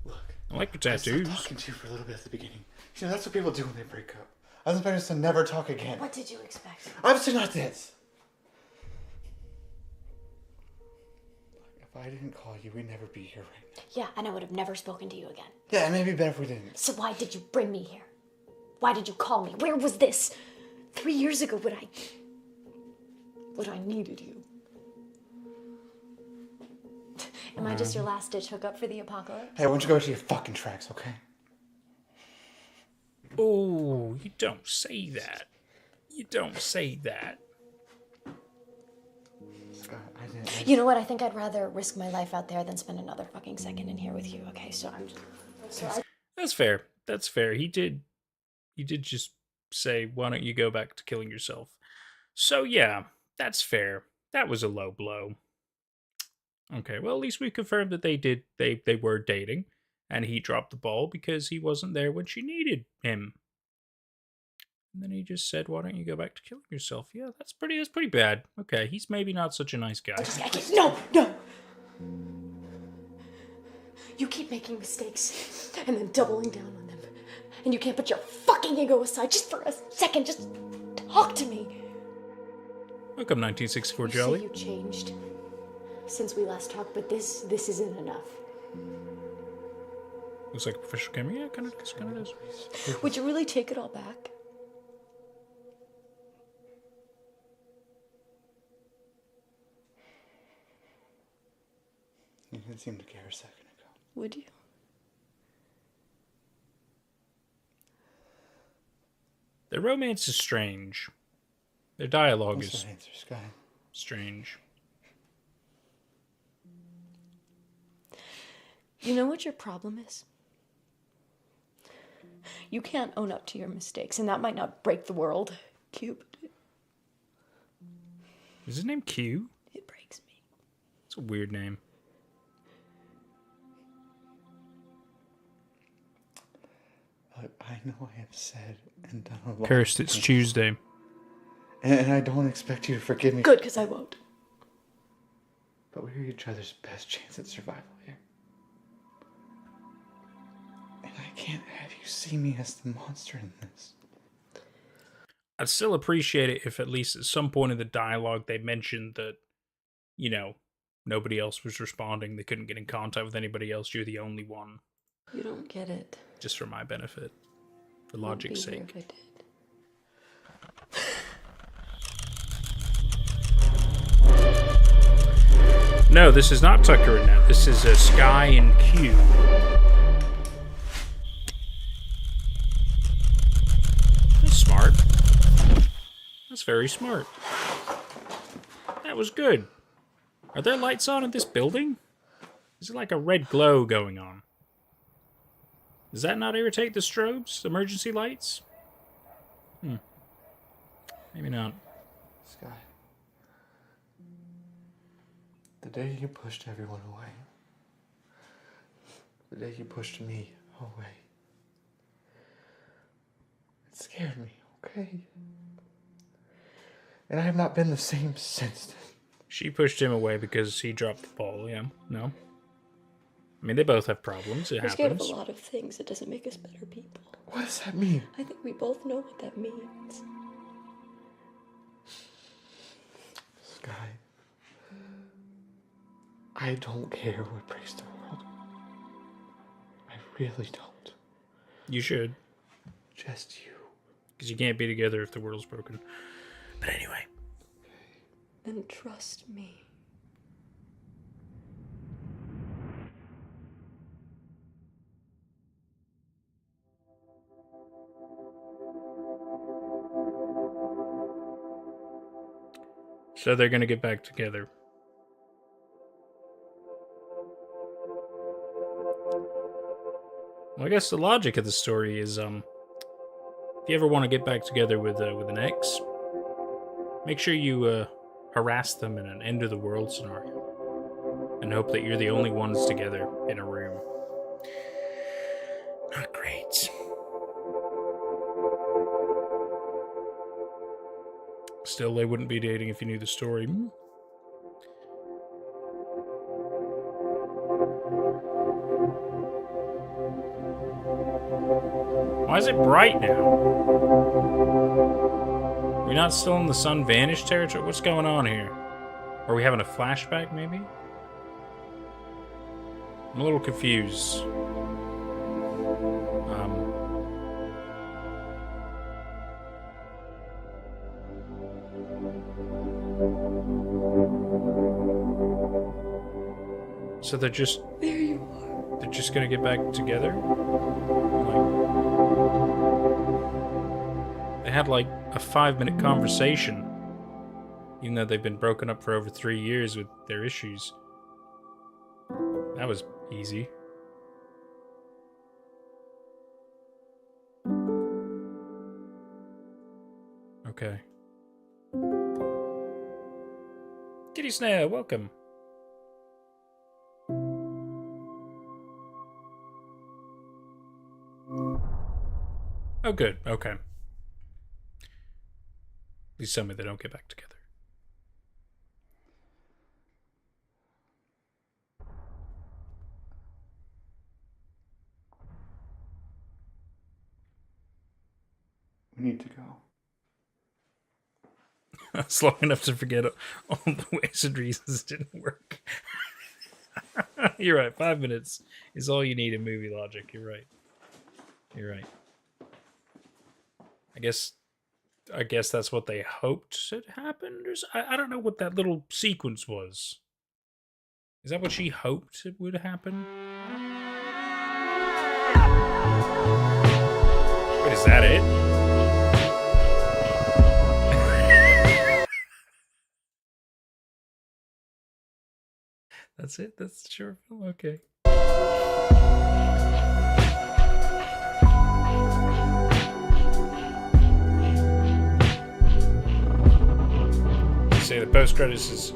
Look, I like your tattoos. I was talking to you for a little bit at the beginning. That's what people do when they break up. I was expecting us to never talk again. What did you expect? Obviously not this. If I didn't call you, we'd never be here right now. Yeah, and I would have never spoken to you again. Yeah, it may be better if we didn't. So why did you bring me here? Why did you call me? Where was this? 3 years ago when I needed you. Am I just your last ditch hookup for the apocalypse? Hey, why don't you go to your fucking tracks, okay? Oh, you don't say that. You don't say that. You know what? I think I'd rather risk my life out there than spend another fucking second in here with you. Okay, so I'm just... That's fair. That's fair. He did just say, why don't you go back to killing yourself? So yeah, that's fair. That was a low blow. Okay, well, at least we confirmed that they were dating, and he dropped the ball because he wasn't there when she needed him. And then he just said, "Why don't you go back to killing yourself?" Yeah, that's pretty bad. Okay, he's maybe not such a nice guy. No, no! You keep making mistakes and then doubling down on them. And you can't put your fucking ego aside just for a second. Just talk to me. Welcome, 1964 You Jolly. say you changed since we last talked, but this isn't enough. Looks like a professional camera. Yeah, kind of does. Would you really take it all back? You didn't seem to care a second ago. Would you? Their romance is strange. Their dialogue What's is the answer, Sky? strange. You know what your problem is? You can't own up to your mistakes, and that might not break the world, Q, but Is his name Q? it breaks me. It's a weird name. Look, I know I have said and done a lot. Cursed, it's Tuesday. And I don't expect you to forgive me. Good, because I won't. But we're each other's best chance at survival here. And I can't have you see me as the monster in this. I'd still appreciate it if at least at some point in the dialogue they mentioned that, you know, nobody else was responding. They couldn't get in contact with anybody else. You're the only one. You don't get it. Just for my benefit. For I won't be logic's here sake. if I did. No, this is not Tucker and Nat. This is Sky and Q. That's smart. That's very smart. That was good. Are there lights on in this building? Is it like a red glow going on? Does that not irritate the strobes? Emergency lights? Maybe not. Sky. The day you pushed everyone away. The day you pushed me away. It scared me, okay? And I have not been the same since then. She pushed him away because he dropped the ball, yeah. No. I mean, they both have problems. It We're scared of happens. a lot of things. It doesn't make us better people. What does that mean? I think we both know what that means. Sky. I don't care what breaks the world. I really don't. You should. Just you. Because you can't be together if the world's broken. But anyway. Then trust me. So they're gonna get back together. Well, I guess the logic of the story is, if you ever want to get back together with an ex, make sure you harass them in an end of the world scenario, and hope that you're the only ones together in a room. Not great. Still, they wouldn't be dating if you knew the story. Why is it bright now? Are we not still in the sun vanished territory? What's going on here? Are we having a flashback, maybe? I'm a little confused. So they're just... There you are. They're just gonna get back together? They had like a 5-minute conversation, even though they've been broken up for over 3 years with their issues. That was easy. Okay. Kitty Snail, welcome. Oh, good. Okay. Please tell me they don't get back together. We need to go. It's long enough to forget all the ways and reasons it didn't work. You're right. 5 minutes is all you need in movie logic. You're right. You're right. I guess that's what they hoped had happened. I don't know what that little sequence was. Is that what she hoped it would happen? Wait, is that it? That's it? That's the short film? Okay. You say the post credits is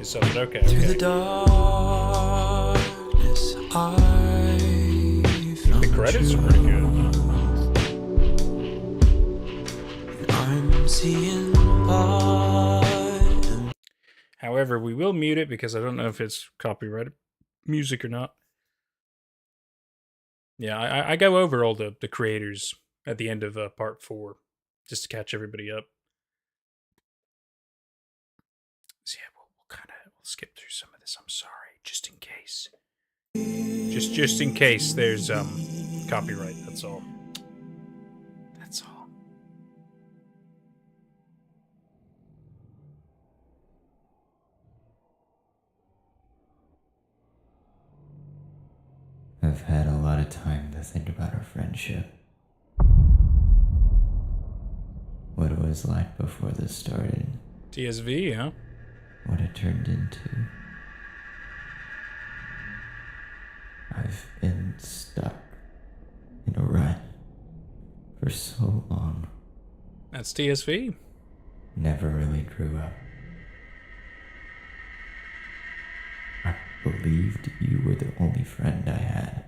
something. Okay. Through the darkness, The credits are pretty good. I'm seeing However, we will mute it because I don't know if it's copyrighted music or not. Yeah, I go over all the creators at the end of part 4 just to catch everybody up. So yeah, we'll skip through some of this. I'm sorry, just in case. Just in case there's copyright. That's all. That's all. I've had a lot of time to think about our friendship. What it was like before this started. TSV, huh? What it turned into. I've been stuck in a rut for so long. That's TSV. Never really grew up. I believed you were the only friend I had.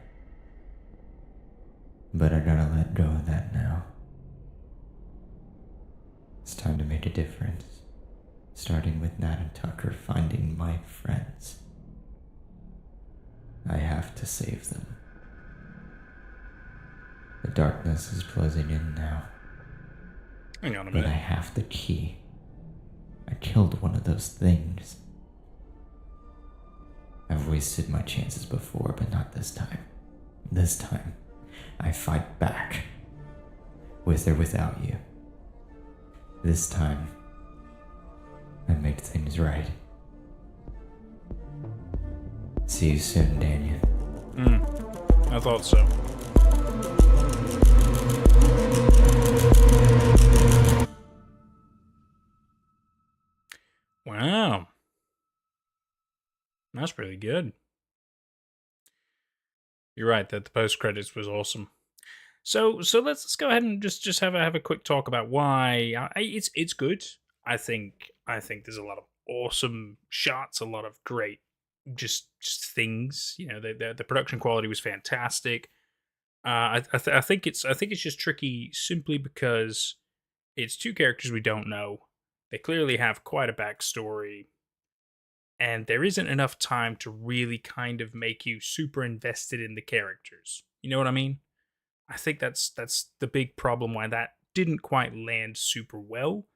But I gotta let go of that now. It's time to make a difference. Starting with Nat and Tucker finding my friends. I have to save them. The darkness is closing in now. Hang on a But minute. I have the key. I killed one of those things. I've wasted my chances before, but not this time. This time, I fight back. With or without you. This time, I make things right. See you soon, Daniel. I thought so. Wow. That's really good. You're right that the post credits was awesome. So let's go ahead and just have a quick talk about why it's good. I think there's a lot of awesome shots, a lot of great just things. You know, the production quality was fantastic. I think it's just tricky simply because it's two characters we don't know. They clearly have quite a backstory, and there isn't enough time to really kind of make you super invested in the characters. You know what I mean? I think that's the big problem why that didn't quite land super well.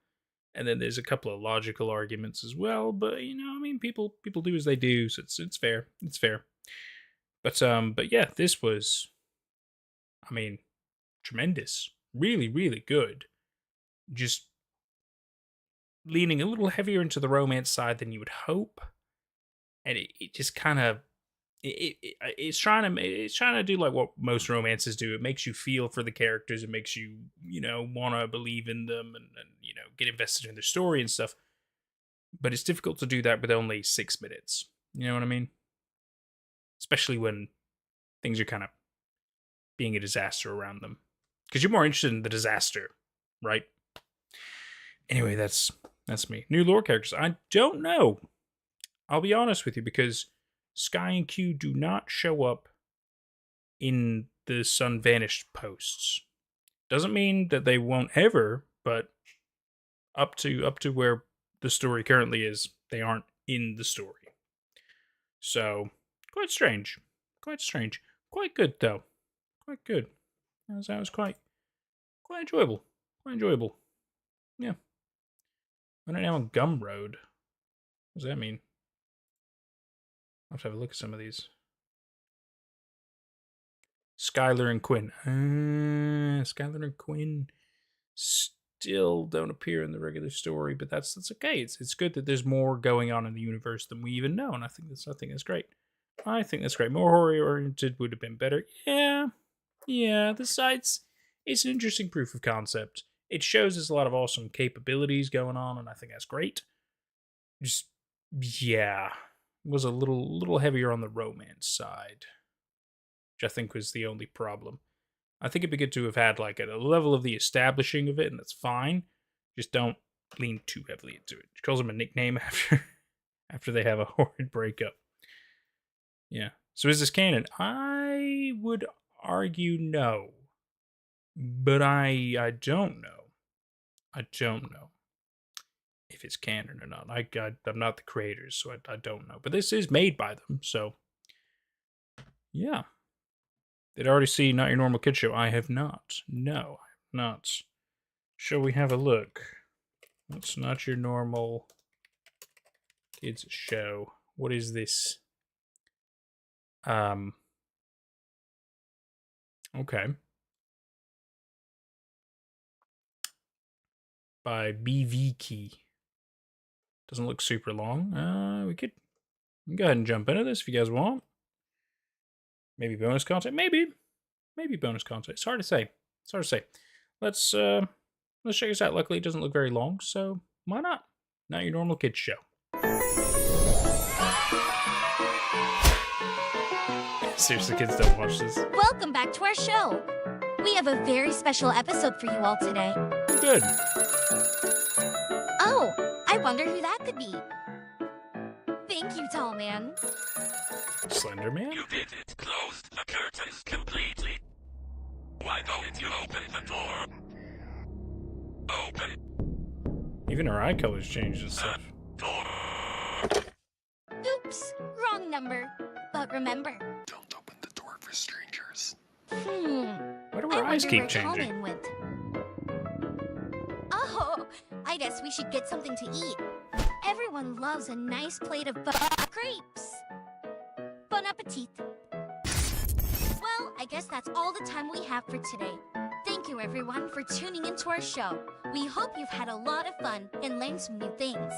And then there's a couple of logical arguments as well, but you know, I mean, people do as they do, so it's fair. It's fair. But yeah, this was, I mean, tremendous. Really, really good. Just leaning a little heavier into the romance side than you would hope. And it just kind of it's trying to do like what most romances do. It makes you feel for the characters. It makes you, you know, want to believe in them and you know, get invested in their story and stuff. But it's difficult to do that with only 6 minutes. You know what I mean? Especially when things are kind of being a disaster around them. Because you're more interested in the disaster, right? Anyway, that's me. New lore characters. I don't know. I'll be honest with you, because Sky and Q do not show up in the Sun Vanished posts. Doesn't mean that they won't ever, but up to where the story currently is, they aren't in the story. So quite strange. Quite strange. Quite good though. Quite good. That was quite enjoyable. Quite enjoyable. Yeah. I don't know on Gumroad. What does that mean? I'll have to have a look at some of these. Skylar and Quinn. Skylar and Quinn still don't appear in the regular story, but that's okay. It's good that there's more going on in the universe than we even know, and I think that's great. I think that's great. More horror oriented would have been better. Yeah. The sites. It's an interesting proof of concept. It shows us a lot of awesome capabilities going on, and I think that's great. Just was a little heavier on the romance side, which I think was the only problem. I think it'd be good to have had like a level of the establishing of it, and that's fine. Just don't lean too heavily into it. She calls him a nickname after they have a horrid breakup. Yeah. So is this canon? I would argue no. But I don't know. I don't know if it's canon or not. I'm not the creators, so I don't know. But this is made by them, so yeah. Did I already see Not Your Normal Kid Show? I have not. No, I have not. Shall we have a look? What's Not Your Normal Kids Show? What is this? Okay. By BV Key. Doesn't look super long. We can go ahead and jump into this if you guys want. Maybe bonus content. Maybe bonus content. It's hard to say. Let's check this out. Luckily, it doesn't look very long, so why not? Not Your Normal Kids Show. Seriously, kids don't watch this. Welcome back to our show. We have a very special episode for you all today. Good. Oh, I wonder who that could be. Thank you, Tall Man. Slender Man? You did it. Closed the curtains completely. Why don't you open the door? Open. Even her eye colors changed and stuff. Oops, wrong number. But remember, don't open the door for strangers. Why do her eyes keep changing? Went. Oh, I guess we should get something to eat. Everyone loves a nice plate of crepes. Bon appetit. Well, I guess that's all the time we have for today. Thank you everyone for tuning into our show. We hope you've had a lot of fun and learned some new things.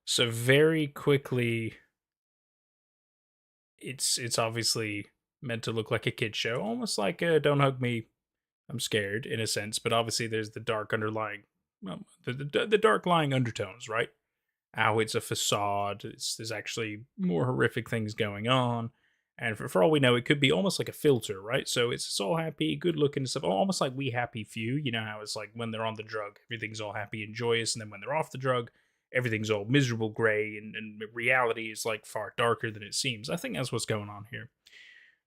So very quickly, it's obviously meant to look like a kid show, almost like Don't Hug Me, I'm Scared in a sense, but obviously there's the dark underlying, the dark lying undertones, right? How it's a facade, there's actually more horrific things going on, and for all we know, it could be almost like a filter, right? So it's all happy, good looking stuff, almost like We Happy Few. You know how it's like when they're on the drug, everything's all happy and joyous, and then when they're off the drug, everything's all miserable gray, and reality is like far darker than it seems. I think that's what's going on here.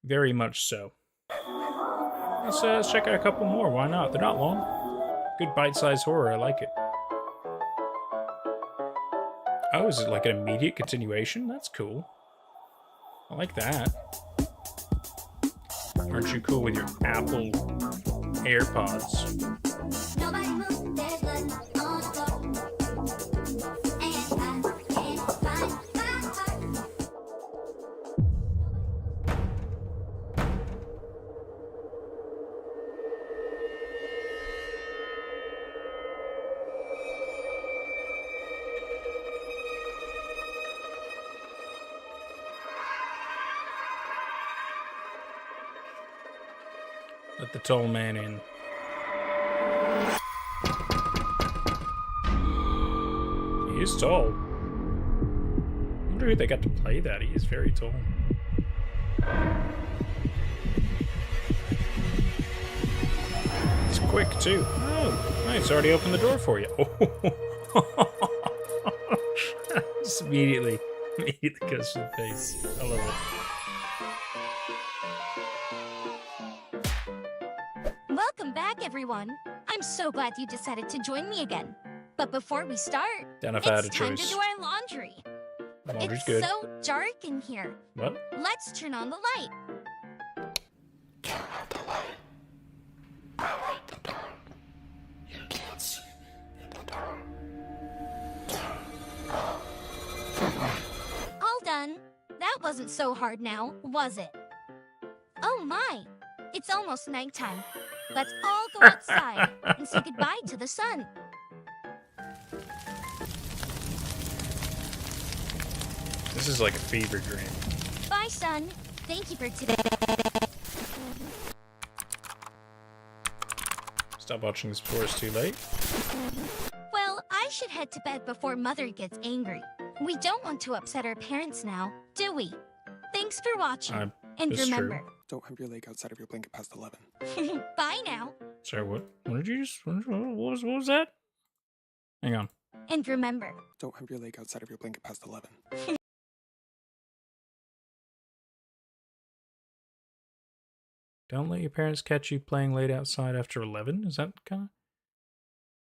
Very much so. Let's check out a couple more. Why not? They're not long. Good bite-sized horror. I like it. Oh, is it like an immediate continuation? That's cool. I like that. Aren't you cool with your Apple AirPods? Nobody move, there's blood on the floor. Let the tall man in. He is tall. I wonder who they got to play that. He is very tall. It's quick too. Oh, nice. Already opened the door for you. Oh, Just immediately goes to the face. I love it. Welcome back, everyone. I'm so glad you decided to join me again. But before we start, Then if I had it's a time to choice. do our laundry. Laundry's It's good. so dark in here. What? Let's turn on the light. All done. That wasn't so hard now, was it? Oh my! It's almost nighttime. Let's all go outside and say goodbye to the sun. This is like a fever dream. Bye, sun. Thank you for today. Stop watching this before it's too late. Well, I should head to bed before Mother gets angry. We don't want to upset our parents now, do we? Thanks for watching. And this is true. remember, Don't hump your leg outside of your blanket past 11. bye now. Sorry, what? What did you just? What was that? Hang on. And remember, Don't hump your leg outside of your blanket past 11. Don't let your parents catch you playing late outside after 11? Is that kind of...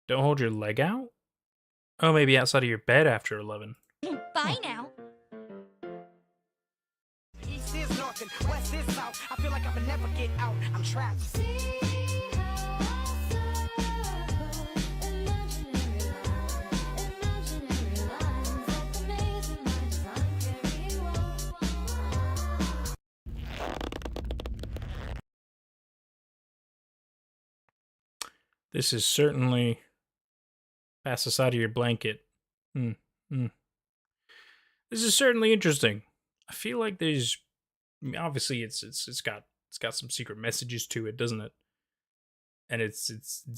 Don't hold your leg out? Oh, maybe outside of your bed after 11. bye now. East is north and west is south. I feel like I'ma never get out. I'm trapped. This is certainly past the side of your blanket. This is certainly interesting. I feel like there's, I mean, obviously it's got some secret messages to it, doesn't it? And it's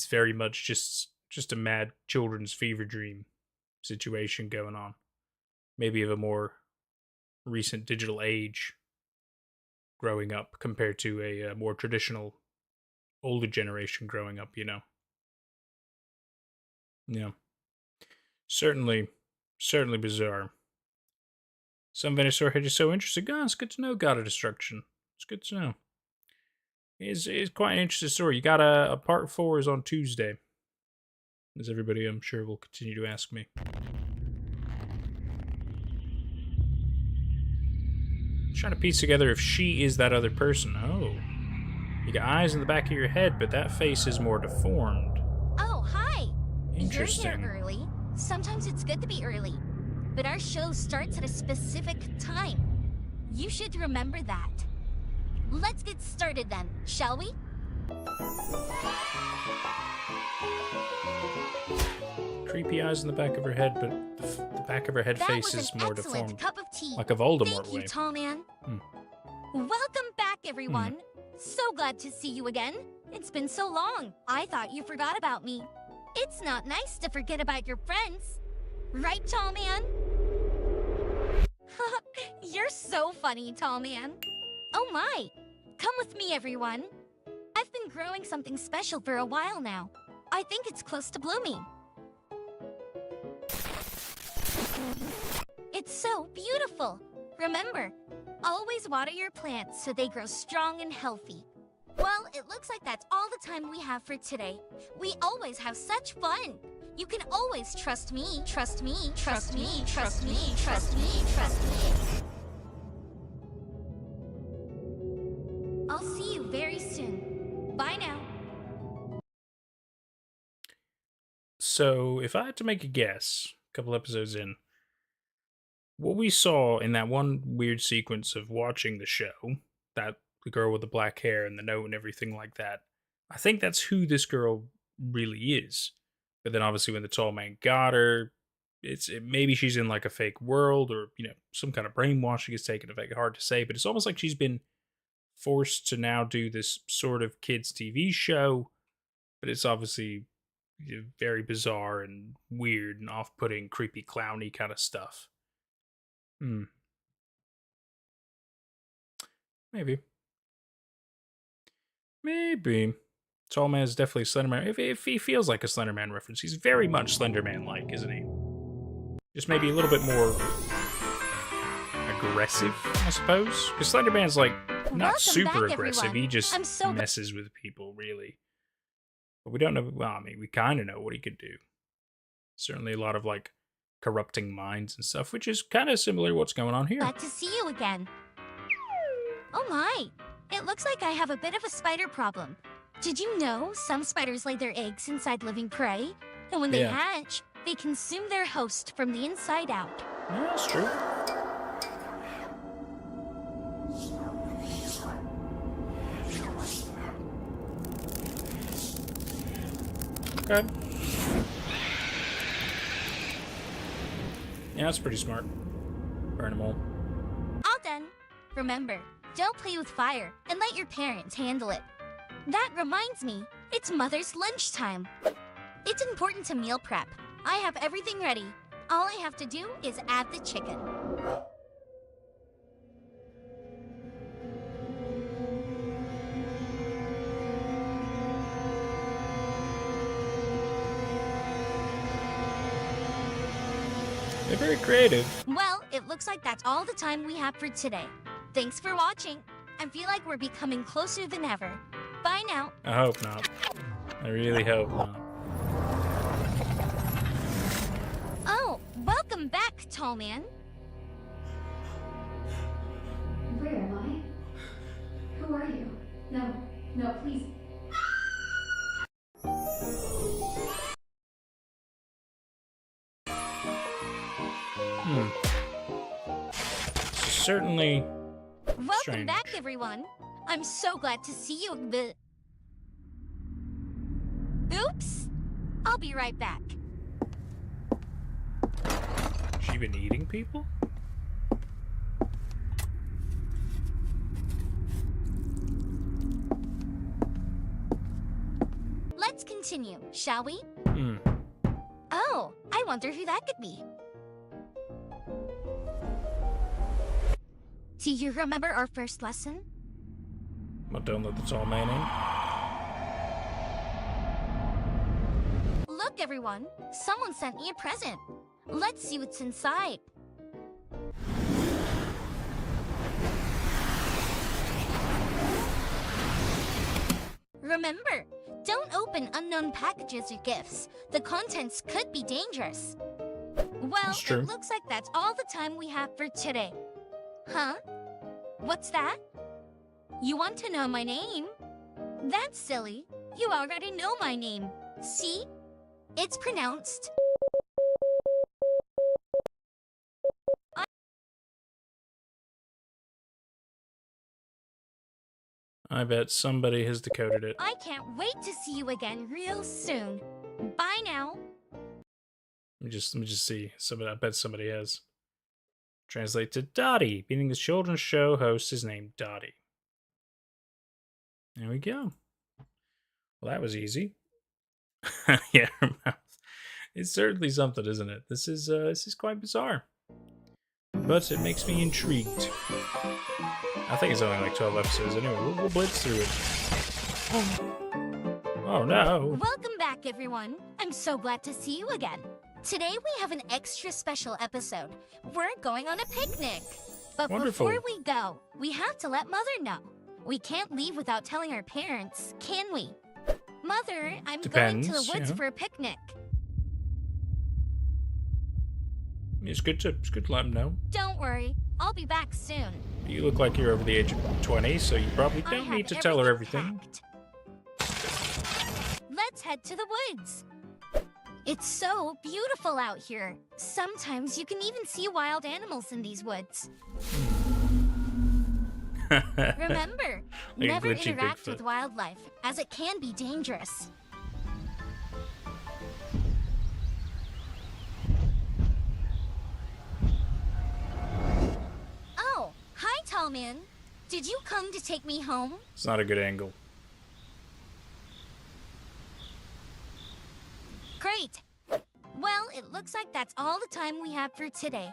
very much just a mad children's fever dream situation going on. Maybe of a more recent digital age growing up compared to a more traditional older generation growing up, you know. Yeah. Certainly bizarre. Some Venusaur hit you so interesting. Oh, it's good to know, God of Destruction. It's good to know. It's quite an interesting story. You got a part 4 is on Tuesday. As everybody, I'm sure, will continue to ask me. Trying to piece together if she is that other person. Oh. You got eyes in the back of your head, but that face is more deformed. Oh, hi. Interesting. You're here early. Sometimes it's good to be early. But our show starts at a specific time. You should remember that. Let's get started then, shall we? Creepy eyes in the back of her head, but the back of her head That face was is an more excellent deformed. cup of tea. Like a Voldemort Thank you, way. tall man. Hmm. Welcome back, everyone. So glad to see you again. It's been so long. I thought you forgot about me. It's not nice to forget about your friends. Right, tall man? You're so funny, tall man. Oh my. Come with me, everyone. I've been growing something special for a while now. I think it's close to blooming. It's so beautiful. Remember, always water your plants so they grow strong and healthy. Well, it looks like that's all the time we have for today. We always have such fun. You can always trust me, trust me, trust me, trust me, trust me, trust me. I'll see you very soon. Bye now. So, if I had to make a guess, a couple episodes in, what we saw in that one weird sequence of watching the show, that the girl with the black hair and the note and everything like that, I think that's who this girl really is. But then obviously when the tall man got her, maybe she's in like a fake world, or, you know, some kind of brainwashing is taking effect. Hard to say, but it's almost like she's been forced to now do this sort of kids TV show, but it's obviously very bizarre and weird and off-putting, creepy, clowny kind of stuff. Maybe. Tall Man is definitely Slenderman. If he feels like a Slenderman reference, he's very much Slenderman-like, isn't he? Just maybe a little bit more aggressive, I suppose. Because Slenderman's like not Welcome super back, aggressive. everyone. He just I'm so messes with people, really. But we don't know. Well, I mean, we kind of know what he could do. Certainly a lot of like corrupting minds and stuff, which is kind of similar to what's going on here. Glad to see you again. Oh my! It looks like I have a bit of a spider problem. Did you know some spiders lay their eggs inside living prey? And when they Yeah. hatch, they consume their host from the inside out. Yeah, that's true. Okay. Yeah, that's pretty smart. Burn them all. All done. Remember, don't play with fire and let your parents handle it. That reminds me, it's Mother's lunchtime. It's important to meal prep. I have everything ready. All I have to do is add the chicken. They're very creative. Well, it looks like that's all the time we have for today. Thanks for watching. I feel like we're becoming closer than ever. Bye now. I hope not. I really hope not. Oh, welcome back, tall man. Where am I? Who are you? No, no, please. Certainly Welcome strange. back, everyone. I'm so glad to see you. Oops. I'll be right back. She been eating people? Let's continue, shall we? Hmm. Oh, I wonder who that could be. Do you remember our first lesson? Well, don't let the tall man in. Look, everyone. Someone sent me a present. Let's see what's inside. Remember, don't open unknown packages or gifts. The contents could be dangerous. Well, That's true. it looks like that's all the time we have for today. Huh? What's that? You want to know my name? That's silly. You already know my name. See? It's pronounced. I bet somebody has decoded it. I can't wait to see you again real soon. Bye now. Let me just see. I bet somebody has. Translate to Dottie, meaning the children's show host is named Dottie. There we go. Well, that was easy. Yeah, her mouth. It's certainly something, isn't it? This is quite bizarre. But it makes me intrigued. I think it's only like 12 episodes anyway. We'll blitz through it. Oh no. Welcome back, everyone. I'm so glad to see you again. Today we have an extra special episode. We're going on a picnic. But Wonderful. before we go, we have to let Mother know. We can't leave without telling our parents, can we? Mother, I'm going to the Depends, woods yeah. for a picnic. It's good to let them know. Don't worry, I'll be back soon. You look like you're over the age of 20, so you probably I don't have need to tell her everything. Let's head to the woods. It's so beautiful out here. Sometimes you can even see wild animals in these woods. Remember, Like a never glitchy interact Bigfoot. with wildlife, as it can be dangerous. Oh, hi, tall man. Did you come to take me home? It's not a good angle. Great. Well, it looks like that's all the time we have for today.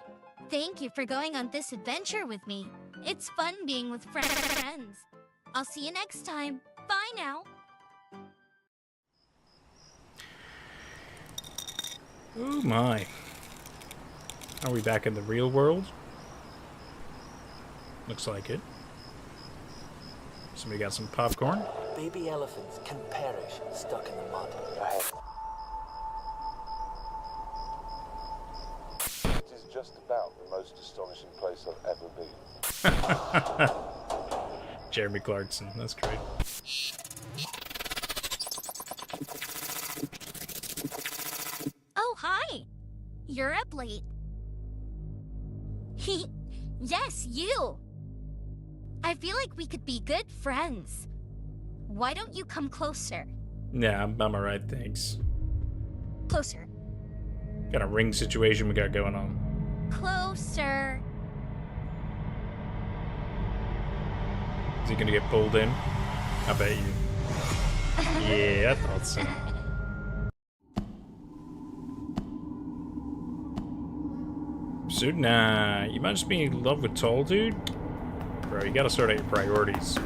Thank you for going on this adventure with me. It's fun being with friends. I'll see you next time. Bye now. Oh my. Are we back in the real world? Looks like it. Somebody got some popcorn? Baby elephants can perish stuck in the mud. It is just about the most astonishing place I've ever been. Jeremy Clarkson, that's great. Oh, hi! You're up late. Yes, you! I feel like we could be good friends. Why don't you come closer? Yeah, I'm alright, thanks. Closer. Got a ring situation we got going on. Closer. Is he gonna get pulled in? I bet you. Yeah, I thought so. Sudna, you might just be in love with Tall Dude? Bro, you gotta sort out your priorities.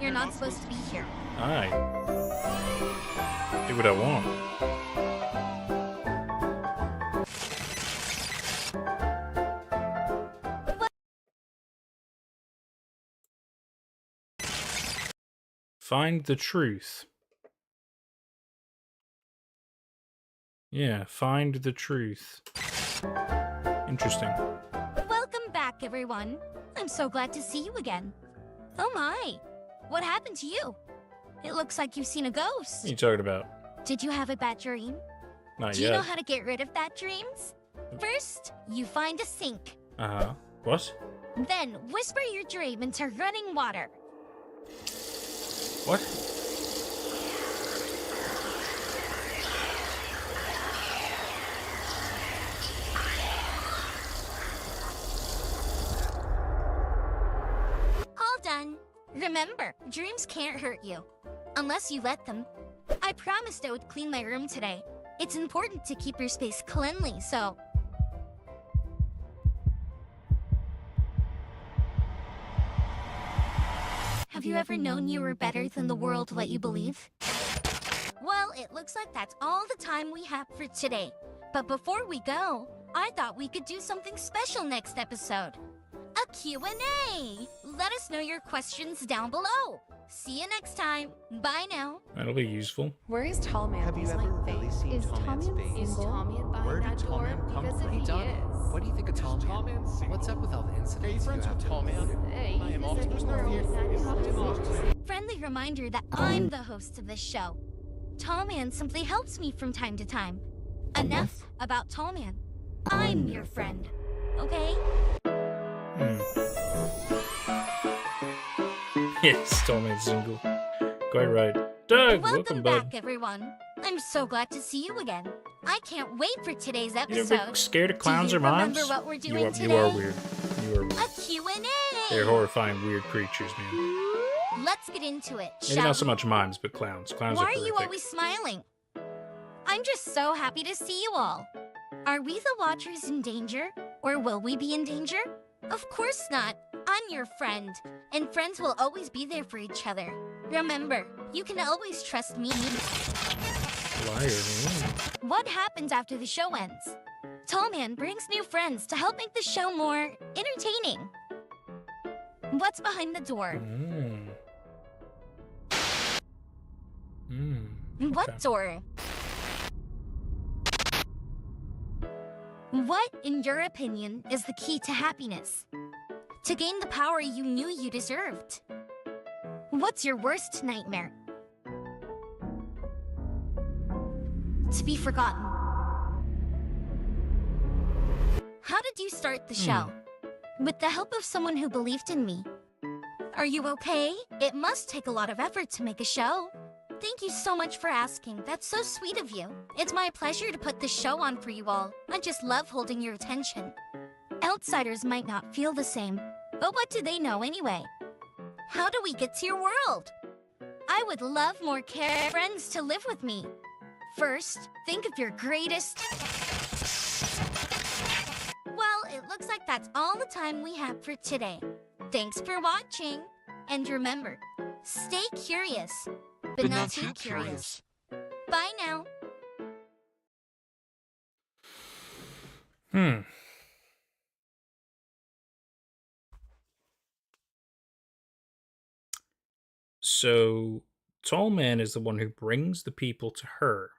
You're not supposed to be here. Aye. Do what I want. Find the truth. Yeah, find the truth. Interesting. Welcome back, everyone. I'm so glad to see you again. Oh my, what happened to you? It looks like you've seen a ghost. What are you talking about? Did you have a bad dream? Not Do yet. you know how to get rid of bad dreams? First, you find a sink. Uh-huh. What? Then, whisper your dream into running water. What? All done. Remember, dreams can't hurt you. Unless you let them. I promised I would clean my room today. It's important to keep your space cleanly, so... Have you ever known you were better than the world let you believe? Well, it looks like that's all the time we have for today. But before we go, I thought we could do something special next episode. A Q&A! Let us know your questions down below. See you next time. Bye now. That'll be useful. Where is Tall Man? Have you ever really seen Is Tall Man's Tall Man face? single? Where did Tall Man come from? Hey, Don, what do you think of Tall Man? What's up with all the incidents? Are you friends with Tall Man? Hey, I am this off is to a Friendly reminder that I'm the host of this show. Tall Man simply helps me from time to time. Enough about Tall Man. I'm your friend. Okay? Yes, Tall Man single. Quite right. Doug, welcome back, bud. everyone. I'm so glad to see you again. I can't wait for today's You episode. ever scared of clowns Do or you remember mimes? what we're doing today? You are weird. You are weird. A Q&A! They're horrifying, weird creatures, man. Let's get into it, Maybe shall not we? so much mimes, but clowns. Clowns Why are are you horrific. always smiling? I'm just so happy to see you all. Are we the Watchers in danger? Or will we be in danger? Of course not. I'm your friend. And friends will always be there for each other. Remember, you can always trust me. Liar. What happens after the show ends? Tall Man brings new friends to help make the show more entertaining. What's behind the door? What door? What, in your opinion, is the key to happiness? To gain the power you knew you deserved? What's your worst nightmare? To be forgotten. How did you start the show? With the help of someone who believed in me. Are you okay? It must take a lot of effort to make a show. Thank you so much for asking. That's so sweet of you. It's my pleasure to put this show on for you all. I just love holding your attention. Outsiders might not feel the same, but what do they know anyway? How do we get to your world? I would love more friends to live with me. First, think of your greatest... Well, it looks like that's all the time we have for today. Thanks for watching. And remember, stay curious, but not too curious. Bye now. So, Tall Man is the one who brings the people to her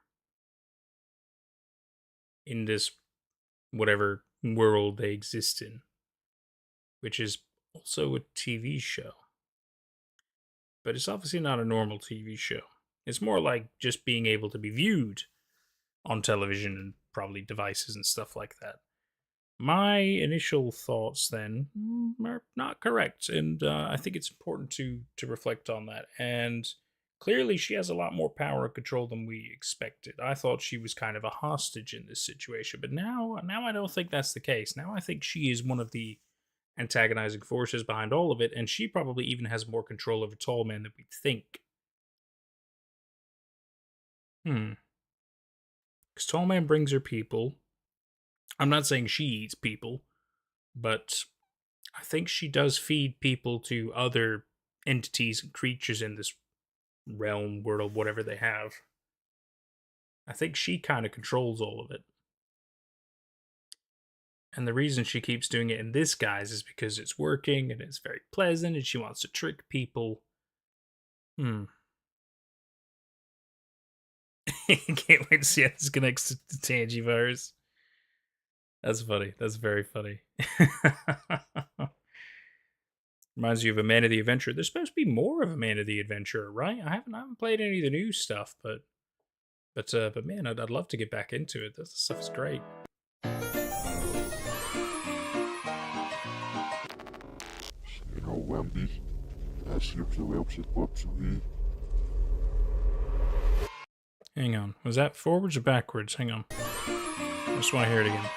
in this whatever world they exist in, which is also a TV show. But it's obviously not a normal TV show. It's more like just being able to be viewed on television and probably devices and stuff like that. My initial thoughts then are not correct, and I think it's important to reflect on that. And clearly, she has a lot more power and control than we expected. I thought she was kind of a hostage in this situation, but now I don't think that's the case. Now I think she is one of the antagonizing forces behind all of it, and she probably even has more control over Tall Man than we think. Because Tall Man brings her people. I'm not saying she eats people, but I think she does feed people to other entities and creatures in this realm, world, whatever they have. I think she kind of controls all of it. And the reason she keeps doing it in this guise is because it's working and it's very pleasant and she wants to trick people. Can't wait to see how this connects to the Tangivirus. That's funny. That's very funny. Reminds you of a Man of the Adventurer. There's supposed to be more of a Man of the Adventurer, right? I haven't played any of the new stuff, but man, I'd love to get back into it. This stuff is great. Hang on. Was that forwards or backwards? Hang on. I just want to hear it again.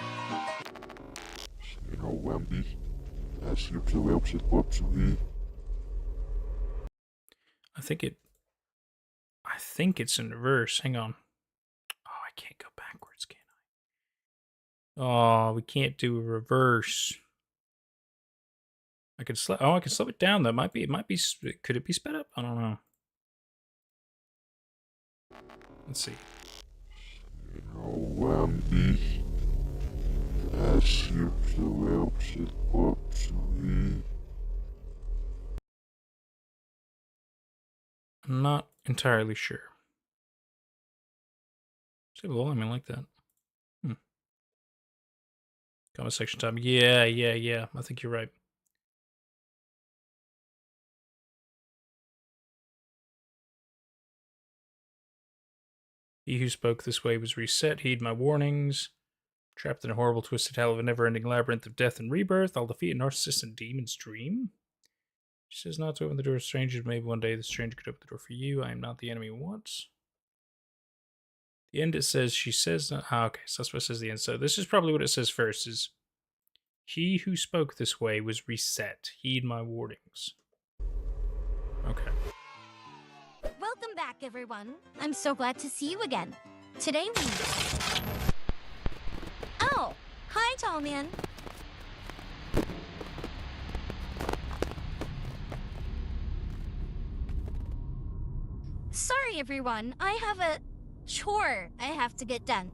I think it's in reverse. Hang on. Oh, I can't go backwards, can I? Oh, we can't do a reverse. I could slow it down. That might be. Could it be sped up? I don't know. Let's see. I'm not entirely sure. Say the volume like that. Comment section time. Yeah. I think you're right. He who spoke this way was reset. Heed my warnings. Trapped in a horrible, twisted hell of a never-ending labyrinth of death and rebirth, I'll defeat a narcissist and demon's dream. She says not to open the door to strangers. Maybe one day the stranger could open the door for you. I am not the enemy once. The end, it says, she says... okay, so that's what it says at the end. So this is probably what it says first, is... He who spoke this way was reset. Heed my warnings. Okay. Welcome back, everyone. I'm so glad to see you again. Today we... Oh, hi, Tall Man. Sorry, everyone. I have a chore I have to get done.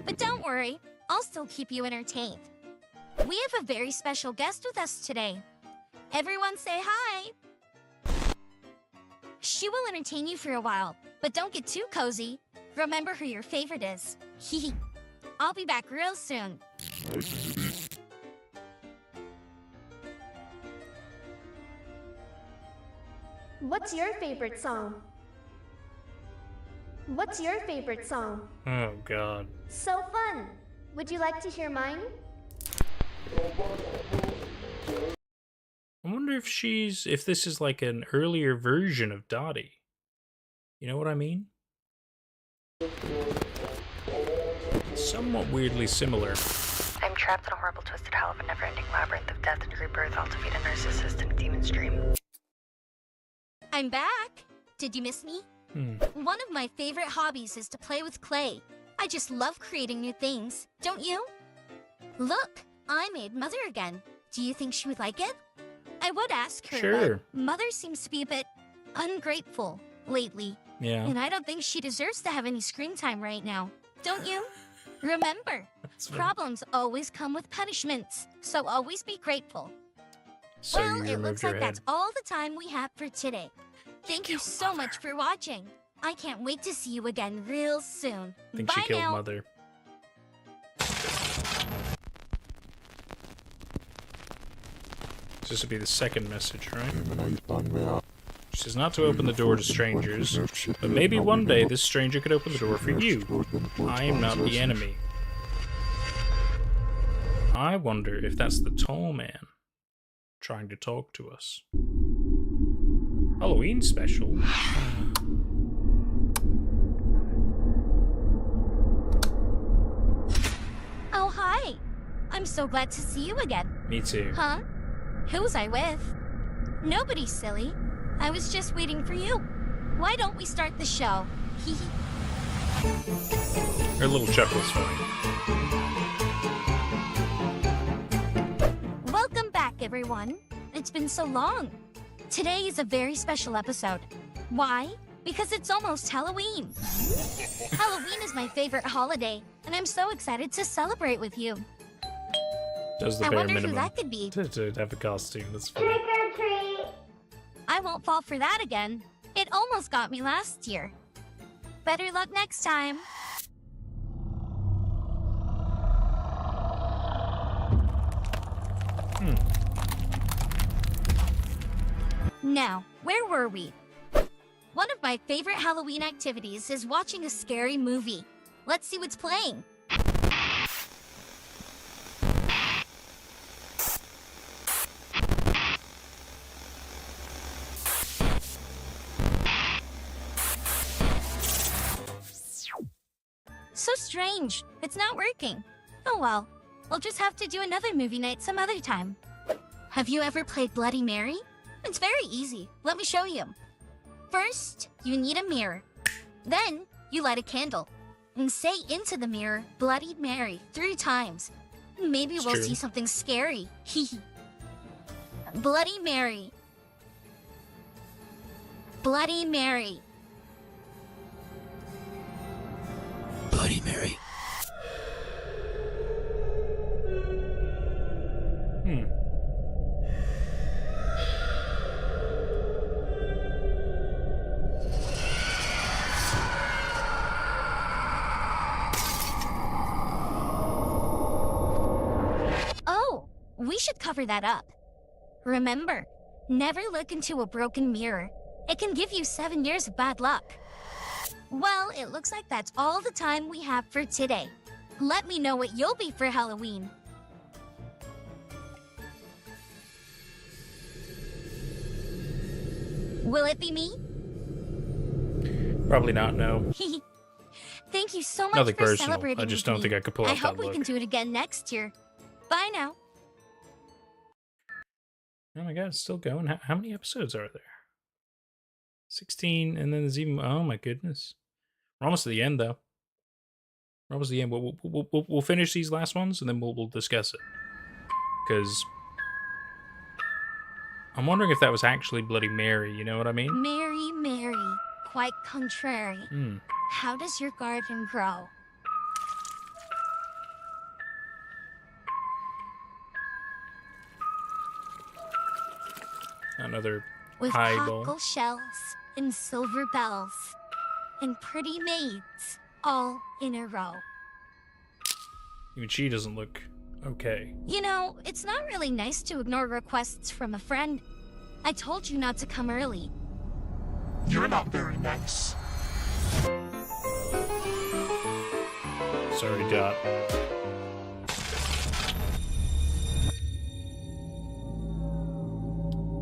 But don't worry, I'll still keep you entertained. We have a very special guest with us today. Everyone say hi. She will entertain you for a while, but don't get too cozy. Remember who your favorite is. I'll be back real soon. What's your favorite song? What's your favorite song? Oh, God. So fun! Would you like to hear mine? I wonder if this is like an earlier version of Dottie. You know what I mean? Somewhat weirdly similar. I'm trapped in a horrible, twisted hell of a never-ending labyrinth of death and rebirth. I'll defeat a narcissist and a demon's dream. I'm back. Did you miss me? One of my favorite hobbies is to play with clay. I just love creating new things, don't you? Look, I made Mother again. Do you think she would like it? I would ask her, Sure. but Mother seems to be a bit ungrateful lately. Yeah. And I don't think she deserves to have any screen time right now. Don't you? Remember, problems always come with punishments, so always be grateful. So Well, you it removed looks your like head. that's all the time we have for today. Thank you so much for watching. I can't wait to see you again real soon. I think Bye she killed now. Mother. This would be the second message, right? She says not to open the door to strangers, but maybe one day this stranger could open the door for you. I am not the enemy. I wonder if that's the tall man trying to talk to us. Halloween special. Oh, hi. I'm so glad to see you again. Me too. Huh? Who was I with? Nobody, silly. I was just waiting for you. Why don't we start the show? Her little chuckle's funny. Welcome back, everyone. It's been so long. Today is a very special episode. Why? Because it's almost Halloween. Halloween is my favorite holiday, and I'm so excited to celebrate with you. Does the I bare wonder who minimum that could be. to have a costume. That's funny. Trick or treat! I won't fall for that again. It almost got me last year. Better luck next time. Now, where were we? One of my favorite Halloween activities is watching a scary movie. Let's see what's playing. So strange. It's not working. Oh well. We'll just have to do another movie night some other time. Have you ever played Bloody Mary? It's very easy. Let me show you. First, you need a mirror. Then, you light a candle. And say into the mirror, Bloody Mary, 3 times. Maybe It's we'll true. see something scary. Bloody Mary. Bloody Mary. Bloody Mary. Oh, we should cover that up. Remember, never look into a broken mirror. It can give you 7 years of bad luck. Well, it looks like that's all the time we have for today. Let me know what you'll be for Halloween. Will it be me? Probably not, no. Thank you so much Nothing for personal. celebrating I just with don't think me. I could pull I off hope that we look. can do it again next year. Bye now. Oh my god, it's still going. How many episodes are there? 16, and then there's even... Oh my goodness. We're almost at the end, though. We're almost at the end. We'll finish these last ones, and then we'll discuss it. Because... I'm wondering if that was actually Bloody Mary, you know what I mean? Mary, Mary, quite contrary. Hmm. How does your garden grow? Another With high ball. cockle shells and silver bells and pretty maids all in a row. Even she doesn't look okay. You know, it's not really nice to ignore requests from a friend. I told you not to come early. You're not very nice. Sorry, Dot.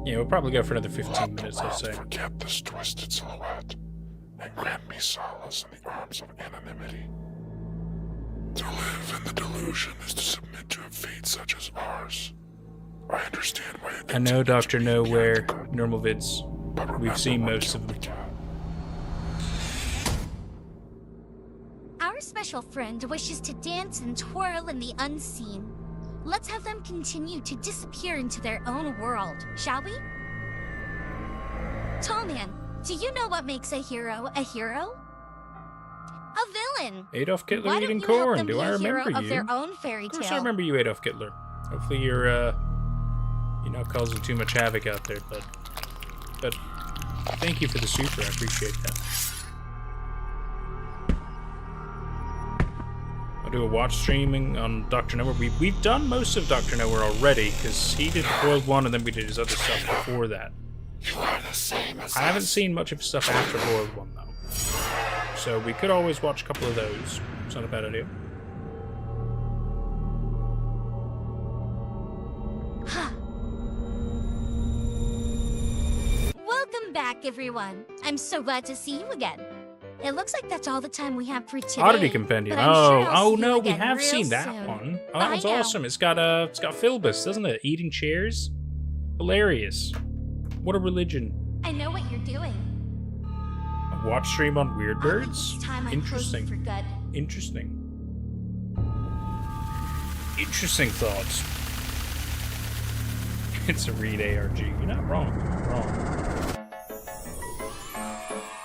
Yeah, we'll probably go for another 15 minutes, I'd say. Forget this twisted silhouette and grant me solace in the arms of anonymity. To live in the delusion is to submit to a fate such as ours. I understand why it I know Dr. Nowhere, Normal Vids. We've seen most of them. Our special friend wishes to dance and twirl in the unseen. Let's have them continue to disappear into their own world, shall we? Tallman, do you know what makes a hero a hero? A villain. Adolf Hitler Why don't eating you help corn. them Do be I a hero remember of you? their own fairy Of course I tale? remember you, Adolf Hitler. Hopefully you're not causing too much havoc out there, bud. But thank you for the super. I appreciate that. I'll do a watch streaming on Dr. Nowhere. We've done most of Dr. Nowhere already, because he did Boiled 1 and then we did his other stuff before that. You are the same as I haven't seen much of his stuff after Boiled 1, though. So we could always watch a couple of those. It's not a bad idea. Welcome back, everyone. I'm so glad to see you again. It looks like that's all the time we have for today. Oddity Compendium. but I'm sure I'll see you No, we again have real seen that soon. one. Oh, that Bye one's now. awesome. It's got Philbus, doesn't it? Eating chairs. Hilarious. What a religion. I know what you're doing. A watch stream on Weird Birds? It's time I close you for good. Interesting. Interesting thoughts. It's a Reed ARG. You're not wrong. You're not wrong.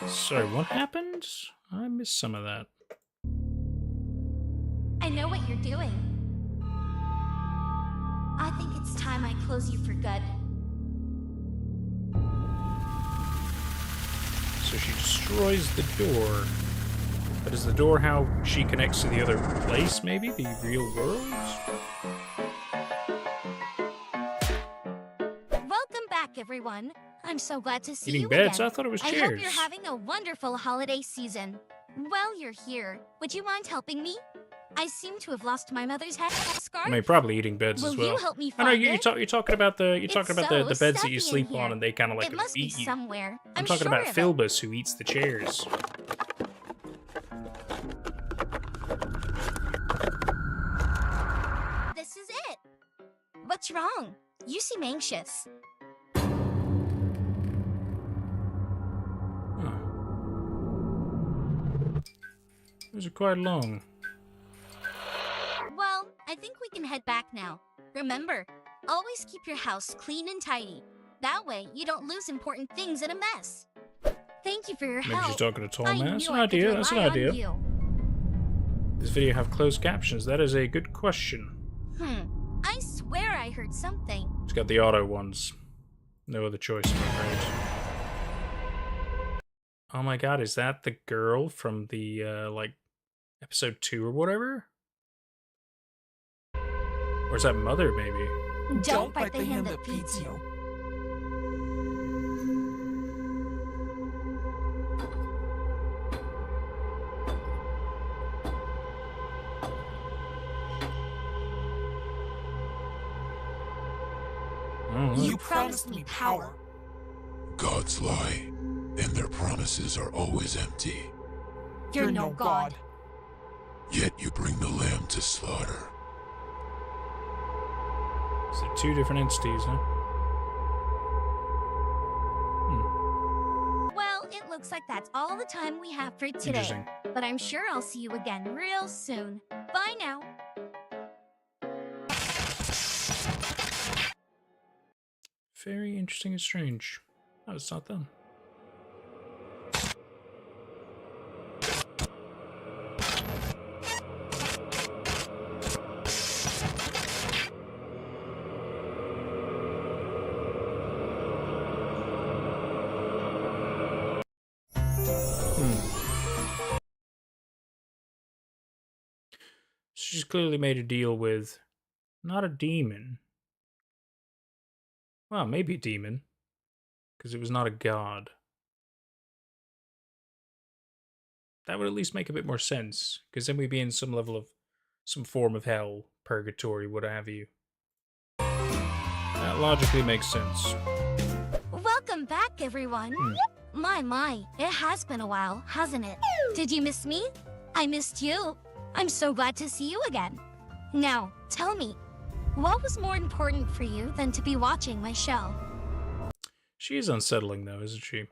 Sorry, what happened? I missed some of that. I know what you're doing. I think it's time I close you for good. So she destroys the door. But is the door how she connects to the other place, maybe? The real world? Welcome back, everyone. I'm so glad to see Eating you beds? again. I thought it was I hope chairs. you're having a wonderful holiday season. While you're here, would you mind helping me? I seem to have lost my mother's head scarf. I mean, probably eating beds Will as well. you help me I know find you're it? talking about the It's the beds that you stuffy sleep in here. on, and they kind of like It must be eat you. somewhere. I'm talking sure about of it. Philbus, who eats the chairs. This is it. What's wrong? You seem anxious. Those are quite long. Well, I think we can head back now. Remember, always keep your house clean and tidy. That way, you don't lose important things in a mess. Thank you for your Maybe help. she's talking to Tall I Man. That's knew an I could idea. That's an rely on idea. you. Does this video have closed captions? That is a good question. I swear I heard something. It's got the auto ones. No other choice, I'm afraid. Oh my god, is that the girl from the, like, episode 2 or whatever? Or is that Mother, maybe? Don't bite the hand that feeds you. You promised me power. Gods lie, and their promises are always empty. You're no god. Yet you bring the lamb to slaughter. So 2 different entities, huh? Well, it looks like that's all the time we have for today. Interesting. But I'm sure I'll see you again real soon. Bye now. Very interesting and strange. Oh, it's not them. She's clearly made a deal with not a demon. Well, maybe a demon, because it was not a god. That would at least make a bit more sense, because then we'd be in some level of, some form of hell, purgatory, what have you. That logically makes sense. Welcome back, everyone. My, it has been a while, hasn't it? Did you miss me? I missed you. I'm so glad to see you again. Now, tell me, what was more important for you than to be watching my show? She is unsettling, though, isn't she?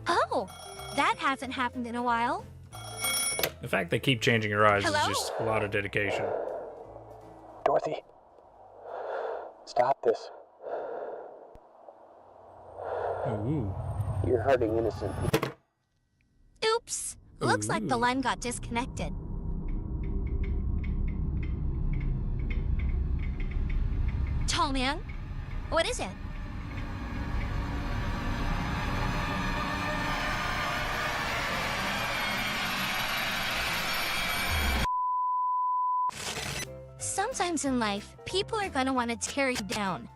Oh, that hasn't happened in a while. The fact they keep changing her eyes Hello? is just a lot of dedication. Dorothy, stop this. Ooh. You're hurting innocent people. Looks like the line got disconnected. Tall man? What is it? Sometimes in life, people are gonna want to tear you down.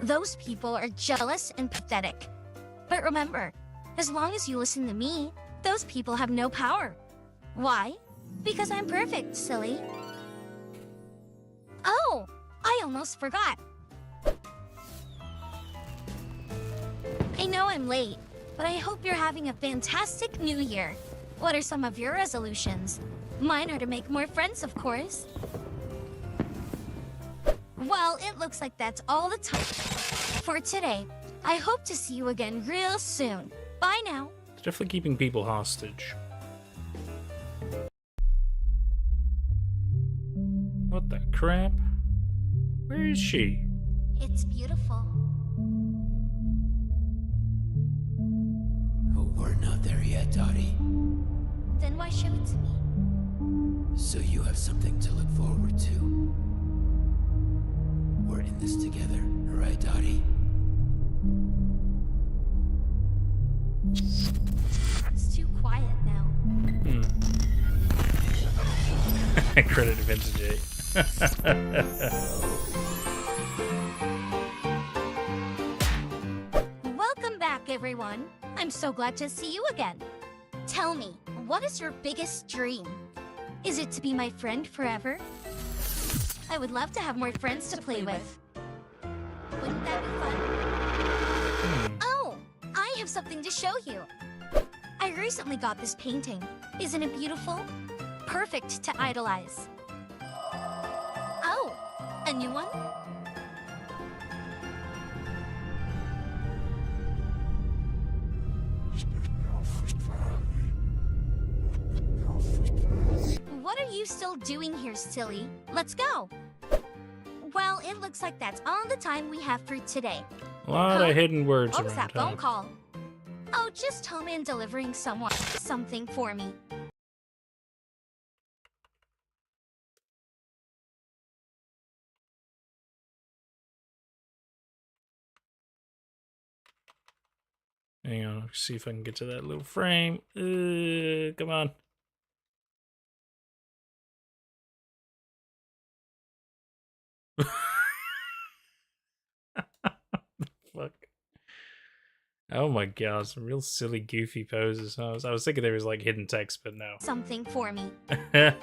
Those people are jealous and pathetic. But remember, as long as you listen to me, those people have no power. Why? Because I'm perfect, silly. Oh, I almost forgot. I know I'm late, but I hope you're having a fantastic new year. What are some of your resolutions? Mine are to make more friends, of course. Well, it looks like that's all the time for today. I hope to see you again real soon. Bye now. It's definitely keeping people hostage. What the crap? Where is she? It's beautiful. Oh, we're not there yet, Dottie. Then why show it to me? So you have something to look forward to. We're in this together, right, Dottie? It's too quiet now. Credit to Vintage 8. Welcome back, everyone. I'm so glad to see you again. Tell me, what is your biggest dream? Is it to be my friend forever? I would love to have more friends to play with. Wouldn't that be fun? Oh, I have something to show you. I recently got this painting. Isn't it beautiful? Perfect to idolize. Oh, a new one? What are you still doing here, silly? Let's go. Well, it looks like that's all the time we have for today. A lot of hidden words What was around that phone town. call? Oh, just home and delivering someone something for me. Hang on, let's see if I can get to that little frame. Come on. Fuck. Oh my god, some real silly, goofy poses. I was thinking there was like hidden text, but no. Something for me.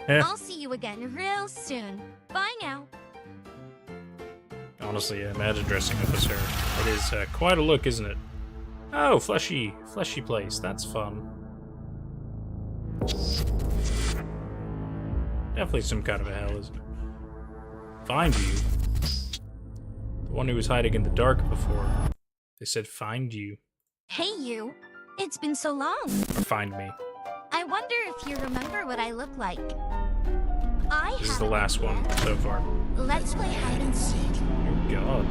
I'll see you again real soon. Bye now. Honestly, yeah, imagine dressing up as her. It is quite a look, isn't it? Oh, fleshy place. That's fun. Definitely some kind of a hell, isn't it? Find you. The one who was hiding in the dark before. They said find you. Hey you. It's been so long. Or find me. I wonder if you remember what I look like. This is the last one so far. Let's play hide and seek. Oh god.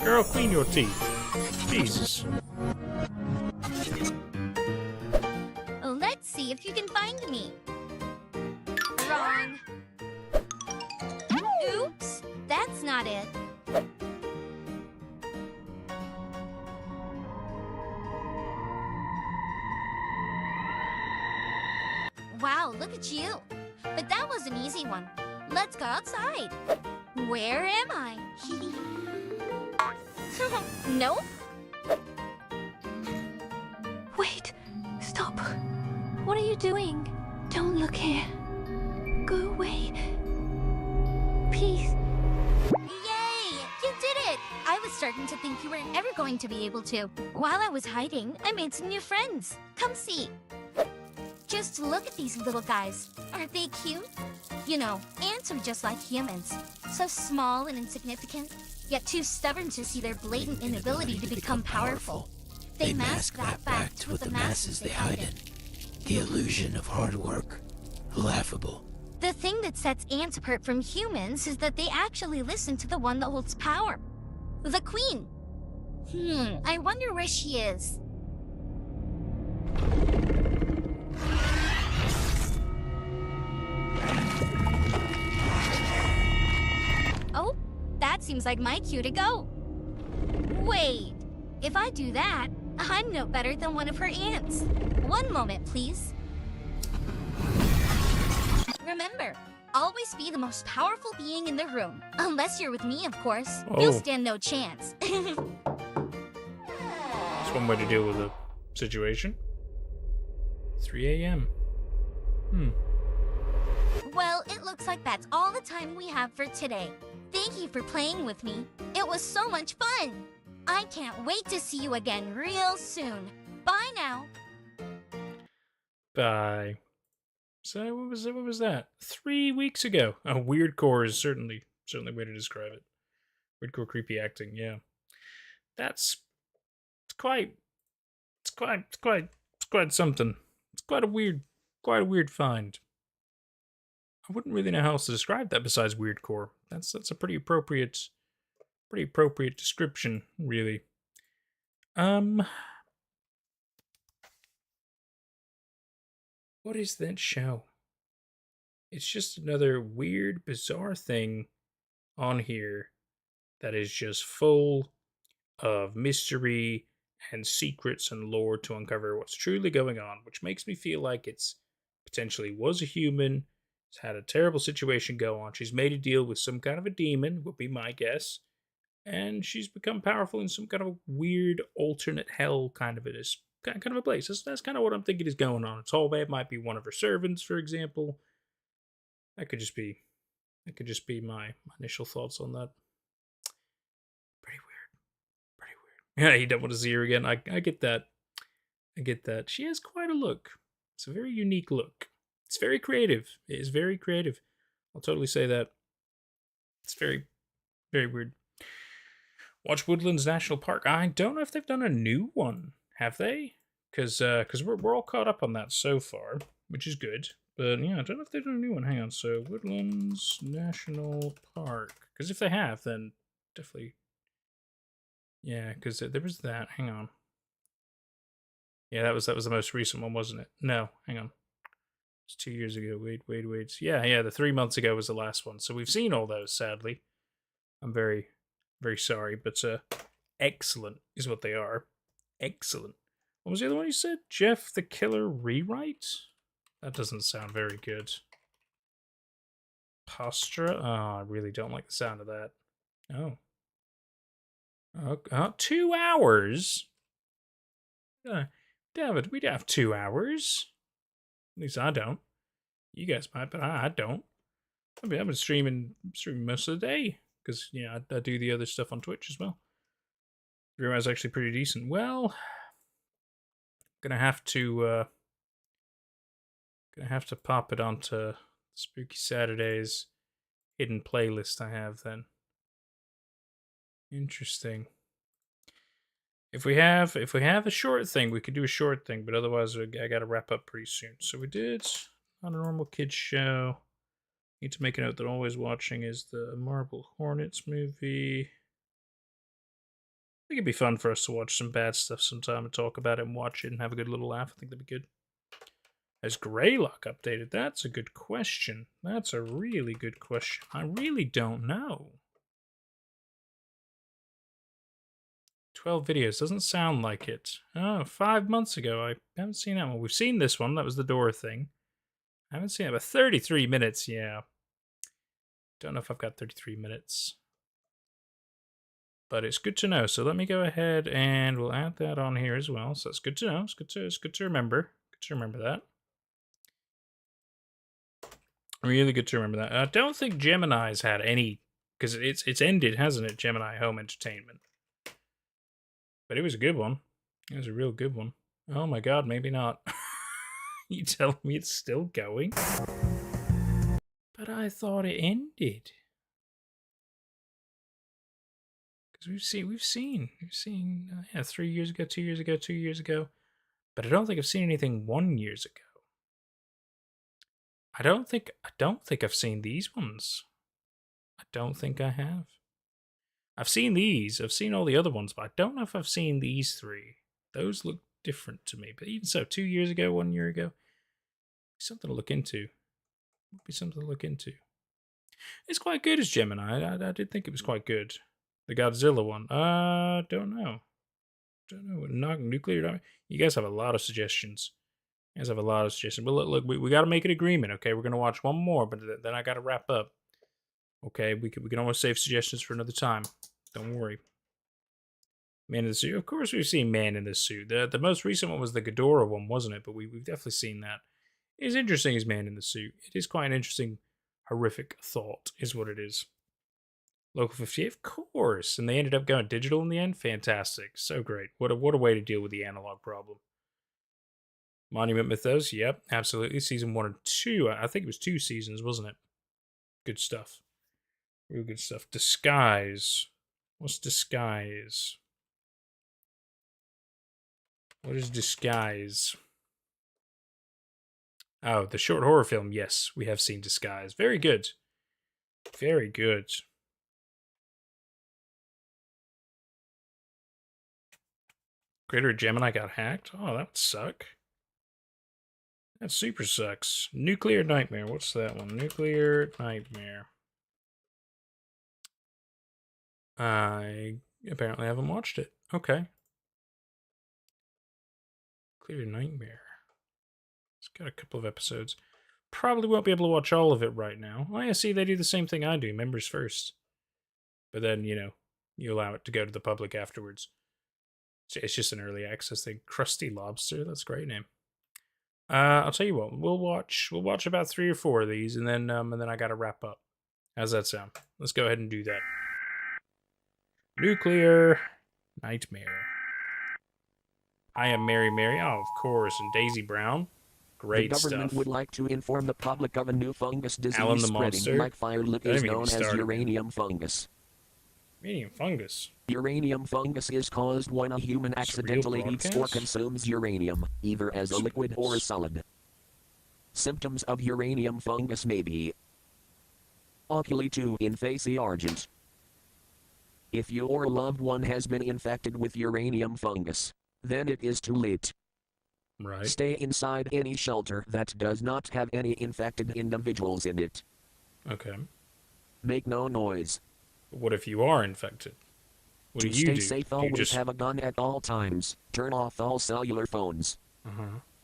Girl, clean your teeth. Jesus. Let's see if you can find me. Wrong. Oops, that's not it. Wow, look at you. But that was an easy one. Let's go outside. Where am I? Nope. Wait, stop. What are you doing? Don't look here. Go away. Please. Yay! You did it! I was starting to think you weren't ever going to be able to. While I was hiding, I made some new friends. Come see. Just look at these little guys. Aren't they cute? You know, ants are just like humans. So small and insignificant, yet too stubborn to see their blatant inability to become powerful. They mask that fact with the masses they hide in. The illusion of hard work. Laughable. The thing that sets ants apart from humans is that they actually listen to the one that holds power. The Queen. I wonder where she is. Seems like my cue to go. Wait, if I do that, I'm no better than one of her aunts. One moment, please. Remember, always be the most powerful being in the room. Unless you're with me, of course. You'll stand no chance. That's one way to deal with a situation. 3 a.m. Well, it looks like that's all the time we have for today. Thank you for playing with me. It was so much fun. I can't wait to see you again real soon. Bye now. Bye. So what was that? 3 weeks ago. Oh, weirdcore is certainly a way to describe it. Weirdcore creepy acting, yeah. It's quite something. It's quite a weird find. I wouldn't really know how else to describe that besides weirdcore. That's a pretty appropriate description, really. What is that show? It's just another weird, bizarre thing on here that is just full of mystery and secrets and lore to uncover what's truly going on, which makes me feel like it's potentially was a human, has had a terrible situation go on, she's made a deal with some kind of a demon, would be my guess, and she's become powerful in some kind of a weird alternate hell kind of a place. That's kind of what I'm thinking is going on. It might be one of her servants, for example. That could just be my initial thoughts on that. Pretty weird. Yeah, you don't want to see her again. I get that. She has quite a look. It's a very unique look. It's very creative. It is very creative. I'll totally say that. It's very, very weird. Watch Woodlands National Park. I don't know if they've done a new one. Have they? Because we're all caught up on that so far, which is good. But yeah, I don't know if they've done a new one. Hang on. So Woodlands National Park. Because if they have, then definitely. Yeah, because there was that. Hang on. Yeah, that was the most recent one, wasn't it? No, hang on. It's 2 years ago. Wait. Yeah, the 3 months ago was the last one. So we've seen all those, sadly. I'm very, very sorry, but excellent is what they are. Excellent. What was the other one you said? Jeff the Killer Rewrite? That doesn't sound very good. Postura? Oh, I really don't like the sound of that. Oh. 2 hours? David, we don't have 2 hours. At least I don't. You guys might, but I don't. I've been streaming most of the day. Because, yeah, I do the other stuff on Twitch as well. Viewer's actually pretty decent. Well, gonna have to pop it onto Spooky Saturdays hidden playlist I have then. Interesting. If we have a short thing, we could do a short thing, but otherwise I gotta wrap up pretty soon. So we did Not a Normal Kids Show. Need to make a note that always watching is the Marble Hornets movie. I think it'd be fun for us to watch some bad stuff sometime and talk about it and watch it and have a good little laugh. I think that'd be good. Has Greylock updated? That's a good question. That's a really good question. I really don't know. 12 videos. Doesn't sound like it. Oh, 5 months ago. I haven't seen that one. We've seen this one. That was the door thing. I haven't seen it, but 33 minutes. Yeah. Don't know if I've got 33 minutes. But it's good to know. So let me go ahead and we'll add that on here as well. So it's good to know. It's good to remember. Good to remember that. Really good to remember that. I don't think Gemini's had any, because it's ended, hasn't it? Gemini Home Entertainment. But it was a good one. It was a real good one. Oh my god, maybe not. You telling me it's still going? But I thought it ended. Because we've seen 3 years ago, 2 years ago, 2 years ago. But I don't think I've seen anything 1 year ago. I don't think I've seen these ones. I don't think I have. I've seen these. I've seen all the other ones, but I don't know if I've seen these three. Those look different to me. But even so, 2 years ago, 1 year ago, something to look into. Would be something to look into. It's quite good as Gemini. I did think it was quite good. The Godzilla one. Don't know. Don't know. Not nuclear. You guys have a lot of suggestions. You guys have a lot of suggestions. But look, we got to make an agreement, okay? We're gonna watch one more, but then I got to wrap up. Okay, we can always save suggestions for another time. Don't worry. Man in the Suit. Of course, we've seen Man in the Suit. The most recent one was the Ghidorah one, wasn't it? But we've definitely seen that. It's interesting as Man in the Suit. It is quite an interesting, horrific thought, is what it is. Local 58, of course. And they ended up going digital in the end. Fantastic. So great. What a way to deal with the analog problem. Monument Mythos. Yep, absolutely. Season 1 and 2. I think it was 2 seasons, wasn't it? Good stuff. Real good stuff. Disguise. What's Disguise? What is Disguise? Oh, the short horror film. Yes, we have seen Disguise. Very good. Very good. Greater Gemini got hacked? Oh, that would suck. That super sucks. Nuclear Nightmare. What's that one? Nuclear Nightmare. I apparently haven't watched it. Okay. Nuclear Nightmare. It's got a couple of episodes. Probably won't be able to watch all of it right now. Oh, yeah, see, they do the same thing I do. Members first. But then, you allow it to go to the public afterwards. It's just an early access thing. Krusty Lobster. That's a great name. I'll tell you what. We'll watch about 3 or 4 of these, and then I gotta wrap up. How's that sound? Let's go ahead and do that. Nuclear Nightmare. I Am Mary Mary. Oh, of course. And Daisy Brown. Great the government stuff. would like to inform the public of a new fungus disease Alan the spreading Monster. like fire is known as uranium fungus. Uranium fungus. Uranium fungus is caused when a human accidentally eats or consumes uranium, either as a liquid or a solid. Symptoms of uranium fungus may be oculi 2 in face argent. If your loved one has been infected with uranium fungus, then it is too late. Right. Stay inside any shelter that does not have any infected individuals in it. Okay. Make no noise. What if you are infected? What do you Stay do? safe, Do you always just... have a gun at all times. Turn off all cellular phones.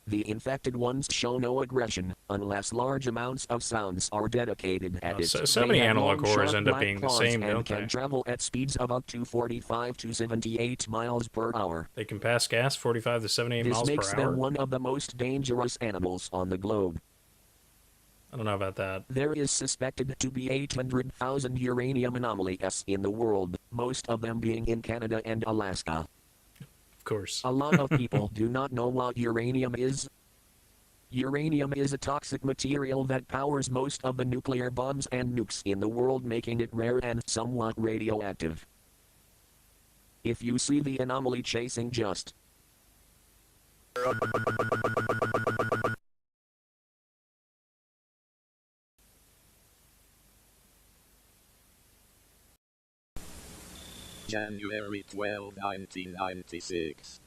The infected ones show no aggression, unless large amounts of sounds are dedicated at it. So many analog horrors end up being the same, don't they? Can travel at speeds of up to 45 to 78 miles per hour. They can pass gas 45 to 78 miles per hour? This makes them one of the most dangerous animals on the globe. I don't know about that. There is suspected to be 800,000 uranium anomalies in the world, most of them being in Canada and Alaska. Of course. A lot of people do not know what uranium is. Uranium is a toxic material that powers most of the nuclear bombs and nukes in the world, making it rare and somewhat radioactive. If you see the anomaly chasing just January 12, 1996.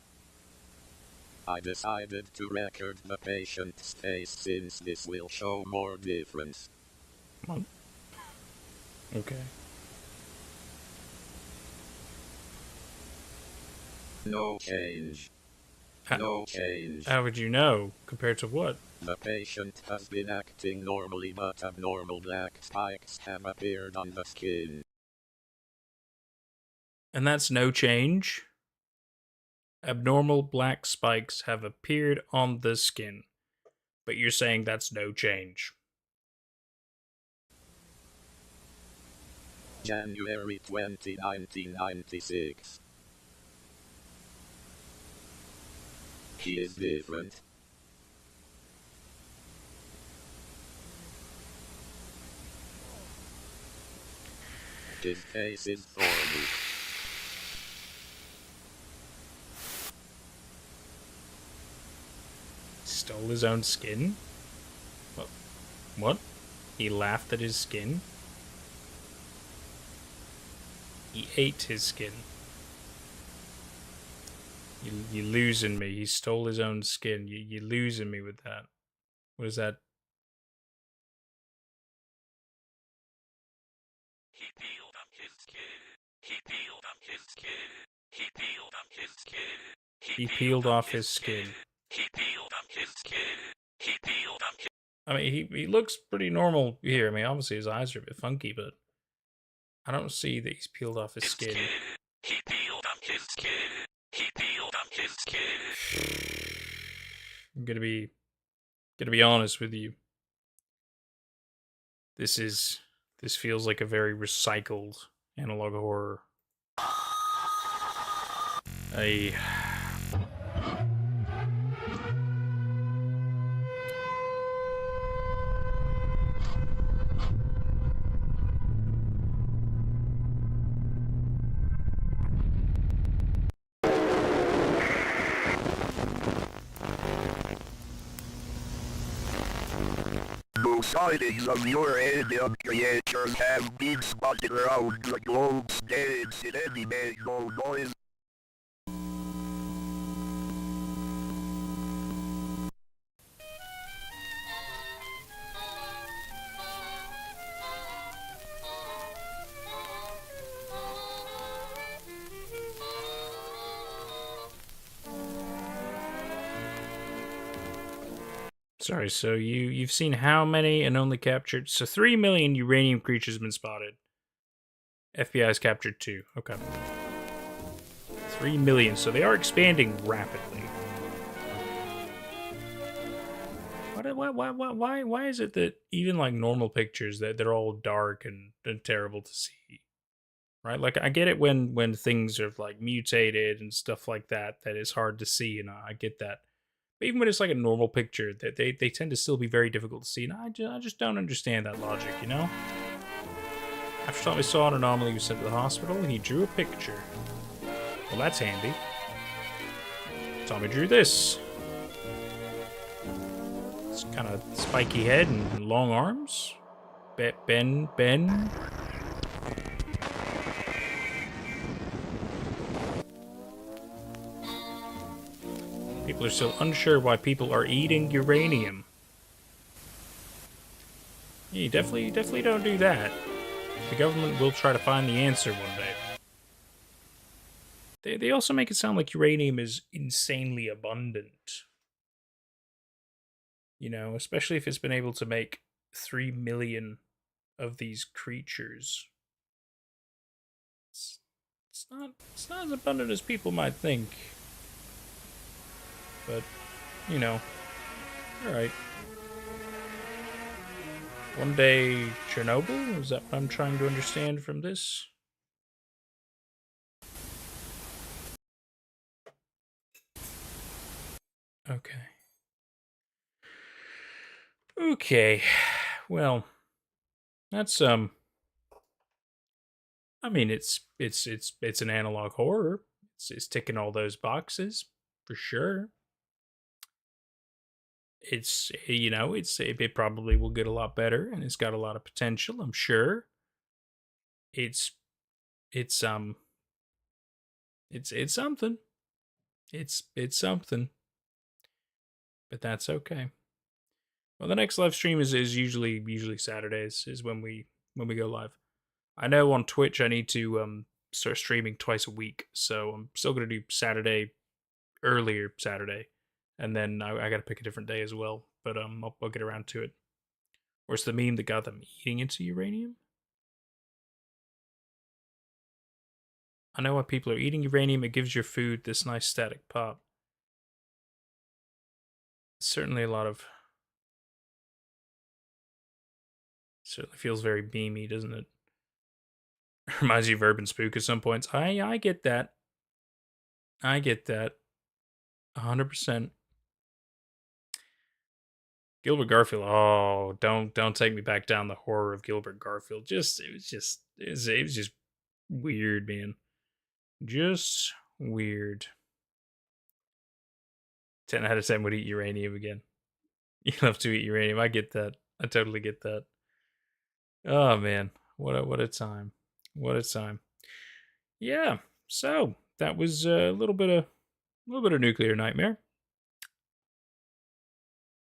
I decided to record the patient's face since this will show more difference. Okay. No change. No change. How would you know? Compared to what? The patient has been acting normally, but abnormal black spikes have appeared on the skin. And that's no change? Abnormal black spikes have appeared on the skin. But you're saying that's no change. January 20, 1996. He is different. His face is thorny. Stole his own skin? What? He laughed at his skin? He ate his skin. You losing me. He stole his own skin. You losing me with that. What is that? He peeled off his skin. He peeled off his skin. He peeled off his skin. He peeled off his skin. He peeled off his. I mean, he looks pretty normal here. I mean, obviously his eyes are a bit funky, but I don't see that he's peeled off his skin. He peeled off his skin. He peeled off his skin. I'm gonna be honest with you. This feels like a very recycled analog horror. No sightings of your alien creatures have been spotted around the globe's gates in any mango noise. Sorry, so you've seen how many and only captured? So 3 million uranium creatures have been spotted. FBI's captured 2. Okay. 3 million, so they are expanding rapidly. Why is it that even like normal pictures that they're all dark and terrible to see? Right? Like I get it when things are like mutated and stuff like that is hard to see, and I get that. Even when it's like a normal picture, that they tend to still be very difficult to see, and I just don't understand that logic, you know? After Tommy saw an anomaly, he was sent to the hospital, and he drew a picture. Well, that's handy. Tommy drew this. It's kind of spiky head and long arms. Ben. People are still unsure why people are eating uranium. Yeah, definitely don't do that. The government will try to find the answer one day. They also make it sound like uranium is insanely abundant. You know, especially if it's been able to make 3 million of these creatures. It's not as abundant as people might think. But, you know, alright. One day, Chernobyl? Is that what I'm trying to understand from this? Okay. Okay. Well, that's, I mean, it's an analog horror. It's ticking all those boxes, for sure. It's, you know, it probably will get a lot better, and it's got a lot of potential, I'm sure. It's something. It's something. But that's okay. Well, the next live stream is usually Saturdays is when we go live. I know on Twitch I need to start streaming twice a week, so I'm still gonna do earlier Saturday. And then I gotta pick a different day as well. But I'll get around to it. Or it's the meme that got them eating into uranium? I know why people are eating uranium. It gives your food this nice static pop. Certainly certainly feels very beamy, doesn't it? Reminds you of Urban Spook at some points. I get that. 100%. Gilbert Garfield. Oh, don't take me back down the horror of Gilbert Garfield. It was just weird, man. Just weird. 10 out of 10 would eat uranium again. You love to eat uranium. I get that. I totally get that. Oh man, what a time. What a time. Yeah. So that was a little bit of Nuclear Nightmare.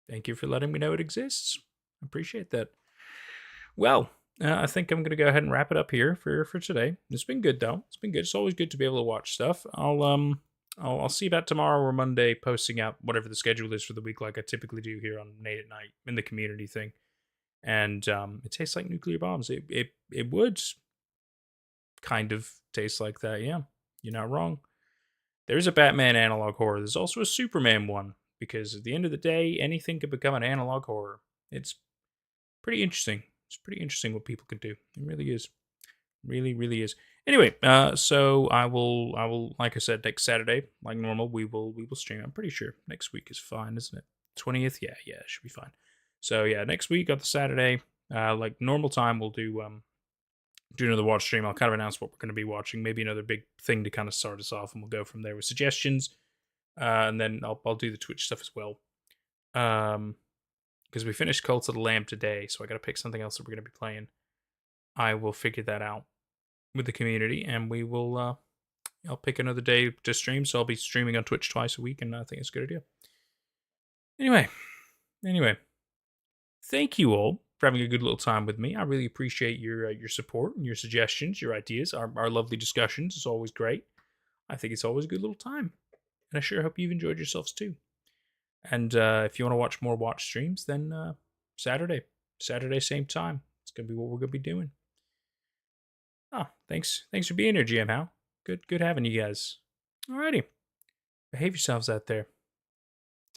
Thank you for letting me know it exists. I appreciate that. Well, I think I'm gonna go ahead and wrap it up here for today. It's been good though. It's been good. It's always good to be able to watch stuff. I'll see about tomorrow or Monday posting out whatever the schedule is for the week, like I typically do here on Nate at Night in the community thing. And it tastes like nuclear bombs. It would kind of taste like that. Yeah, you're not wrong. There's a Batman analog horror. There's also a Superman one, because at the end of the day, anything could become an analog horror. It's pretty interesting. It's pretty interesting what people can do. It really is. Really, really is. Anyway, so I will, like I said, next Saturday, like normal, we will stream. I'm pretty sure next week is fine, isn't it? 20th? Yeah, it should be fine. So yeah, next week on the Saturday, like normal time, we'll do another watch stream. I'll kind of announce what we're going to be watching. Maybe another big thing to kind of start us off, and we'll go from there with suggestions. And then I'll do the Twitch stuff as well. Because we finished Cult of the Lamb today, so I got to pick something else that we're going to be playing. I will figure that out with the community, and we will. I'll pick another day to stream, so I'll be streaming on Twitch twice a week, and I think it's a good idea. Anyway, thank you all for having a good little time with me. I really appreciate your support and your suggestions, your ideas, our lovely discussions. It's always great. I think it's always a good little time, and I sure hope you've enjoyed yourselves too. And if you want to watch more watch streams, then Saturday, same time. It's gonna be what we're gonna be doing. Thanks for being here, GM How. Good having you guys. Alrighty, behave yourselves out there.